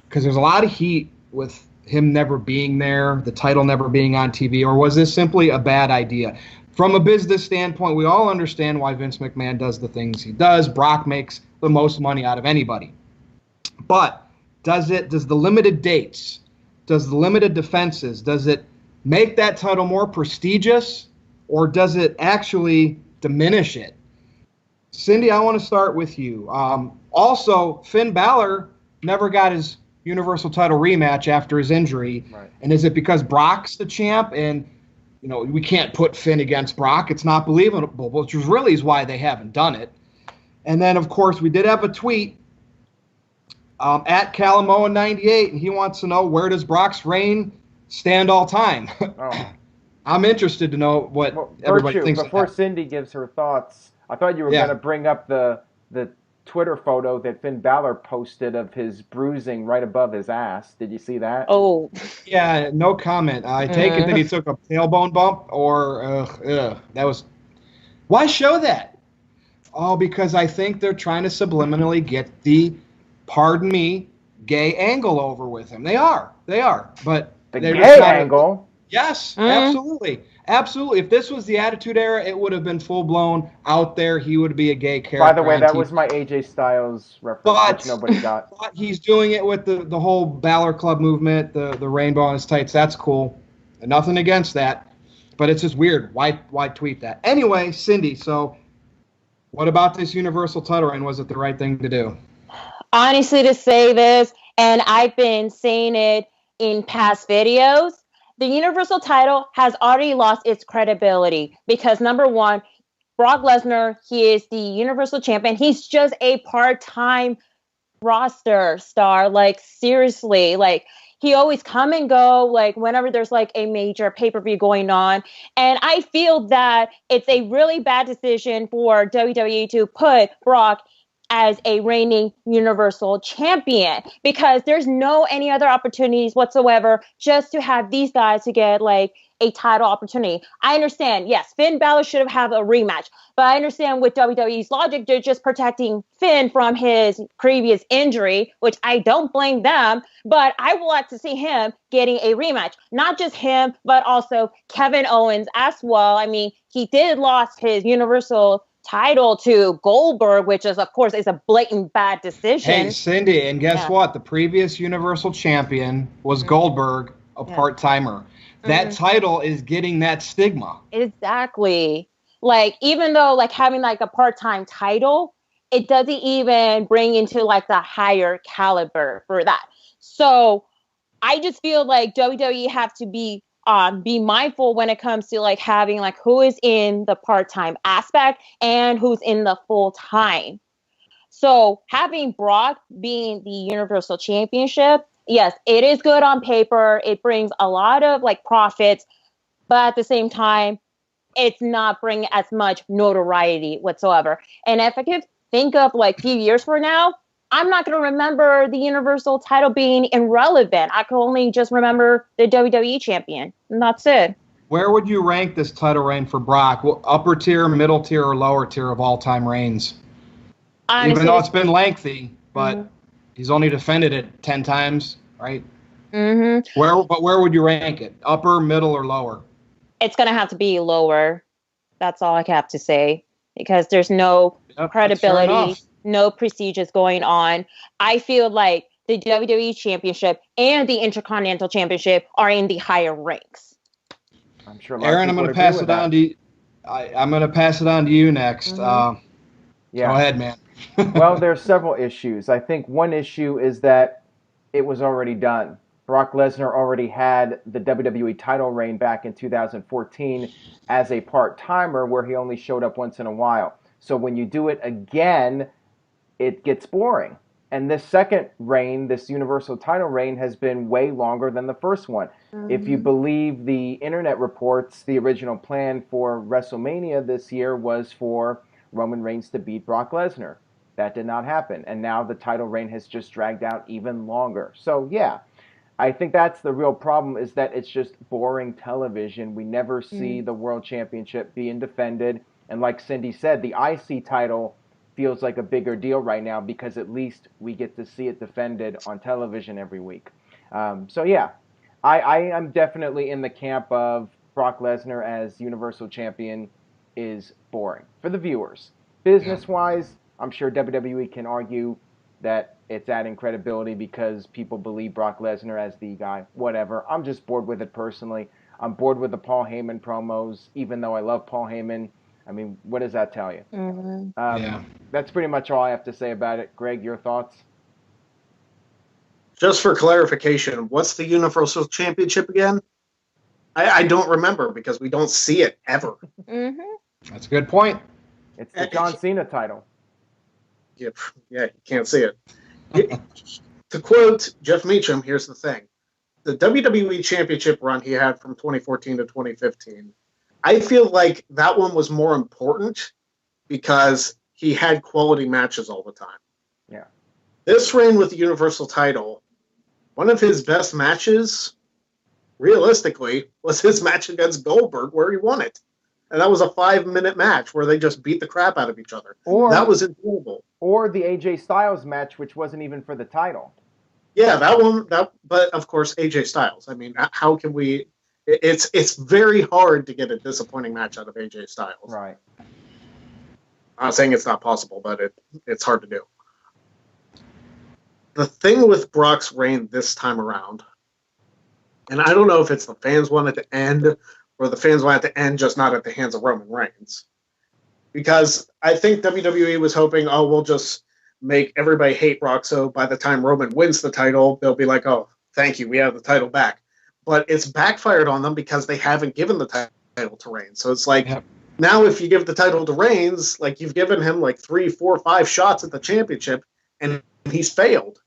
Because there's a lot of heat with him never being there, the title never being on TV, or was this simply a bad idea? From a business standpoint, we all understand why Vince McMahon does the things he does. Brock makes the most money out of anybody. But does the limited dates, does the limited defenses, does it make that title more prestigious, or does it actually diminish it? Cindy, I want to start with you. Also, Finn Balor never got his Universal title rematch after his injury. Right. And is it because Brock's the champ and, we can't put Finn against Brock? It's not believable, which really is why they haven't done it. And then, of course, we did have a tweet at Calamoa98, and he wants to know, where does Brock's reign stand all time? I'm interested to know what everybody thinks. Before Cindy gives her thoughts, I thought you were going to bring up the Twitter photo that Finn Balor posted of his bruising right above his ass. Did you see that? Oh. Yeah, no comment. I take it that he took a tailbone bump, or that was... Why show that? Oh, because I think they're trying to subliminally get the pardon me, gay angle over with him. They are. But The they're gay just not angle? Yes, absolutely. Absolutely. If this was the Attitude Era, it would have been full-blown out there. He would be a gay character. By the way, on that TV. was my AJ Styles reference, which nobody got. But he's doing it with the whole Balor Club movement, the rainbow on his tights. That's cool. Nothing against that. But it's just weird. Why tweet that? Anyway, Cindy, so what about this Universal title reign? Was it the right thing to do? Honestly, to say this, and I've been saying it in past videos, the Universal title has already lost its credibility because, number one, Brock Lesnar, he is the Universal Champion. He's just a part-time roster star. Like, seriously, like, he always come and go, like, whenever there's, like, a major pay-per-view going on. And I feel that it's a really bad decision for WWE to put Brock as a reigning Universal Champion because there's no any other opportunities whatsoever just to have these guys to get like a title opportunity. I understand, yes, Finn Balor should have a rematch, but I understand with WWE's logic, they're just protecting Finn from his previous injury, which I don't blame them, but I would like to see him getting a rematch. Not just him, but also Kevin Owens as well. I mean, he did lost his Universal title to Goldberg, which is, of course, is a blatant bad decision. Hey, Cindy, and guess what? The previous Universal Champion was Goldberg, a part-timer. That title is getting that stigma. Exactly. Like, even though, like, having, like, a part-time title, it doesn't even bring into, like, the higher caliber for that. So, I just feel like WWE have to be mindful when it comes to like having like who is in the part-time aspect and who's in the full-time. So having Brock being the Universal Championship, yes, it is good on paper. It brings a lot of like profits, but at the same time, it's not bringing as much notoriety whatsoever. And if I could think of like a few years from now, I'm not going to remember the Universal title being irrelevant. I can only just remember the WWE champion, and that's it. Where would you rank this title reign for Brock? Upper tier, middle tier, or lower tier of all-time reigns? Honestly, even though it's been lengthy, but he's only defended it 10 times, right? Mm-hmm. Where would you rank it? Upper, middle, or lower? It's going to have to be lower. That's all I have to say, because there's no credibility. No procedures going on. I feel like the WWE Championship and the Intercontinental Championship are in the higher ranks. I'm sure. Aaron, I'm going to pass it on to you. I'm going to pass it on to you next. Yeah. Go ahead, man. Well, there's several issues. I think one issue is that it was already done. Brock Lesnar already had the WWE title reign back in 2014 as a part-timer where he only showed up once in a while. So when you do it again, it gets boring. And this second reign, this Universal title reign, has been way longer than the first one. If you believe the internet reports, the original plan for WrestleMania this year was for Roman Reigns to beat Brock Lesnar. That did not happen. And now the title reign has just dragged out even longer. So, yeah, I think that's the real problem, is that it's just boring television. We never see the World Championship being defended. And like Cindy said, the IC title feels like a bigger deal right now because at least we get to see it defended on television every week. So yeah, I am definitely in the camp of Brock Lesnar as Universal Champion is boring for the viewers. Business-wise, I'm sure WWE can argue that it's adding credibility because people believe Brock Lesnar as the guy. Whatever. I'm just bored with it personally. I'm bored with the Paul Heyman promos, even though I love Paul Heyman. I mean, what does that tell you? That's pretty much all I have to say about it. Greg, your thoughts? Just for clarification, what's the Universal Championship again? I don't remember because we don't see it ever. That's a good point. It's the John Cena title. Yeah, you can't see it. To quote Jeff Meacham, here's the thing. The WWE Championship run he had from 2014 to 2015, I feel like that one was more important because he had quality matches all the time. Yeah. This reign with the Universal title, one of his best matches, realistically, was his match against Goldberg where he won it. And that was a 5-minute match where they just beat the crap out of each other. That was enjoyable. Or the AJ Styles match, which wasn't even for the title. Yeah, that one. But of course, AJ Styles. I mean, how can we? It's very hard to get a disappointing match out of AJ Styles. Right. I'm not saying it's not possible, but it's hard to do. The thing with Brock's reign this time around, and I don't know if it's the fans want it to end or the fans want it to end just not at the hands of Roman Reigns. Because I think WWE was hoping, oh, we'll just make everybody hate Brock, so by the time Roman wins the title, they'll be like, oh, thank you, we have the title back. But it's backfired on them because they haven't given the title to Reigns. So it's like, now if you give the title to Reigns, like you've given him like 3, 4, 5 shots at the championship, and he's failed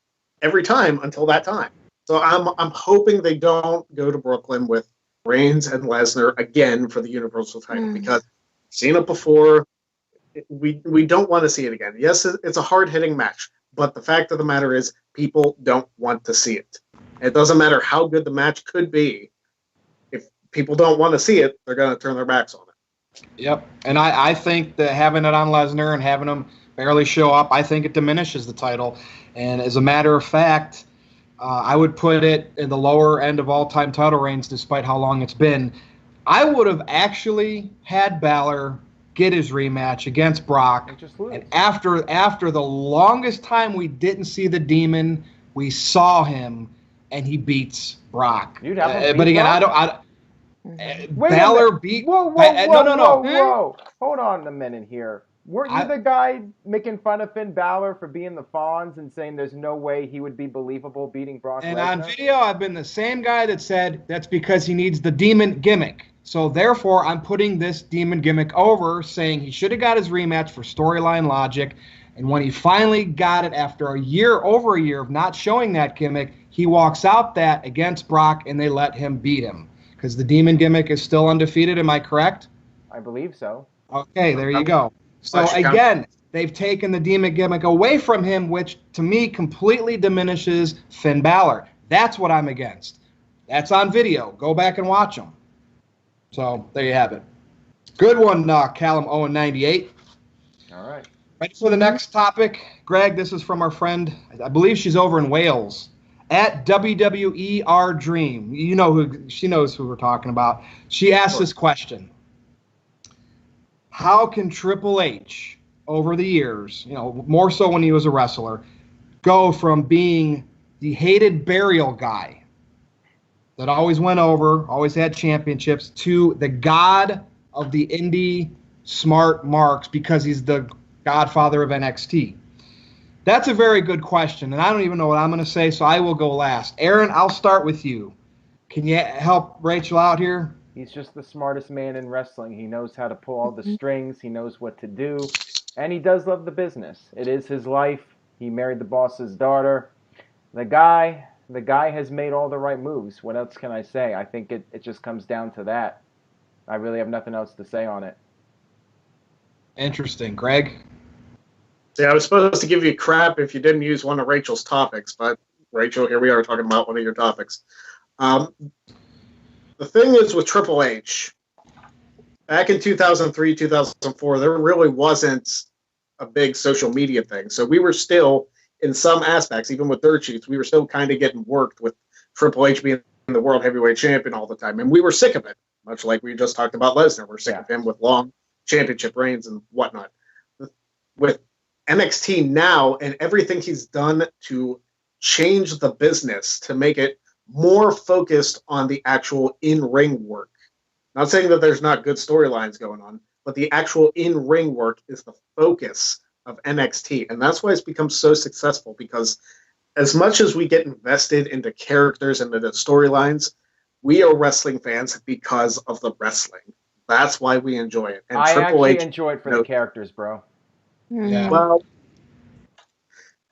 every time until that time. So I'm hoping they don't go to Brooklyn with Reigns and Lesnar again for the Universal title because we've seen it before. We don't want to see it again. Yes, it's a hard-hitting match, but the fact of the matter is people don't want to see it. It doesn't matter how good the match could be. If people don't want to see it, they're going to turn their backs on it. Yep, and I think that having it on Lesnar and having him barely show up, I think it diminishes the title. And as a matter of fact, I would put it in the lower end of all-time title reigns despite how long it's been. I would have actually had Balor get his rematch against Brock. And after the longest time we didn't see the Demon, we saw him, and he beats Brock. But again, Balor beat... Whoa. Hold on a minute here. Weren't you the guy making fun of Finn Balor for being the Fonz and saying there's no way he would be believable beating Brock Lesnar? And on video, I've been the same guy that said that's because he needs the Demon gimmick. So therefore, I'm putting this Demon gimmick over, saying he should have got his rematch for storyline logic. And when he finally got it after over a year of not showing that gimmick, he walks out that against Brock, and they let him beat him. Because the Demon gimmick is still undefeated, am I correct? I believe so. Okay, there you go. So again, they've taken the Demon gimmick away from him, which to me completely diminishes Finn Balor. That's what I'm against. That's on video. Go back and watch them. So there you have it. Good one, Callum Owen 98. All right. Ready for the next topic? Greg, this is from our friend, I believe she's over in Wales, at WWER Dream. You know she knows who we're talking about. She asked this question. How can Triple H, over the years, more so when he was a wrestler, go from being the hated burial guy that always went over, always had championships, to the god of the indie smart marks because he's the godfather of NXT? That's a very good question, and I don't even know what I'm going to say, so I will go last. Aaron, I'll start with you. Can you help Rachel out here? He's just the smartest man in wrestling. He knows how to pull all the strings. He knows what to do. And he does love the business. It is his life. He married the boss's daughter. The guy has made all the right moves. What else can I say? I think it just comes down to that. I really have nothing else to say on it. Interesting. Greg? See, I was supposed to give you crap if you didn't use one of Rachel's topics, but Rachel, here we are talking about one of your topics. The thing is with Triple H, back in 2003, 2004, there really wasn't a big social media thing. So we were still, in some aspects, even with dirt sheets, we were still kind of getting worked with Triple H being the World Heavyweight Champion all the time. And we were sick of it, much like we just talked about Lesnar. We're sick of him with long championship reigns and whatnot. With NXT now and everything he's done to change the business to make it more focused on the actual in-ring work. Not saying that there's not good storylines going on, but the actual in-ring work is the focus of NXT. And that's why it's become so successful, because as much as we get invested into characters and into storylines, we are wrestling fans because of the wrestling. That's why we enjoy it. And I Triple actually H, enjoy it for the characters, bro. Yeah. Well,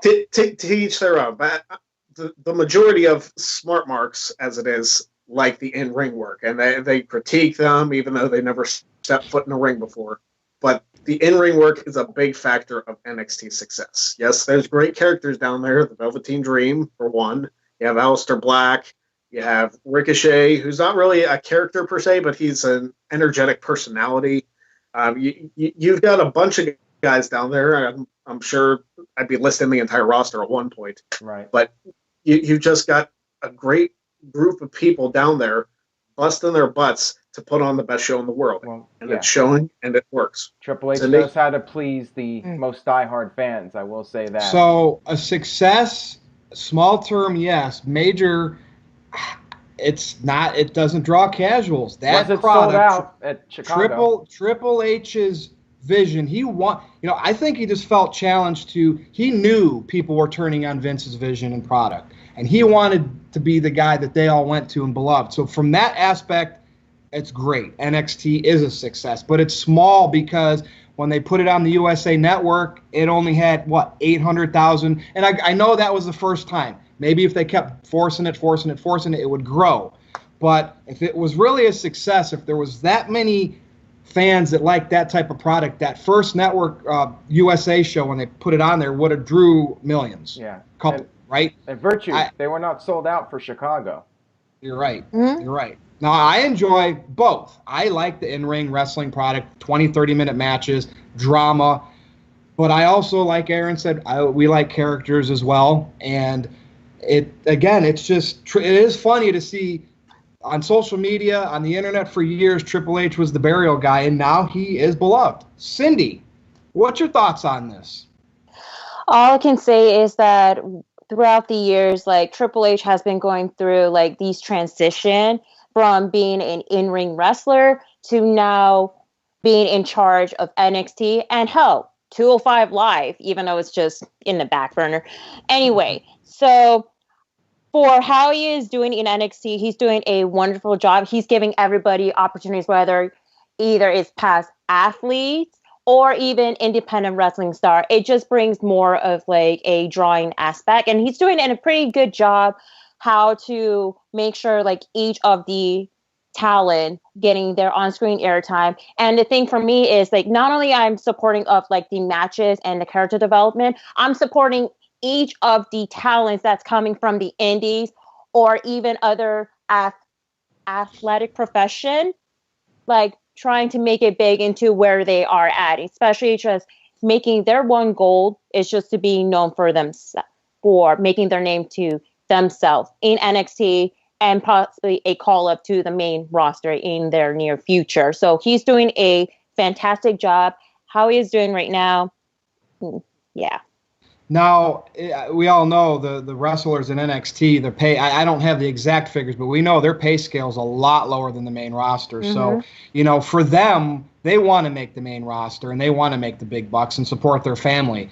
to each their own. But the majority of smart marks, as it is, like the in-ring work, and they critique them even though they never stepped foot in a ring before. But the in-ring work is a big factor of NXT's success. Yes, there's great characters down there. The Velveteen Dream, for one. You have Aleister Black. You have Ricochet, who's not really a character per se, but he's an energetic personality. You've got a bunch of guys down there. I'm sure I'd be listing the entire roster at one point. Right. But you've just got a great group of people down there busting their butts to put on the best show in the world. And it's showing, and it works. Triple H knows how to please the most diehard fans, I will say that. So, a success, small term, yes. Major, it's not. It doesn't draw casuals. That was it product, sold out at Chicago? Triple H's vision. I think he just felt challenged he knew people were turning on Vince's vision and product, and he wanted to be the guy that they all went to and beloved. So from that aspect, it's great. NXT is a success, but it's small because when they put it on the USA Network, it only had 800,000, and I know that was the first time. Maybe if they kept forcing it, it would grow. But if it was really a success, if there was that many fans that liked that type of product, that first network USA show when they put it on there would have drew millions. Yeah. Right? And Virtue, they were not sold out for Chicago. You're right. You're right. Now, I enjoy both. I like the in-ring wrestling product, 20, 30-minute matches, drama. But I also, like Aaron said, we like characters as well. And it is funny to see on social media, on the internet for years, Triple H was the burial guy, and now he is beloved. Cindy, what's your thoughts on this? All I can say is that throughout the years, Triple H has been going through these transition from being an in-ring wrestler to now being in charge of NXT and 205 Live, even though it's just in the back burner. Anyway, so for how he is doing in NXT, he's doing a wonderful job. He's giving everybody opportunities, whether either it's past athletes or even independent wrestling star. It just brings more of a drawing aspect, and he's doing a pretty good job how to make sure each of the talent getting their on-screen airtime. And the thing for me is not only I'm supporting of the matches and the character development, I'm supporting each of the talents that's coming from the indies or even other athletic profession, trying to make it big into where they are at, especially just making their one goal is just to be known for for making their name to themselves in NXT and possibly a call up to the main roster in their near future. So he's doing a fantastic job. How he is doing right now, yeah. Now, we all know the wrestlers in NXT, their pay, I don't have the exact figures, but we know their pay scale is a lot lower than the main roster. So, for them, they want to make the main roster and they want to make the big bucks and support their family.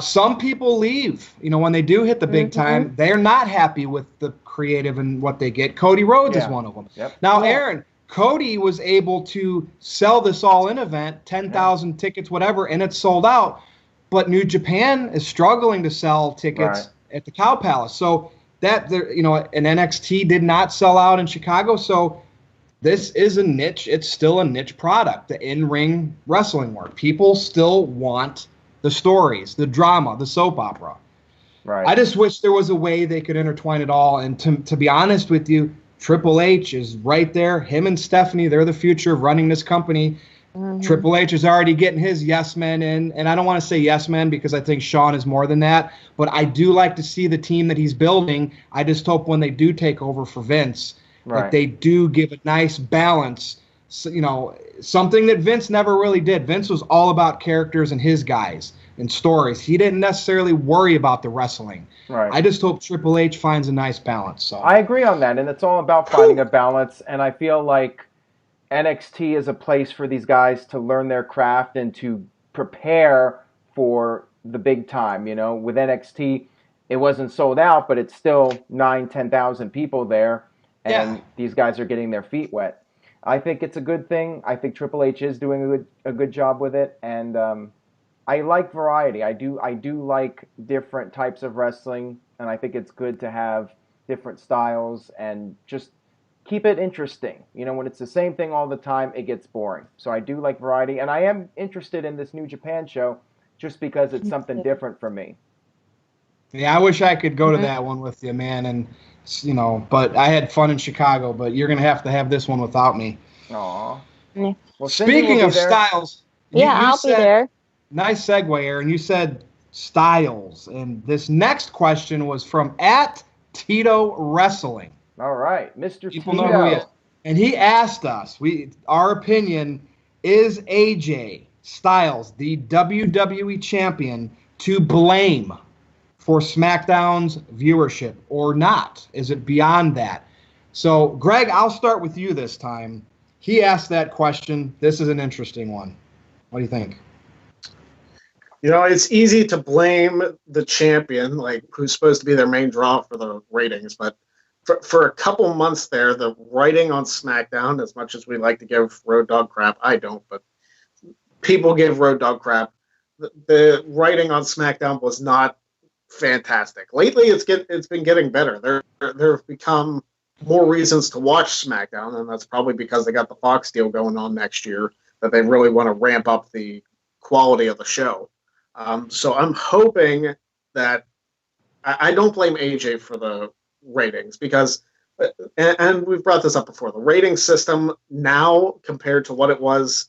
Some people leave. When they do hit the big time, they're not happy with the creative and what they get. Cody Rhodes is one of them. Yep. Now, Aaron, Cody was able to sell this all-in event, 10,000 tickets, whatever, and it's sold out. But New Japan is struggling to sell tickets at the Cow Palace. So and NXT did not sell out in Chicago. So this is a niche. It's still a niche product, the in-ring wrestling work. People still want the stories, the drama, the soap opera. Right. I just wish there was a way they could intertwine it all. And to be honest with you, Triple H is right there. Him and Stephanie, they're the future of running this company. Triple H is already getting his yes men in, and I don't want to say yes men because I think Shawn is more than that, but I do like to see the team that he's building. I just hope when they do take over for Vince, that they do give a nice balance. So, something that Vince never really did. Vince was all about characters and his guys and stories. He didn't necessarily worry about the wrestling. Right. I just hope Triple H finds a nice balance. So I agree on that, and it's all about finding a balance, and I feel like NXT is a place for these guys to learn their craft and to prepare for the big time. With NXT, it wasn't sold out, but it's still 10,000 people there, and these guys are getting their feet wet. I think it's a good thing. I think Triple H is doing a good job with it, and I like variety. I do like different types of wrestling, and I think it's good to have different styles and just keep it interesting. When it's the same thing all the time, it gets boring. So I do like variety, and I am interested in this New Japan show just because it's something different for me. Yeah, I wish I could go to that one with you, man. And, but I had fun in Chicago, but you're going to have this one without me. Aw. Yeah. Well, Cindy will Speaking be of there. Styles, Yeah, I'll be there. Nice segue, Aaron. You said Styles. And this next question was from @Tito Wrestling. All right, Mr. People know who he is. And he asked us, our opinion, is AJ Styles, the WWE champion, to blame for SmackDown's viewership or not? Is it beyond that? So, Greg, I'll start with you this time. He asked that question. This is an interesting one. What do you think? It's easy to blame the champion, like who's supposed to be their main draw for the ratings, but for a couple months there, the writing on SmackDown, as much as we like to give Road Dogg crap, I don't, but people give Road Dogg crap. The writing on SmackDown was not fantastic. Lately, it's been getting better. There have become more reasons to watch SmackDown, and that's probably because they got the Fox deal going on next year, that they really want to ramp up the quality of the show. So I'm hoping that I don't blame AJ for the ratings, because, and we've brought this up before, the rating system now compared to what it was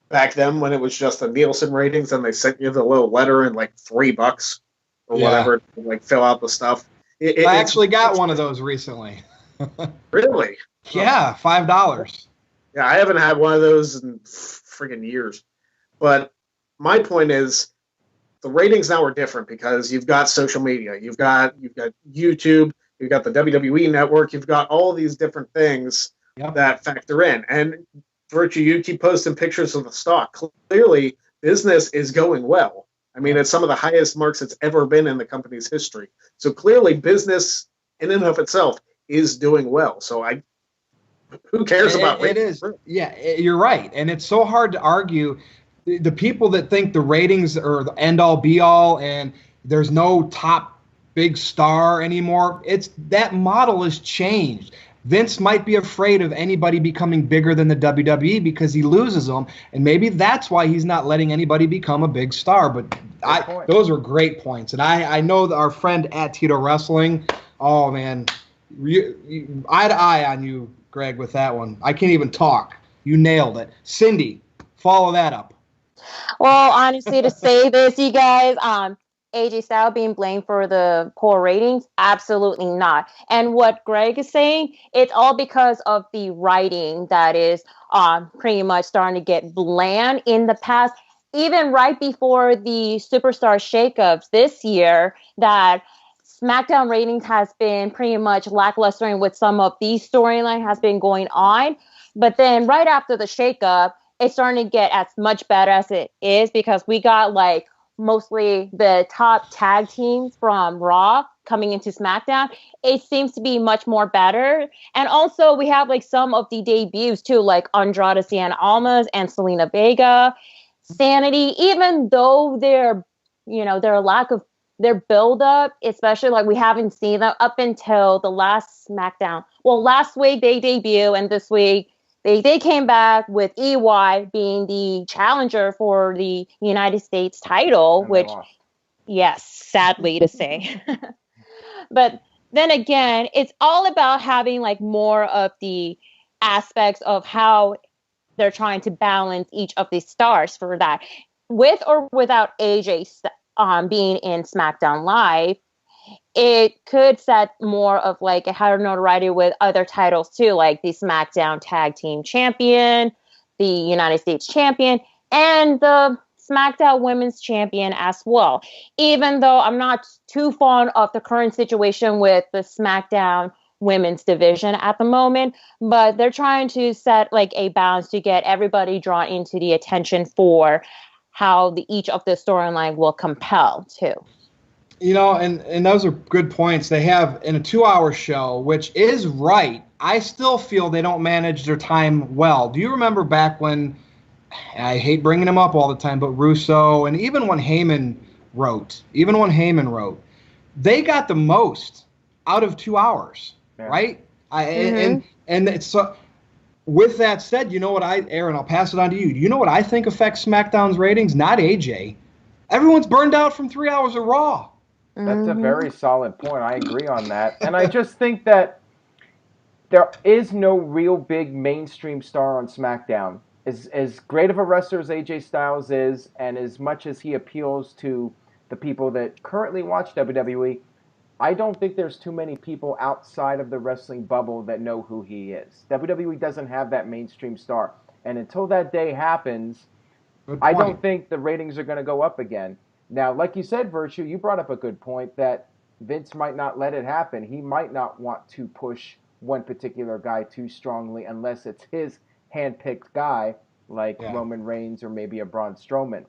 back then when it was just the Nielsen ratings and they sent you the little letter and like $3 or whatever to like fill out the stuff. I actually got one of those recently. Really? Yeah, $5. Yeah, I haven't had one of those in friggin' years. But my point is, the ratings now are different because you've got social media, you've got YouTube, you've got the WWE Network, you've got all these different things that factor in. And Virtue, you keep posting pictures of the stock. Clearly, business is going well. I mean, it's some of the highest marks it's ever been in the company's history. So clearly, business in and of itself is doing well. So who cares about ratings? It is. Yeah, you're right. And it's so hard to argue. The people that think the ratings are the end-all, be-all, and there's no top big star anymore, that model has changed. Vince might be afraid of anybody becoming bigger than the WWE because he loses them, and maybe that's why he's not letting anybody become a big star. But those are great points. And I know that our friend @Tito Wrestling, oh, man, eye to eye on you, Greg, with that one. I can't even talk. You nailed it. Cindy, follow that up. Well, honestly, to say this, you guys, AJ Styles being blamed for the poor ratings, absolutely not. And what Greg is saying, it's all because of the writing that is pretty much starting to get bland in the past. Even right before the Superstar shakeups this year, that SmackDown ratings has been pretty much lackluster, and with some of these storyline has been going on. But then right after the shakeup, it's starting to get as much better as it is, because we got like mostly the top tag teams from Raw coming into SmackDown. It seems to be much more better. And also we have like some of the debuts too, like Andrade Cien Almas and Selena Vega. Sanity, even though their lack of their build-up, especially like we haven't seen them up until the last SmackDown. Well, last week they debuted, and this week they came back with EY being the challenger for the United States title, which, yes, sadly to say. But then again, it's all about having like more of the aspects of how they're trying to balance each of these stars for that. With or without AJ being in SmackDown Live, it could set more of like a higher notoriety with other titles too, like the SmackDown Tag Team Champion, the United States Champion, and the SmackDown Women's Champion as well. Even though I'm not too fond of the current situation with the SmackDown Women's division at the moment, but they're trying to set like a balance to get everybody drawn into the attention for how each of the storyline will compel too. And those are good points. They have in a 2-hour show, which is right. I still feel they don't manage their time well. Do you remember back when, I hate bringing them up all the time, but Russo, and even when Heyman wrote, they got the most out of 2 hours, right? And so with that said, Aaron, I'll pass it on to you. You know what I think affects SmackDown's ratings? Not AJ. Everyone's burned out from 3 hours of Raw. That's a very solid point. I agree on that. And I just think that there is no real big mainstream star on SmackDown. As great of a wrestler as AJ Styles is, and as much as he appeals to the people that currently watch WWE, I don't think there's too many people outside of the wrestling bubble that know who he is. WWE doesn't have that mainstream star. And until that day happens, I don't think the ratings are going to go up again. Now, like you said, Virtue, you brought up a good point that Vince might not let it happen. He might not want to push one particular guy too strongly unless it's his hand-picked guy, like Roman Reigns or maybe a Braun Strowman.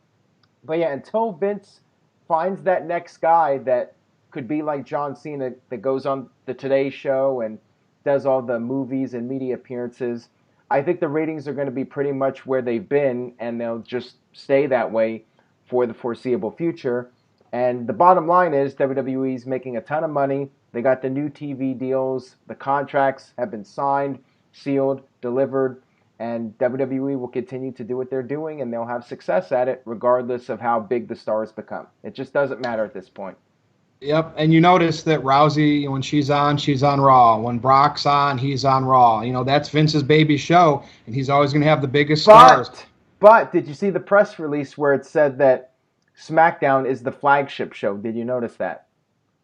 But yeah, until Vince finds that next guy that could be like John Cena that goes on the Today Show and does all the movies and media appearances, I think the ratings are going to be pretty much where they've been, and they'll just stay that way for the foreseeable future. And the bottom line is WWE's making a ton of money. They got the new TV deals. The contracts have been signed, sealed, delivered, and WWE will continue to do what they're doing, and they'll have success at it regardless of how big the stars become. It just doesn't matter at this point. Yep, and you notice that Rousey, when she's on Raw. When Brock's on, he's on Raw. You know, that's Vince's baby show, and he's always going to have the biggest stars. But did you see the press release where it said that SmackDown is the flagship show? Did you notice that?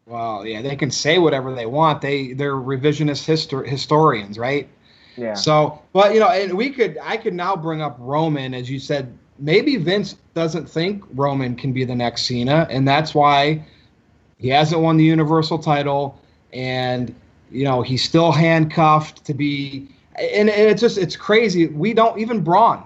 Well, yeah, they can say whatever they want. They're revisionist historians, right? Yeah. So, but you know, and I could now bring up Roman, as you said. Maybe Vince doesn't think Roman can be the next Cena, and that's why he hasn't won the Universal title, and you know he's still handcuffed to be. And it's crazy. We don't even Braun.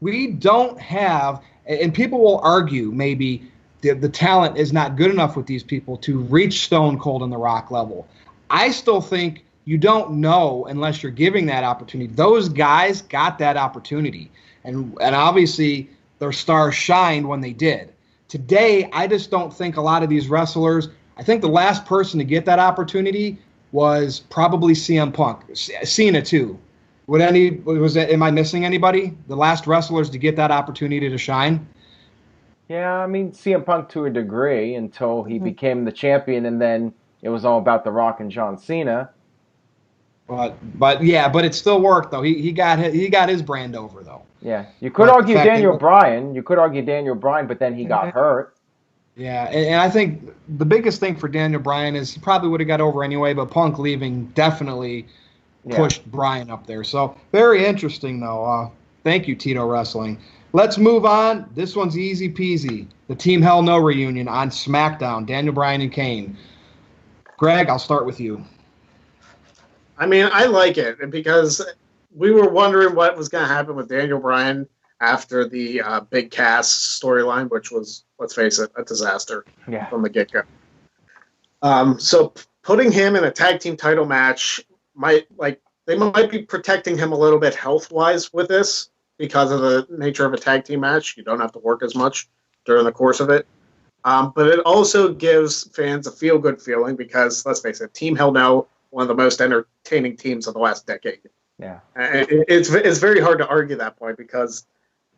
We don't have, and people will argue maybe the talent is not good enough with these people to reach Stone Cold and The Rock level. I still think you don't know unless you're giving that opportunity. Those guys got that opportunity, and obviously their stars shined when they did. Today, I just don't think a lot of these wrestlers. I think the last person to get that opportunity was probably CM Punk, Cena too. Am I missing anybody? The last wrestlers to get that opportunity to shine? Yeah, I mean CM Punk to a degree until he became the champion, and then it was all about The Rock and John Cena. But it still worked though. He got his brand over though. Yeah, you could argue Daniel Bryan. You could argue Daniel Bryan, but then he got hurt. Yeah, and I think the biggest thing for Daniel Bryan is he probably would have got over anyway, but Punk leaving definitely pushed Bryan up there. So very interesting though. Thank you, Tito Wrestling. Let's move on. This one's easy peasy. The Team Hell No reunion on SmackDown. Daniel Bryan and Kane. Greg, I'll start with you. I mean, I like it because we were wondering what was going to happen with Daniel Bryan after the Big Cass storyline, which was, let's face it, a disaster from the get-go. So putting him in a tag team title match they might be protecting him a little bit health-wise with this because of the nature of a tag team match. You don't have to work as much during the course of it. But it also gives fans a feel-good feeling because, let's face it, Team Hell No, one of the most entertaining teams of the last decade. Yeah. It's very hard to argue that point because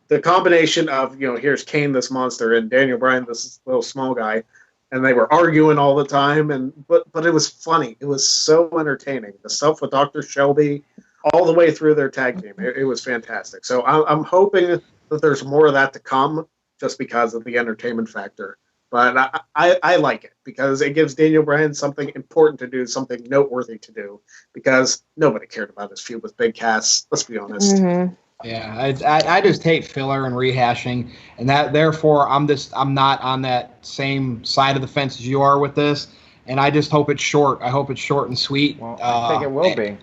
the combination of, here's Kane, this monster, and Daniel Bryan, this little small guy, and they were arguing all the time, but it was funny. It was so entertaining. The stuff with Dr. Shelby, all the way through their tag team, it was fantastic. So I'm hoping that there's more of that to come just because of the entertainment factor. But I like it because it gives Daniel Bryan something important to do, something noteworthy to do, because nobody cared about his feud with Big Cass. Let's be honest. Mm-hmm. Yeah, I just hate filler and rehashing, and that therefore I'm not on that same side of the fence as you are with this, and I just hope it's short. I hope it's short and sweet. Well, I think it will be.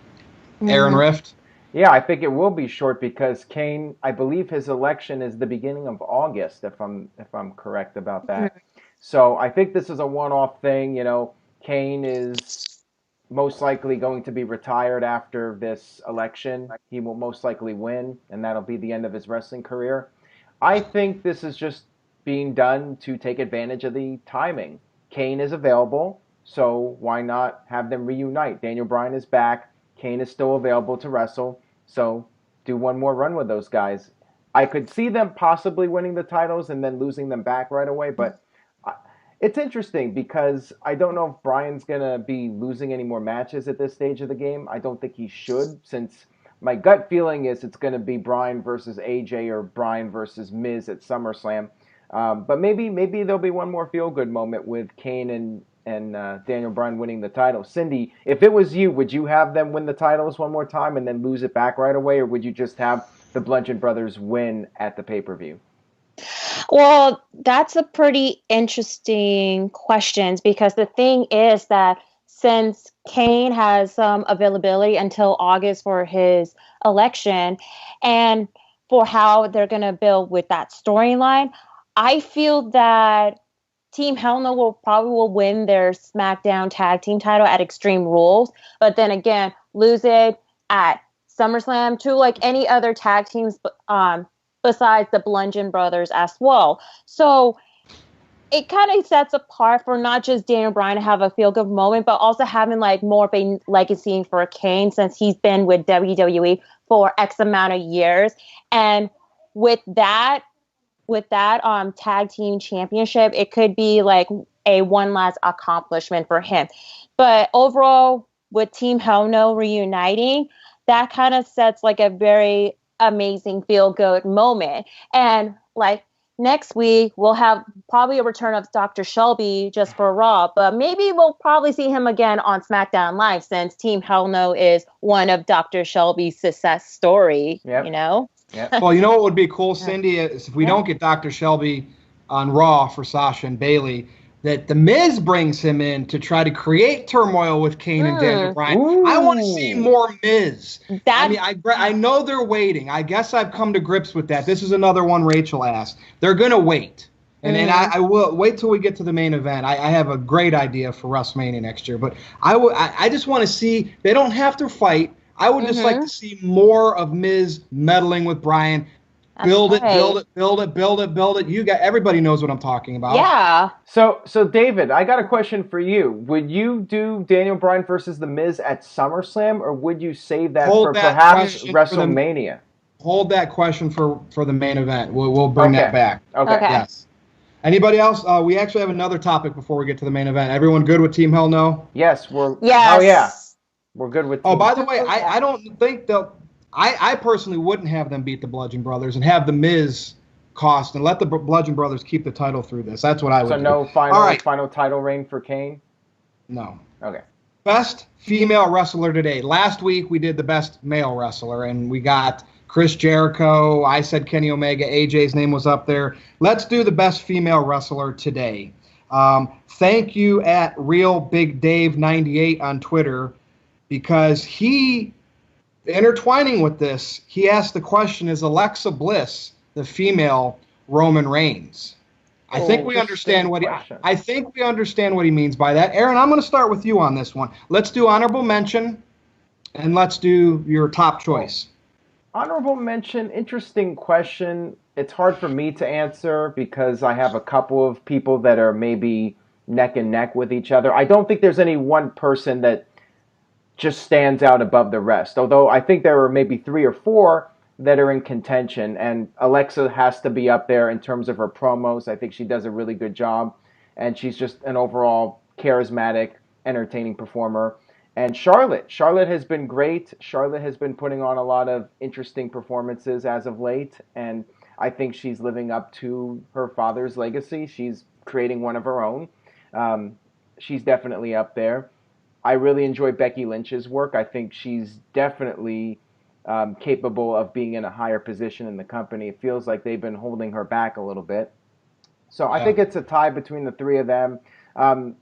Aaron Rift? Yeah, I think it will be short because Kane, I believe his election is the beginning of August, if I'm correct about that. So I think this is a one-off thing. Kane is most likely going to be retired after this election. He will most likely win, and that'll be the end of his wrestling career. I think this is just being done to take advantage of the timing. Kane is available, so why not have them reunite? Daniel Bryan is back. Kane is still available to wrestle, so do one more run with those guys. I could see them possibly winning the titles and then losing them back right away, but It's interesting because I don't know if Bryan's going to be losing any more matches at this stage of the game. I don't think he should, since my gut feeling is it's going to be Bryan versus AJ or Bryan versus Miz at SummerSlam. But maybe there'll be one more feel-good moment with Kane and Daniel Bryan winning the title. Cindy, if it was you, would you have them win the titles one more time and then lose it back right away, or would you just have the Bludgeon Brothers win at the pay-per-view? Well, that's a pretty interesting question because the thing is that since Kane has some availability until August for his election and for how they're going to build with that storyline, I feel that Team Hell No will probably win their SmackDown Tag Team title at Extreme Rules, but then again, lose it at SummerSlam to like any other tag teams besides the Bludgeon Brothers as well. So it kind of sets apart for not just Daniel Bryan to have a feel-good moment, but also having like more of a legacy for Kane since he's been with WWE for X amount of years. And with that tag team championship, it could be like a one last accomplishment for him. But overall, with Team Hell No reuniting, that kind of sets like a very amazing feel-good moment. And like next week, we'll have probably a return of Dr. Shelby just for Raw, but maybe we'll probably see him again on SmackDown Live since Team Hell No is one of Dr. Shelby's success story, you know? Yep. Well, you know what would be cool, Cindy, is if we don't get Dr. Shelby on Raw for Sasha and Bayley, that The Miz brings him in to try to create turmoil with Kane and Daniel Bryan. Ooh. I want to see more Miz. I mean, I know they're waiting. I guess I've come to grips with that. This is another one Rachel asked. They're going to wait. And I will wait till we get to the main event. I have a great idea for WrestleMania next year. But I just want to see, they don't have to fight. I would just like to see more of Miz meddling with Bryan. Build it. Everybody knows what I'm talking about. Yeah. So David, I got a question for you. Would you do Daniel Bryan versus The Miz at SummerSlam, or would you save that for perhaps WrestleMania? Hold that question for the main event. We'll bring that back. Okay. Yes. Anybody else? We actually have another topic before we get to the main event. Everyone good with Team Hell No? Yes. Yes. Oh yeah. We're good with. Oh, by the way, I don't think they'll. I personally wouldn't have them beat the Bludgeon Brothers and have the Miz cost and let the Bludgeon Brothers keep the title through this. That's what I would do. So no final title reign for Kane? No. Okay. Best female wrestler today. Last week we did the best male wrestler, and we got Chris Jericho. I said Kenny Omega. AJ's name was up there. Let's do the best female wrestler today. Thank you at RealBigDave98 on Twitter, because he... intertwining with this, he asked the question, is Alexa Bliss the female Roman Reigns? I think we understand what he means by that. Aaron, I'm going to start with you on this one. Let's do honorable mention, and let's do your top choice. Honorable mention, interesting question. It's hard for me to answer because I have a couple of people that are maybe neck and neck with each other. I don't think there's any one person that just stands out above the rest. Although I think there are maybe 3 or 4 that are in contention, and Alexa has to be up there in terms of her promos. I think she does a really good job, and she's just an overall charismatic, entertaining performer. And Charlotte has been great. Charlotte has been putting on a lot of interesting performances as of late, and I think she's living up to her father's legacy. She's creating one of her own. She's definitely up there. I really enjoy Becky Lynch's work. I think she's definitely capable of being in a higher position in the company. It feels like they've been holding her back a little bit. So I think it's a tie between the 3 of them.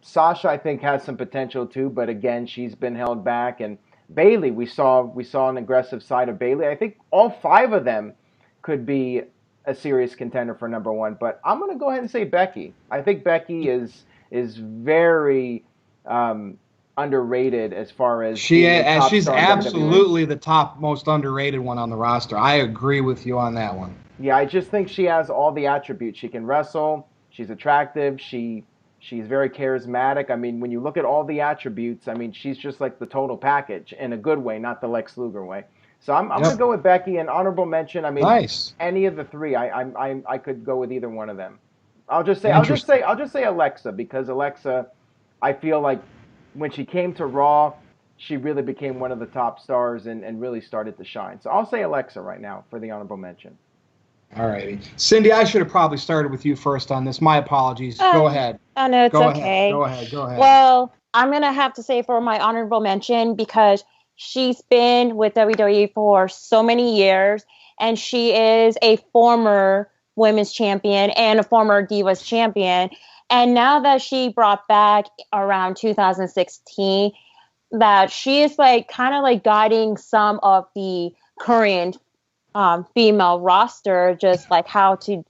Sasha, I think, has some potential too, but again, she's been held back. And Bayley, we saw an aggressive side of Bayley. I think all 5 of them could be a serious contender for number 1. But I'm going to go ahead and say Becky. I think Becky is very underrated as far as she's absolutely the top most underrated one on the roster. I agree with you on that one. Yeah, I just think she has all the attributes. She can wrestle. She's attractive. She's very charismatic. I mean, when you look at all the attributes, I mean, she's just like the total package in a good way, not the Lex Luger way. So I'm going to go with Becky. And honorable mention, I mean, any of the 3, I could go with either one of them. I'll just say Alexa, because Alexa, I feel like when she came to Raw, she really became one of the top stars and really started to shine. So I'll say Alexa right now for the honorable mention. All righty. Cindy, I should have probably started with you first on this. My apologies. Go ahead. Oh, no, it's Go okay. Ahead. Go ahead. Well, I'm going to have to say for my honorable mention, because she's been with WWE for so many years, and she is a former women's champion and a former Divas champion. And now that she brought back around 2016, that she is like kind of like guiding some of the current female roster, just like how to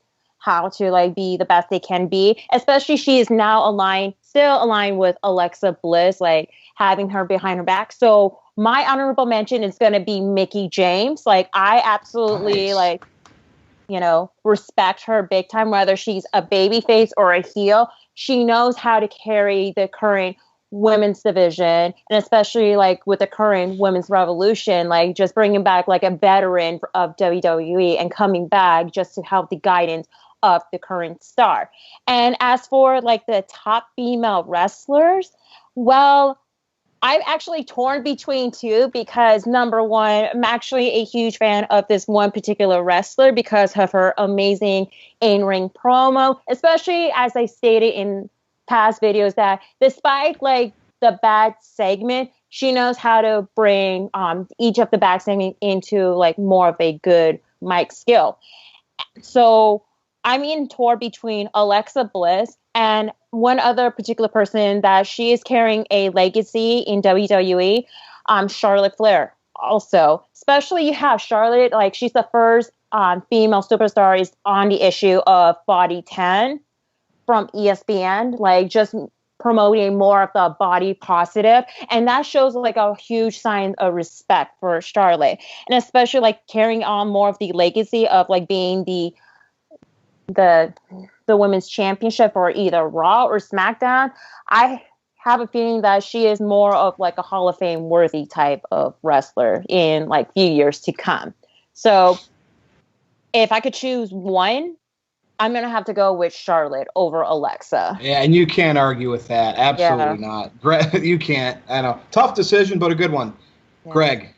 like be the best they can be. Especially she is now still aligned with Alexa Bliss, like having her behind her back. So my honorable mention is going to be Mickie James. Like I absolutely respect her big time, whether she's a babyface or a heel. She knows how to carry the current women's division, and especially like with the current women's revolution, like just bringing back like a veteran of WWE and coming back just to help the guidance of the current star. And as for like the top female wrestlers, well, I'm actually torn between two, because number one, I'm actually a huge fan of this one particular wrestler because of her amazing in-ring promo, especially as I stated in past videos, that despite like the bad segment, she knows how to bring each of the bad segment into like more of a good mic skill. So I'm torn between Alexa Bliss and one other particular person that she is carrying a legacy in WWE, Charlotte Flair. Also, especially you have Charlotte, like she's the first female superstar is on the issue of Body 10 from ESPN, like just promoting more of the body positive, and that shows like a huge sign of respect for Charlotte, and especially like carrying on more of the legacy of like being the women's championship for either Raw or SmackDown. I have a feeling that she is more of like a Hall of Fame worthy type of wrestler in like few years to come. So if I could choose one, I'm going to have to go with Charlotte over Alexa. Yeah, and you can't argue with that. Absolutely not. Greg, you can't. I know. Tough decision, but a good one. Yeah. Greg.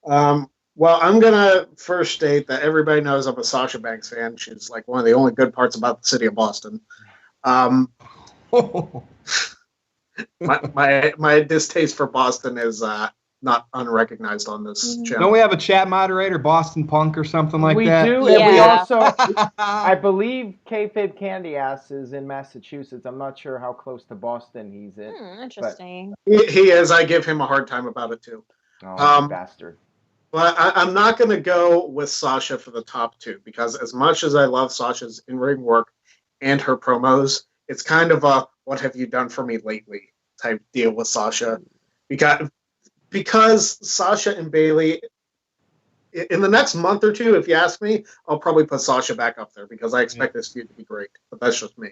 Well, I'm going to first state that everybody knows I'm a Sasha Banks fan. She's like one of the only good parts about the city of Boston. My distaste for Boston is not unrecognized on this channel. Don't we have a chat moderator, Boston Punk or something like that? We do, and we also, I believe Kayfabe Candy Ass is in Massachusetts. I'm not sure how close to Boston he's in. Interesting. He is. I give him a hard time about it too. Oh, bastard. But I'm not going to go with Sasha for the top two, because as much as I love Sasha's in-ring work and her promos, it's kind of a "what have you done for me lately" type deal with Sasha. Because Sasha and Bayley, in the next month or two, if you ask me, I'll probably put Sasha back up there because I expect this feud to be great. But that's just me.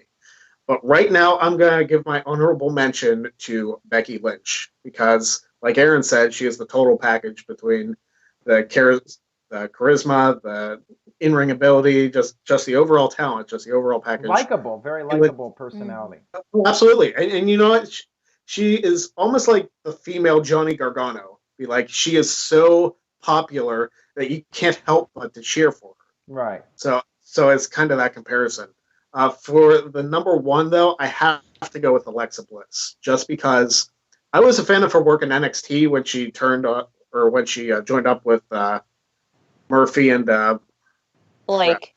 But right now, I'm going to give my honorable mention to Becky Lynch because, like Aaron said, she is the total package between the charisma, the in-ring ability, just the overall talent, just the overall package. Likable, very likable personality. Absolutely. And you know what? She is almost like the female Johnny Gargano. She is so popular that you can't help but to cheer for her. Right. So it's kind of that comparison. For the number one, though, I have to go with Alexa Bliss, just because I was a fan of her work in NXT when she joined up with Murphy and Blake.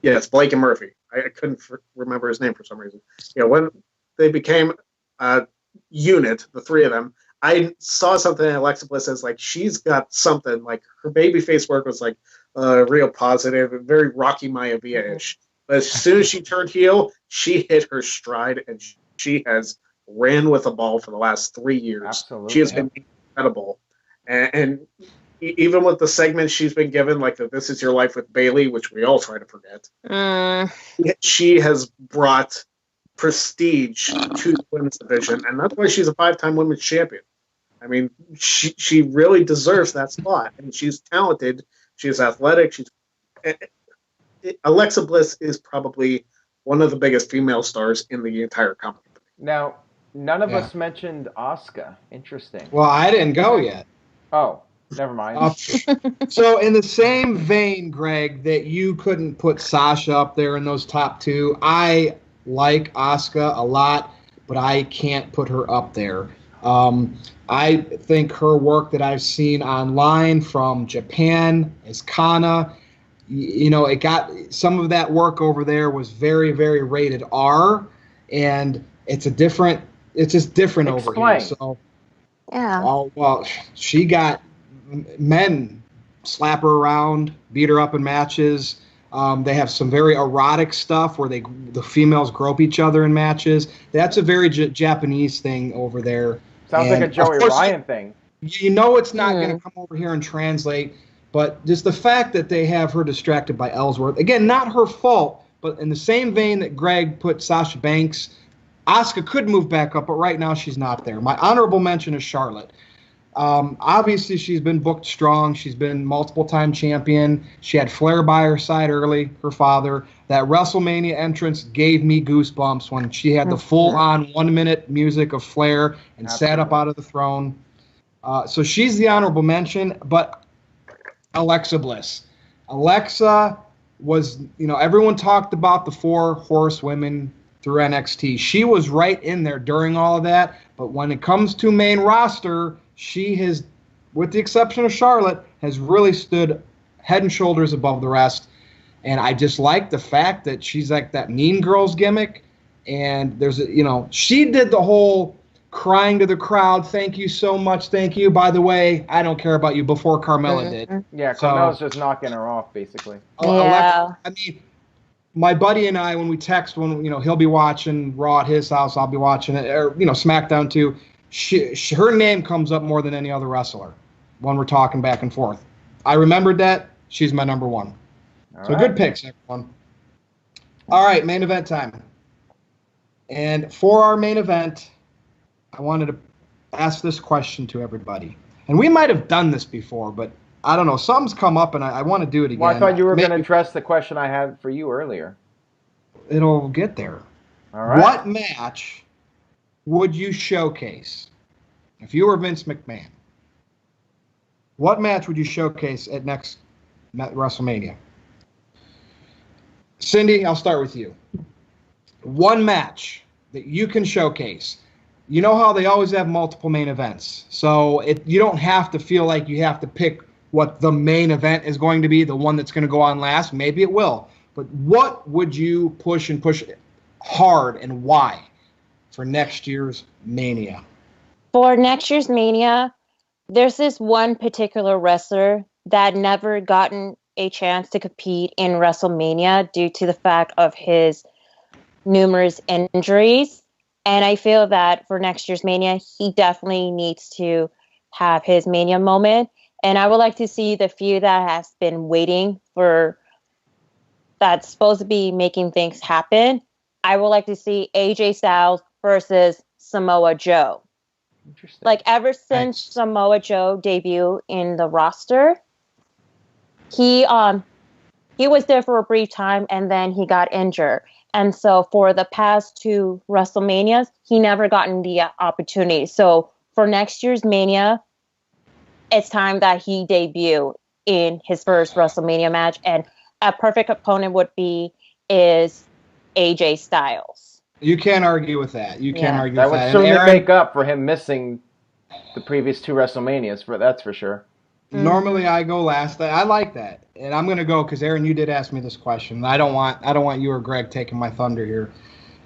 Yes, Blake and Murphy. I couldn't remember his name for some reason. When they became a unit, the three of them, I saw something in Alexa Bliss as she's got something, her babyface work was real positive and very Rocky Maivia-ish. But as soon as she turned heel, she hit her stride and she has ran with a ball for the last 3 years. Absolutely. She has been incredible. And even with the segments she's been given, like the This Is Your Life with Bayley, which we all try to forget, she has brought prestige to the women's division, and that's why she's a 5-time women's champion. I mean, she really deserves that spot, and she's talented. She's athletic. Alexa Bliss is probably one of the biggest female stars in the entire company. Now, none of us mentioned Asuka. Interesting. Well, I didn't go yet. Oh, never mind. So in the same vein, Greg, that you couldn't put Sasha up there in those top two, I like Asuka a lot, but I can't put her up there. I think her work that I've seen online from Japan as Kana, it got some of that work over there was very, very rated R, and it's just different over here. So, yeah. Well, she got men slap her around, beat her up in matches. They have some very erotic stuff where the females grope each other in matches. That's a very Japanese thing over there. Sounds like a Joey Ryan thing. You know it's not going to come over here and translate, but just the fact that they have her distracted by Ellsworth, again, not her fault, but in the same vein that Greg put Sasha Banks, Asuka could move back up, but right now she's not there. My honorable mention is Charlotte. Obviously, she's been booked strong. She's been multiple-time champion. She had Flair by her side early, her father. That WrestleMania entrance gave me goosebumps when she had the full-on 1-minute music of Flair and sat up out of the throne. So she's the honorable mention, but Alexa Bliss. Alexa was, everyone talked about the 4 horsewomen through NXT. She was right in there during all of that, but when it comes to main roster, she has, with the exception of Charlotte, has really stood head and shoulders above the rest. And I just like the fact that she's like that Mean Girls gimmick. And there's, she did the whole crying to the crowd, thank you so much, thank you. By the way, I don't care about you, before Carmella did. Yeah, Carmella's just knocking her off, basically. Alexa, I mean, my buddy and I, when we text, when he'll be watching Raw at his house, I'll be watching it, or SmackDown too. Her name comes up more than any other wrestler when we're talking back and forth. I remembered that. She's my number one. So good picks, everyone. All right, main event time. And for our main event, I wanted to ask this question to everybody. And we might have done this before, but I don't know. Something's come up, and I want to do it again. Well, I thought you were going to address the question I had for you earlier. It'll get there. All right. What match would you showcase if you were Vince McMahon? What match would you showcase at next WrestleMania? Cindy, I'll start with you. One match that you can showcase. You know how they always have multiple main events, so you don't have to feel like you have to pick what the main event is going to be, the one that's going to go on last. Maybe it will, but what would you push hard, and why for next year's Mania? For next year's Mania, there's this one particular wrestler that never gotten a chance to compete in WrestleMania due to the fact of his numerous injuries. And I feel that for next year's Mania, he definitely needs to have his Mania moment. And I would like to see the feud that has been waiting for, that's supposed to be making things happen. I would like to see AJ Styles versus Samoa Joe. Interesting. Like, ever since Samoa Joe debuted in the roster, he was there for a brief time and then he got injured. And so for the past 2 WrestleManias, he never gotten the opportunity. So for next year's Mania, it's time that he debut in his first WrestleMania match. And a perfect opponent is AJ Styles. You can't argue with that. You can't argue with that. That would certainly make up for him missing the previous 2 WrestleManias, that's for sure. Normally I go last. I like that. And I'm going to go because, Aaron, you did ask me this question. I don't want you or Greg taking my thunder here.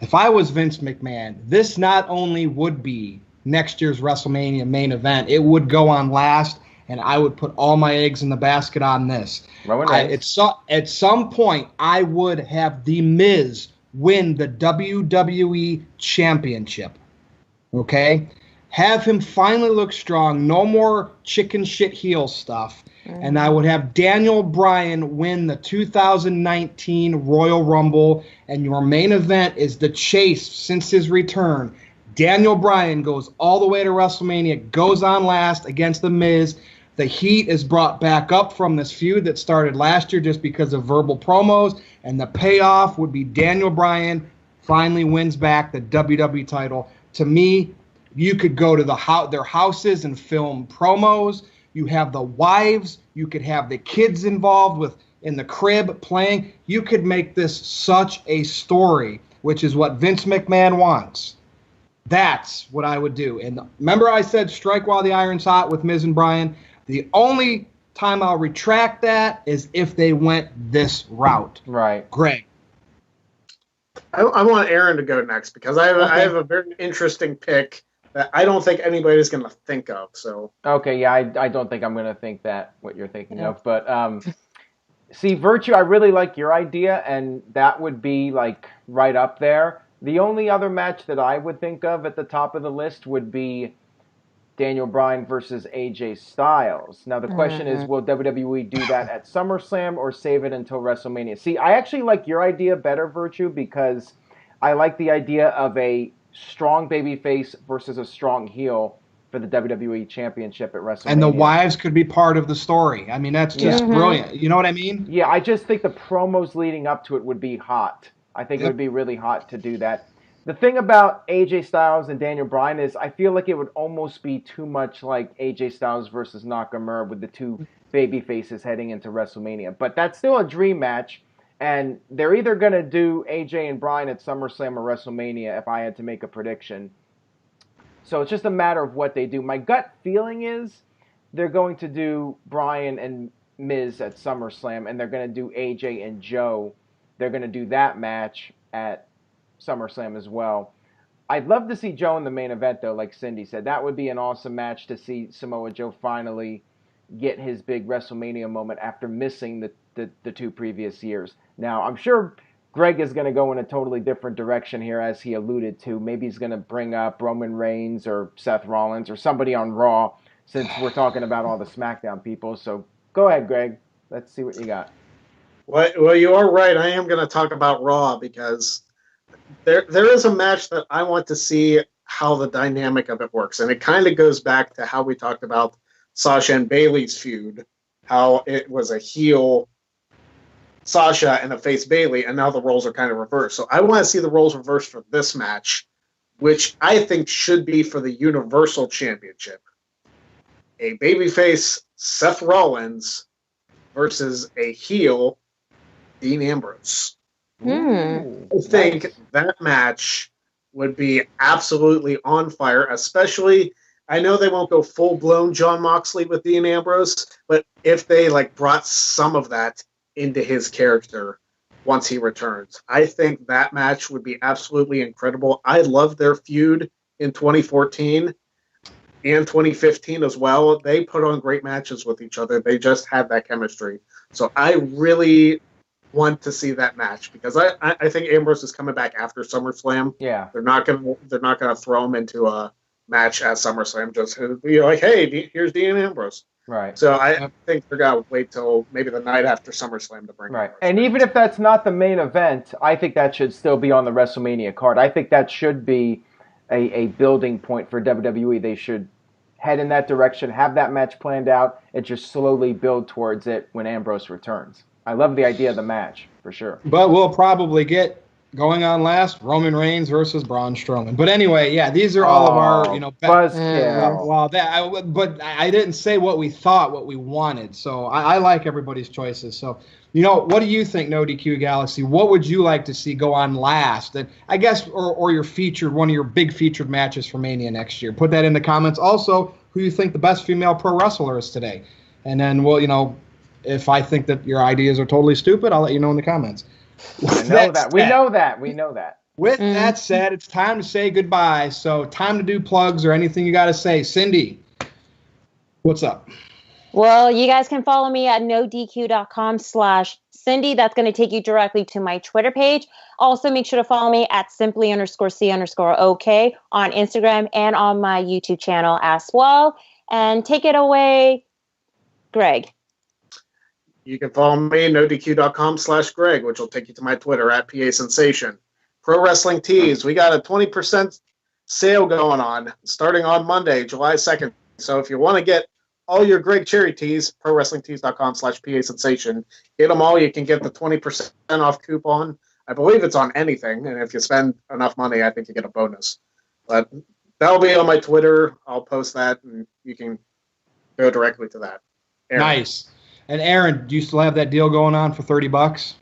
If I was Vince McMahon, this not only would be next year's WrestleMania main event, it would go on last, and I would put all my eggs in the basket on this. At some point, I would have The Miz win the WWE Championship. Okay? Have him finally look strong. No more chicken shit heel stuff. And I would have Daniel Bryan win the 2019 Royal Rumble. And your main event is the chase since his return. Daniel Bryan goes all the way to WrestleMania, goes on last against The Miz. The heat is brought back up from this feud that started last year just because of verbal promos, and the payoff would be Daniel Bryan finally wins back the WWE title. To me, you could go to their houses and film promos. You have the wives. You could have the kids involved in the crib playing. You could make this such a story, which is what Vince McMahon wants. That's what I would do. And remember I said strike while the iron's hot with Miz and Bryan? The only time I'll retract that is if they went this route. Right. Greg. I want Aaron to go next because I have a very interesting pick that I don't think anybody's going to think of. So okay, yeah, I don't think I'm going to think that what you're thinking of, but see, Virtue, I really like your idea, and that would be like right up there. The only other match that I would think of at the top of the list would be Daniel Bryan versus AJ Styles. Now, the question is, will WWE do that at SummerSlam or save it until WrestleMania? See, I actually like your idea better, Virtue, because I like the idea of a strong babyface versus a strong heel for the WWE Championship at WrestleMania. And the wives could be part of the story. I mean, that's just brilliant. You know what I mean? Yeah, I just think the promos leading up to it would be hot. I think it would be really hot to do that. The thing about AJ Styles and Daniel Bryan is I feel like it would almost be too much like AJ Styles versus Nakamura with the two baby faces heading into WrestleMania. But that's still a dream match, and they're either going to do AJ and Bryan at SummerSlam or WrestleMania if I had to make a prediction. So it's just a matter of what they do. My gut feeling is they're going to do Bryan and Miz at SummerSlam, and they're going to do AJ and Joe. They're going to do that match at SummerSlam as well. I'd love to see Joe in the main event, though, like Cindy said. That would be an awesome match to see Samoa Joe finally get his big WrestleMania moment after missing the two previous years. Now, I'm sure Greg is going to go in a totally different direction here, as he alluded to. Maybe he's going to bring up Roman Reigns or Seth Rollins or somebody on Raw, since we're talking about all the SmackDown people. So go ahead, Greg. Let's see what you got. Well, you are right. I am going to talk about Raw because there is a match that I want to see how the dynamic of it works. And it kind of goes back to how we talked about Sasha and Bayley's feud, how it was a heel Sasha and a face Bayley, and now the roles are kind of reversed. So I want to see the roles reversed for this match, which I think should be for the Universal Championship. A babyface Seth Rollins versus a heel Dean Ambrose. I think that match would be absolutely on fire, especially, I know they won't go full-blown Jon Moxley with Dean Ambrose, but if they brought some of that into his character once he returns, I think that match would be absolutely incredible. I love their feud in 2014 and 2015 as well. They put on great matches with each other. They just had that chemistry. So I really want to see that match because I think Ambrose is coming back after SummerSlam. Yeah, they're not gonna throw him into a match at SummerSlam. Just be like, hey, here's Dean Ambrose. Right. So I think they're gonna wait till maybe the night after SummerSlam to bring. Right. And even if that's not the main event, I think that should still be on the WrestleMania card. I think that should be a building point for WWE. They should head in that direction, have that match planned out, and just slowly build towards it when Ambrose returns. I love the idea of the match, for sure. But we'll probably get going on last Roman Reigns versus Braun Strowman. But anyway, yeah, these are all of our, buzzkill. But I didn't say what we thought, what we wanted. So I like everybody's choices. So, what do you think, No DQ Galaxy? What would you like to see go on last? And I guess, or your one of your big featured matches for Mania next year. Put that in the comments. Also, who you think the best female pro wrestler is today. And then if I think that your ideas are totally stupid, I'll let you know in the comments. We know that. With that said, it's time to say goodbye. So time to do plugs or anything you got to say. Cindy, what's up? Well, you guys can follow me at nodq.com/Cindy. That's going to take you directly to my Twitter page. Also, make sure to follow me at simply_C_OK on Instagram and on my YouTube channel as well. And take it away, Greg. You can follow me, nodq.com/Greg, which will take you to my Twitter at PA Sensation. Pro Wrestling Tees, we got a 20% sale going on starting on Monday, July 2nd. So if you want to get all your Greg Cherry tees, prowrestlingtees.com/PA Sensation. Get them all. You can get the 20% off coupon. I believe it's on anything, and if you spend enough money, I think you get a bonus. But that'll be on my Twitter. I'll post that, and you can go directly to that. Aaron. Nice. And Aaron, do you still have that deal going on for $30?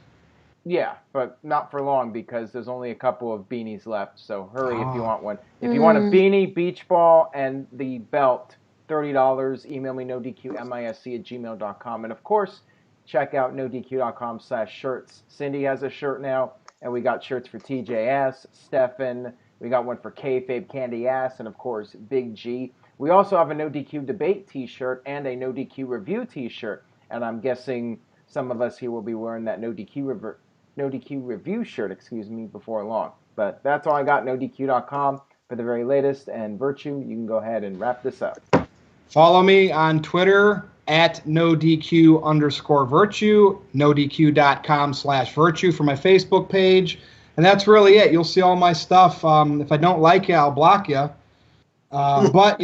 Yeah, but not for long because there's only a couple of beanies left. So hurry if you want one. If you want a beanie, beach ball, and the belt, $30. Email me nodqmisc@gmail.com. And of course, check out nodq.com/shirts. Cindy has a shirt now, and we got shirts for TJS, Stefan. We got one for Kayfabe Candy Ass, and of course, Big G. We also have a No DQ debate T-shirt and a No DQ review T-shirt. And I'm guessing some of us here will be wearing that No DQ review shirt, before long. But that's all I got, nodq.com for the very latest. And Virtue, you can go ahead and wrap this up. Follow me on Twitter at NoDQ_Virtue, nodq.com/Virtue for my Facebook page. And that's really it. You'll see all my stuff. If I don't like you, I'll block you. But,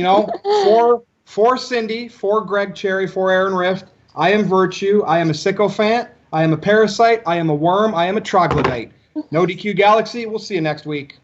for Cindy, for Greg Cherry, for Aaron Rift, I am Virtue. I am a sycophant. I am a parasite. I am a worm. I am a troglodyte. No DQ Galaxy. We'll see you next week.